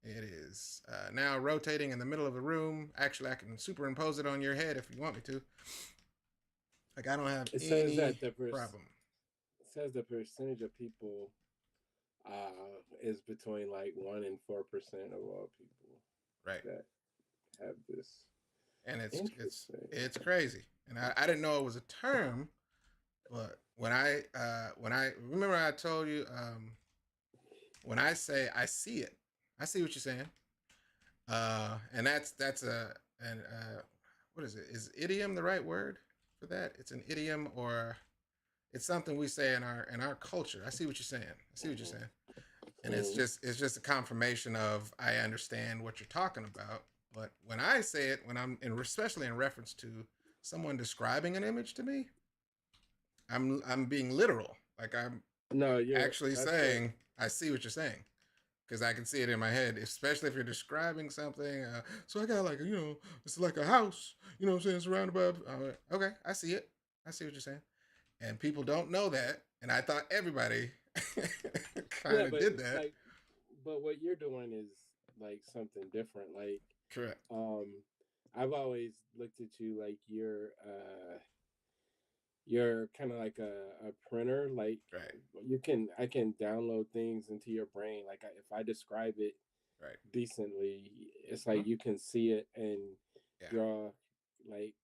It is now rotating in the middle of the room. Actually, I can superimpose it on your head if you want me to. Like I don't have any problem." It says the percentage of people is between like 1% and 4% of all people, right, that have this. And it's crazy. And I didn't know it was a term, but when I remember I told you when I say I see it, I see what you're saying. And that's what is it? Is idiom the right word for that? It's an idiom, or it's something we say in our culture. I see what you're saying. I see what you're saying. And it's just a confirmation of I understand what you're talking about. But when I say it, especially in reference to someone describing an image to me, I'm being literal. Like I'm actually saying I see what you're saying, because I can see it in my head, especially if you're describing something. So I got it's like a house, what I'm saying, surrounded by. Okay, I see it. I see what you're saying. And people don't know that, and I thought everybody kind of did that. Like, but what you're doing is like something different. Like, correct. I've always looked at you like you're you're kind of like a printer. Like Right. I can download things into your brain. Like if I describe it Right. decently, it's Hmm. like you can see it and Yeah. draw like.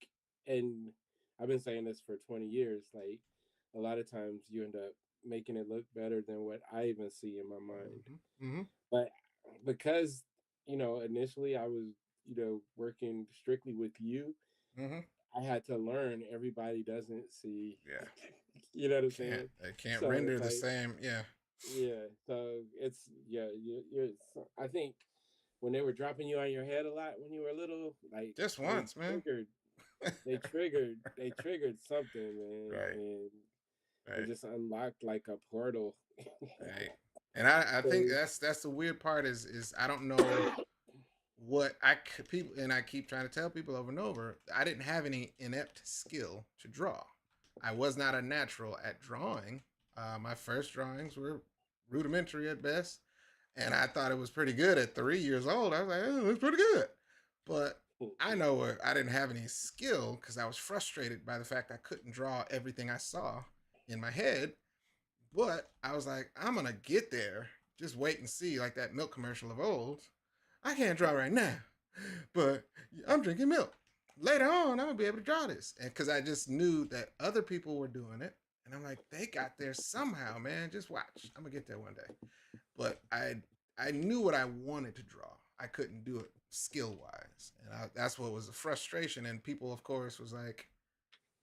And I've been saying this for 20 years. Like a lot of times you end up making it look better than what I even see in my mind. Hmm. Hmm. But because initially I was working strictly with you, Hmm. I had to learn everybody doesn't see. Yeah. You know what I'm Can't saying? they can't So render it's the like, same. Yeah. yeah. So it's yeah. I think when they were dropping you on your head a lot when you were little, like Just they once, man. triggered, they triggered something, man, Right. and it Right. just unlocked like a portal. Right. And I think So, that's the weird part is I don't know what people, and I keep trying to tell people over and over, I didn't have any inept skill to draw. I was not a natural at drawing. My first drawings were rudimentary at best, and I thought it was pretty good at 3 years old. I was like, oh, it's pretty good, but I know where I didn't have any skill because I was frustrated by the fact I couldn't draw everything I saw in my head. But I was like, I'm gonna get there. Just wait and see, like that milk commercial of old. I can't draw right now, but I'm drinking milk. Later on, I'm gonna be able to draw this, and because I just knew that other people were doing it, and I'm like, they got there somehow, man. Just watch, I'm gonna get there one day. But I knew what I wanted to draw. I couldn't do it skill wise, and that's what was the frustration. And people, of course, was like,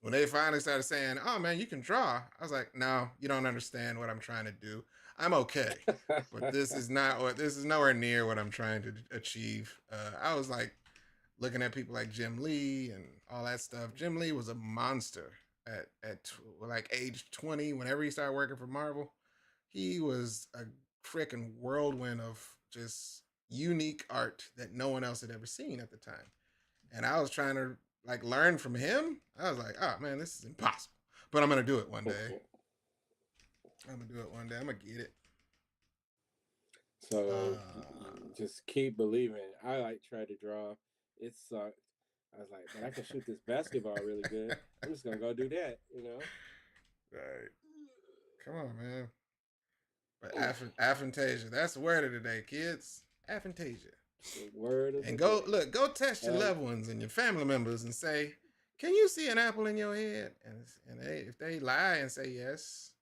when they finally started saying, "Oh man, you can draw," I was like, "No, you don't understand what I'm trying to do. I'm okay, but this is not what this is nowhere near what I'm trying to achieve." I was like looking at people like Jim Lee and all that stuff. Jim Lee was a monster at like age 20. Whenever he started working for Marvel, he was a freaking whirlwind of just unique art that no one else had ever seen at the time. And I was trying to like learn from him. I was like, oh man, this is impossible. But I'm gonna do it one day. I'm gonna do it one day. I'm gonna get it. so Uh, just keep believing. I like tried to draw. It sucked. I was like, but I can shoot this basketball really good. I'm just gonna go do that. right. Come on, man. But aphantasia. That's the word of the day, kids. Aphantasia. The word of And the go day. look. Go test your And loved ones and your family members and say, "Can you see an apple in your head?" And if they lie and say yes,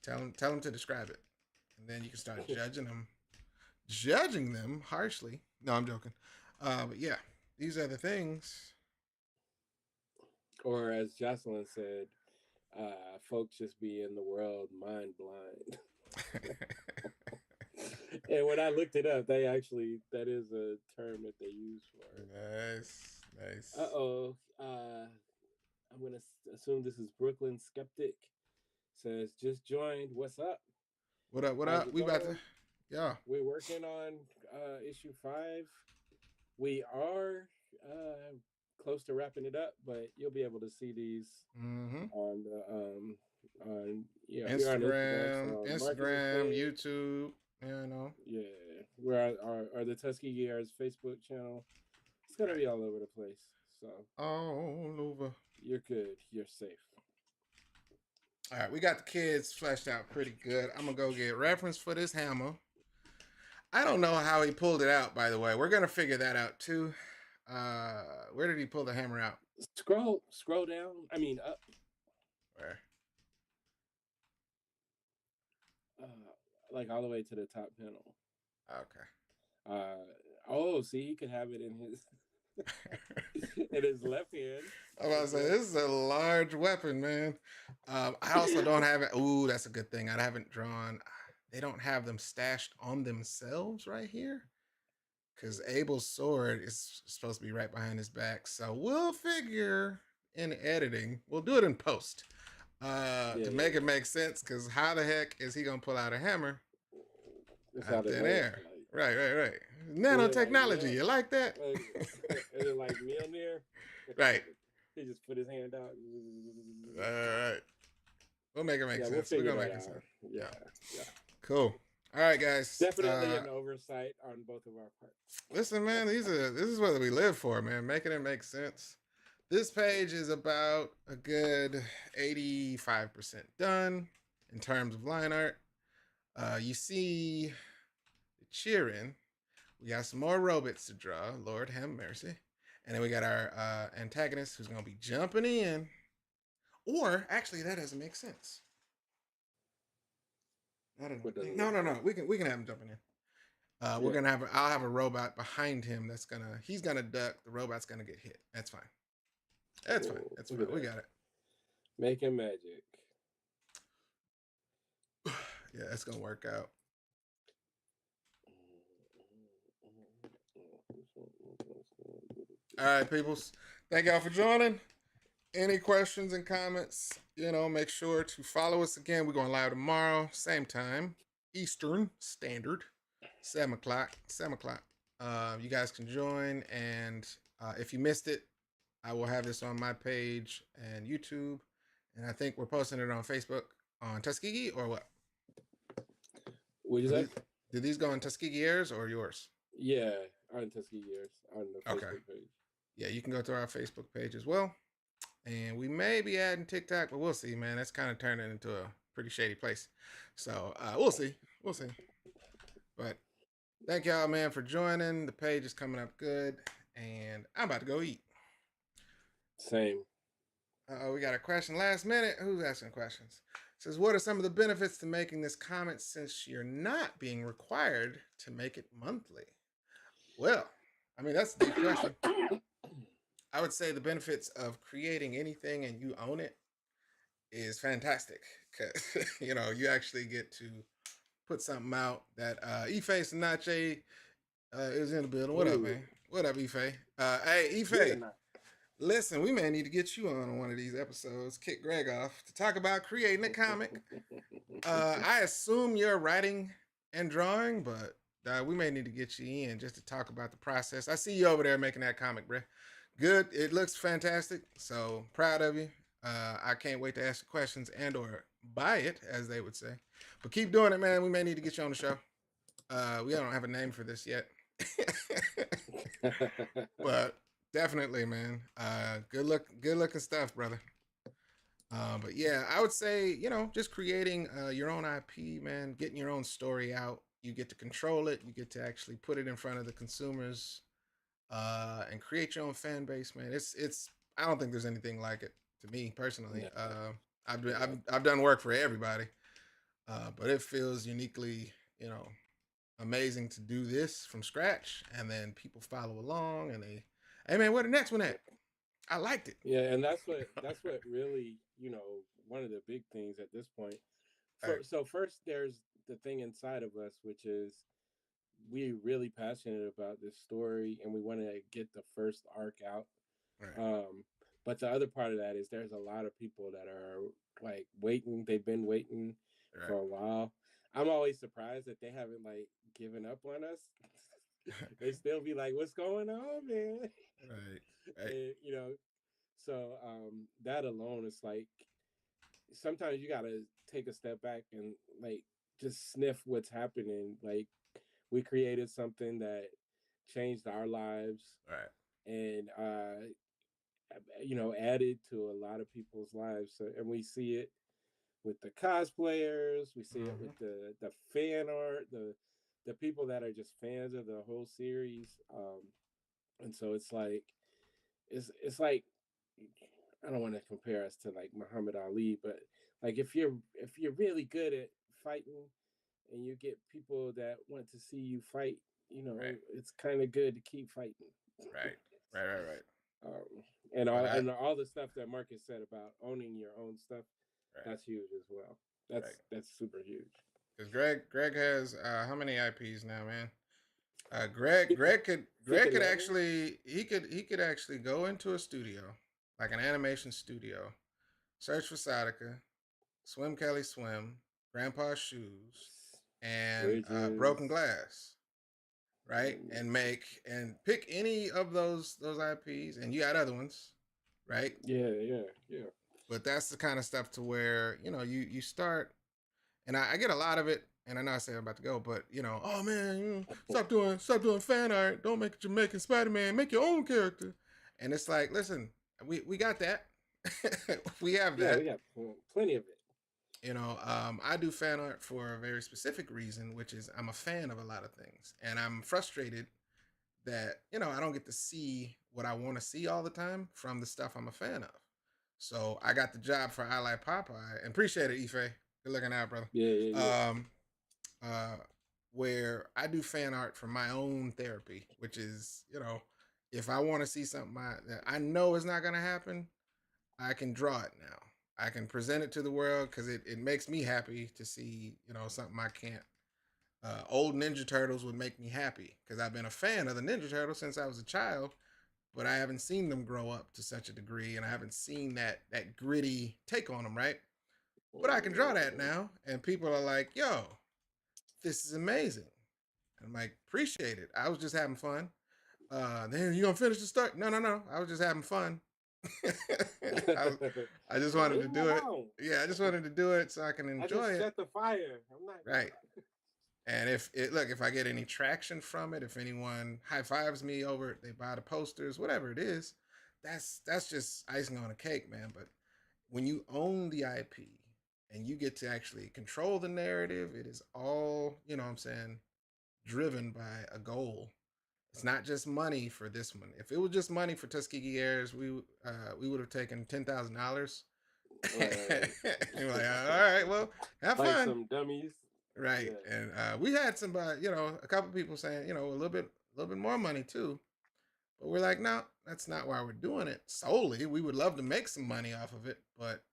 tell them to describe it, and then you can start judging them harshly. No, I'm joking. But yeah, these are the things. or as Jocelyn said, folks just be in the world mind blind. And when I looked it up, that is a term that they use for it. Nice, Uh nice. oh. I'm gonna assume this is Brooklyn Skeptic. Says just joined. What's up? What up? What How's up? it We about to, going? yeah. We're working on issue 5. We are close to wrapping it up, but you'll be able to see these Mm-hmm. on the on we're on Instagram, Instagram, so Marcus's Instagram, page. YouTube. You know. Yeah, we're on our the Tuskegee Heirs Facebook channel. It's gonna Right. be all over the place, so All over. you're good. You're safe. All right, we got the kids fleshed out pretty good. I'm gonna go get reference for this hammer. I don't know how he pulled it out. By the way, we're gonna figure that out too. Where did he pull the hammer out? Scroll down. I mean up. Where? Like all the way to the top panel. Okay. See, he could have it in his in his left hand. I'm about to say this is a large weapon, man. I also don't have it. Ooh, that's a good thing. I haven't drawn. They don't have them stashed on themselves right here, because Abel's sword is supposed to be right behind his back. So we'll figure in editing. We'll do it in post to make it make sense. Because how the heck is he gonna pull out a hammer It's out out of thin nowhere. air? Right. Nanotechnology. You like that? Is it like Mjolnir? Right. He just put his hand out. All right. We'll make it make sense. We'll figure We're gonna that make it out. sense. Yeah. Cool. All right, guys. Definitely an oversight on both of our parts. Listen, man. This is what we live for, man. Making it make sense. This page is about a good 85% done in terms of line art. You see the cheering. We got some more robots to draw. Lord have mercy. And then we got our antagonist who's going to be jumping in. Or, actually, that doesn't make sense. I don't know. No. We can have him jumping in. We're gonna have. I'll have a robot behind him that's gonna. He's gonna duck. The robot's gonna get hit. That's fine. That's fine. That's fine. We got it. Making magic. Yeah, that's gonna work out. All right, peoples. Thank y'all for joining. Any questions and comments? Make sure to follow us again. We're going live tomorrow, same time, Eastern Standard, 7:00. 7:00. You guys can join, and if you missed it, I will have this on my page and YouTube, and I think we're posting it on Facebook on Tuskegee or what? What is that? Did these go on Tuskegee Heirs or yours? Yeah, on Tuskegee Heirs on the Facebook page. Yeah, you can go to our Facebook page as well. And we may be adding TikTok, but we'll see, man. That's kind of turning into a pretty shady place. So we'll see. We'll see. But thank y'all, man, for joining. The page is coming up good. And I'm about to go eat. Same. We got a question last minute. Who's asking questions? It says, what are some of the benefits to making this comment since you're not being required to make it monthly? Well, I mean, that's a deep question. I would say the benefits of creating anything and you own it is fantastic because you actually get to put something out that Ife Sinache is in the building. What up, man? What up, Ife? Hey, Ife. Listen, we may need to get you on one of these episodes, kick Greg off, to talk about creating a comic. I assume you're writing and drawing, but we may need to get you in just to talk about the process. I see you over there making that comic, bruh. Good. It looks fantastic. So proud of you. I can't wait to ask the questions and or buy it, as they would say. But keep doing it, man. We may need to get you on the show. We don't have a name for this yet. But definitely, man. Good looking stuff, brother. But yeah, I would say, just creating your own IP, man, getting your own story out. You get to control it. You get to actually put it in front of the consumers. And create your own fan base, man. It's I don't think there's anything like it to me personally. Yeah. I've done work for everybody, but it feels uniquely, amazing to do this from scratch, and then people follow along, and they, hey man, where the next one at? I liked it. Yeah, and that's what really, one of the big things at this point. So first, there's the thing inside of us, which is we're really passionate about this story and we want to get the first arc out. Right. But the other part of that is there's a lot of people that are like waiting. They've been waiting for a while. I'm always surprised that they haven't like given up on us. They still be like, what's going on, man? Right. And, so that alone is like, sometimes you got to take a step back and like just sniff what's happening. Like, we created something that changed our lives, right? And added to a lot of people's lives. So, and we see it with the cosplayers, we see it with the fan art, the people that are just fans of the whole series. And so it's like I don't want to compare us to like Muhammad Ali, but like if you're really good at fighting and you get people that want to see you fight, right. It's kind of good to keep fighting. Right. And all the stuff that Marcus said about owning your own stuff, that's huge as well. That's super huge. Because Greg has how many IPs now, man? Greg could actually he could actually go into a studio, like an animation studio, search for Sadaka, Swim Kelly Swim, Grandpa's Shoes, and Broken Glass, right? And pick any of those IPs, and you got other ones, right? Yeah. But that's the kind of stuff to where you start, and I get a lot of it. And I know I say I'm about to go, but oh man, stop doing fan art. Don't make a Jamaican Spider-Man. Make your own character. And it's like, listen, We got that. We have Yeah, that. we got plenty of it. I do fan art for a very specific reason, which is I'm a fan of a lot of things, and I'm frustrated that I don't get to see what I want to see all the time from the stuff I'm a fan of. So I got the job for I Like Popeye, and appreciate it, Ife. Good looking out, brother. Yeah, yeah, Um, uh, where I do fan art for my own therapy, which is if I want to see something that I know is not gonna happen, I can draw it now. I can present it to the world because it makes me happy to see something I can't. Old Ninja Turtles would make me happy because I've been a fan of the Ninja Turtles since I was a child, but I haven't seen them grow up to such a degree, and I haven't seen that gritty take on them, right? But I can draw that now, and people are like, "Yo, this is amazing." I'm like, "Appreciate it. I was just having fun." Then you gonna finish the story? No, no, no. I was just having fun. I, yeah. I just wanted to Leave me do it. alone. Yeah, I just wanted to do it so I can I enjoy just it. set the fire. I'm not Right. And if I get any traction from it, if anyone high fives me over it, they buy the posters, whatever it is, that's just icing on a cake, man. But when you own the IP and you get to actually control the narrative, it is all, what I'm saying, driven by a goal. It's not just money for this one. If it was just money for Tuskegee Heirs, we would have taken $10,000. Right. And we're like, all right, well, have Like fun. some dummies. Right. Yeah. And we had somebody, a couple people saying, a little bit more money too. But we're like, no, that's not why we're doing it solely. We would love to make some money off of it, but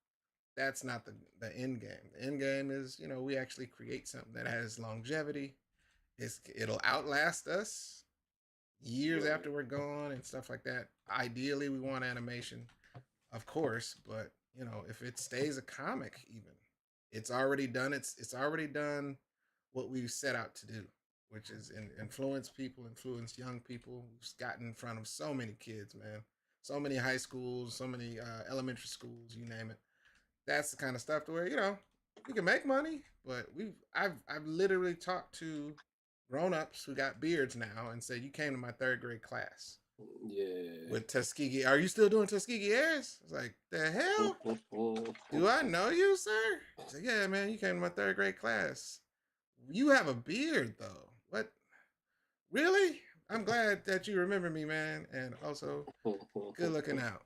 that's not the end game. The end game is, we actually create something that has longevity. It'll outlast us years after we're gone and stuff like that. Ideally, we want animation, of course, but if it stays a comic, even it's already done. It's already done what we set out to do, which is influence people, influence young people. We've gotten in front of so many kids, man. So many high schools, so many elementary schools, you name it. That's the kind of stuff to where we can make money, but I've literally talked to grown-ups who got beards now and said, you came to my third grade class Yeah. with Tuskegee. Are you still doing Tuskegee Heirs? It's like, the hell? Do I know you, sir? He's like, yeah, man, you came to my third grade class. You have a beard, though. What? Really? I'm glad that you remember me, man. And also, good looking out.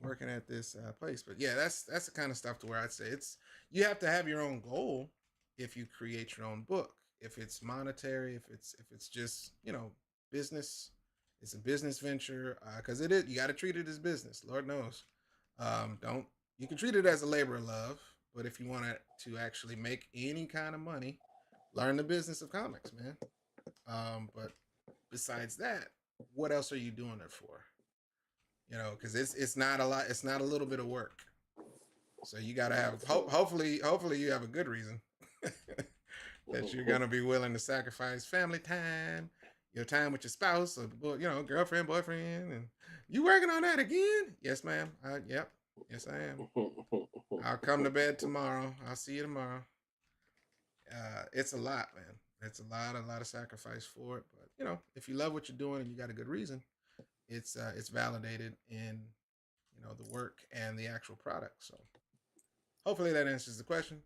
Working at this place. But yeah, that's the kind of stuff to where I'd say you have to have your own goal if you create your own book. If it's monetary, if it's just business, it's a business venture because it is. You got to treat it as business. Lord knows, don't you can treat it as a labor of love. But if you want to actually make any kind of money, learn the business of comics, man. But besides that, what else are you doing it for? Because it's not a lot. It's not a little bit of work. So you got to have hopefully you have a good reason that you're gonna be willing to sacrifice family time, your time with your spouse, or girlfriend, boyfriend, and you working on that again? Yes, ma'am. Yep. Yes, I am. I'll come to bed tomorrow. I'll see you tomorrow. It's a lot, man. It's a lot of sacrifice for it. But if you love what you're doing and you got a good reason, it's validated in the work and the actual product. So hopefully that answers the question.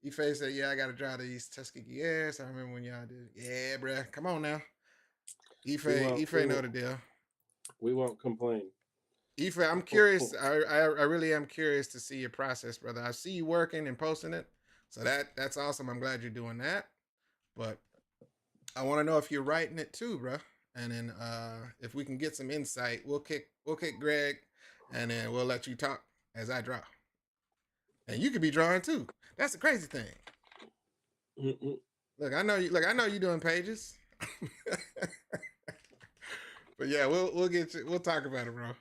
Ife said, "Yeah, I got to drive these Tuskegee Heirs. I remember when y'all did. Yeah, bruh. Come on now. Ife know the deal. We won't complain. Ife, I'm curious. I really am curious to see your process, brother. I see you working and posting it, so that's awesome. I'm glad you're doing that. But I want to know if you're writing it too, bruh. And then if we can get some insight, we'll kick Greg, and then we'll let you talk as I draw. And you could be drawing too. That's the crazy thing. Look, I know you. Look, I know you doing pages. But yeah, we'll get you. We'll talk about it, bro. All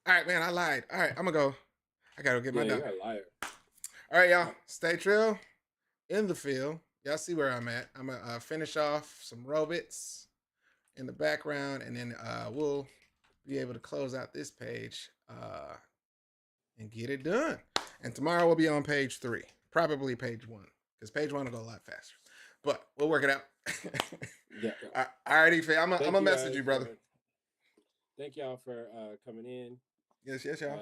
right, man. I lied. All right, I'm gonna go. I gotta get my dog. You're a liar. All right, y'all. Stay trill in the field. Y'all see where I'm at. I'm gonna finish off some robots in the background, and then we'll be able to close out this page and get it done. And tomorrow we'll be on page 3, probably page 1, because page 1 will go a lot faster. But we'll work it out. Yeah. All right, Ife, I'm gonna message you, brother. thank y'all for coming in. Yes, yes, y'all.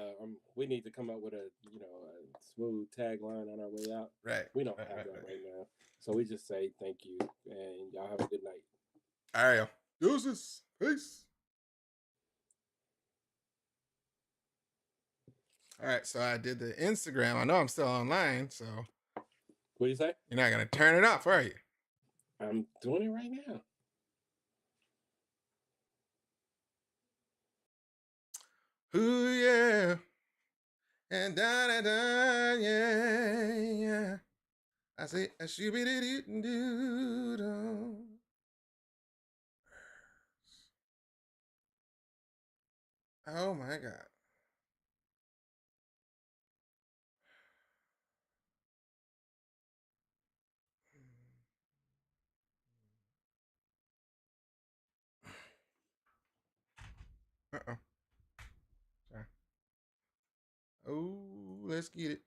We need to come up with a a smooth tagline on our way out. Right. We don't Right, have right, that right. right now, so we just say thank you and y'all have a good night. All right, y'all. Deuces. Peace. All right, so I did the Instagram. I know I'm still online, so What do you say? you're not gonna turn it off, are you? I'm doing it right now. Ooh yeah, and da da da yeah yeah. I say a shooby doo doo doo. Oh my god. Uh oh. Oh, let's get it.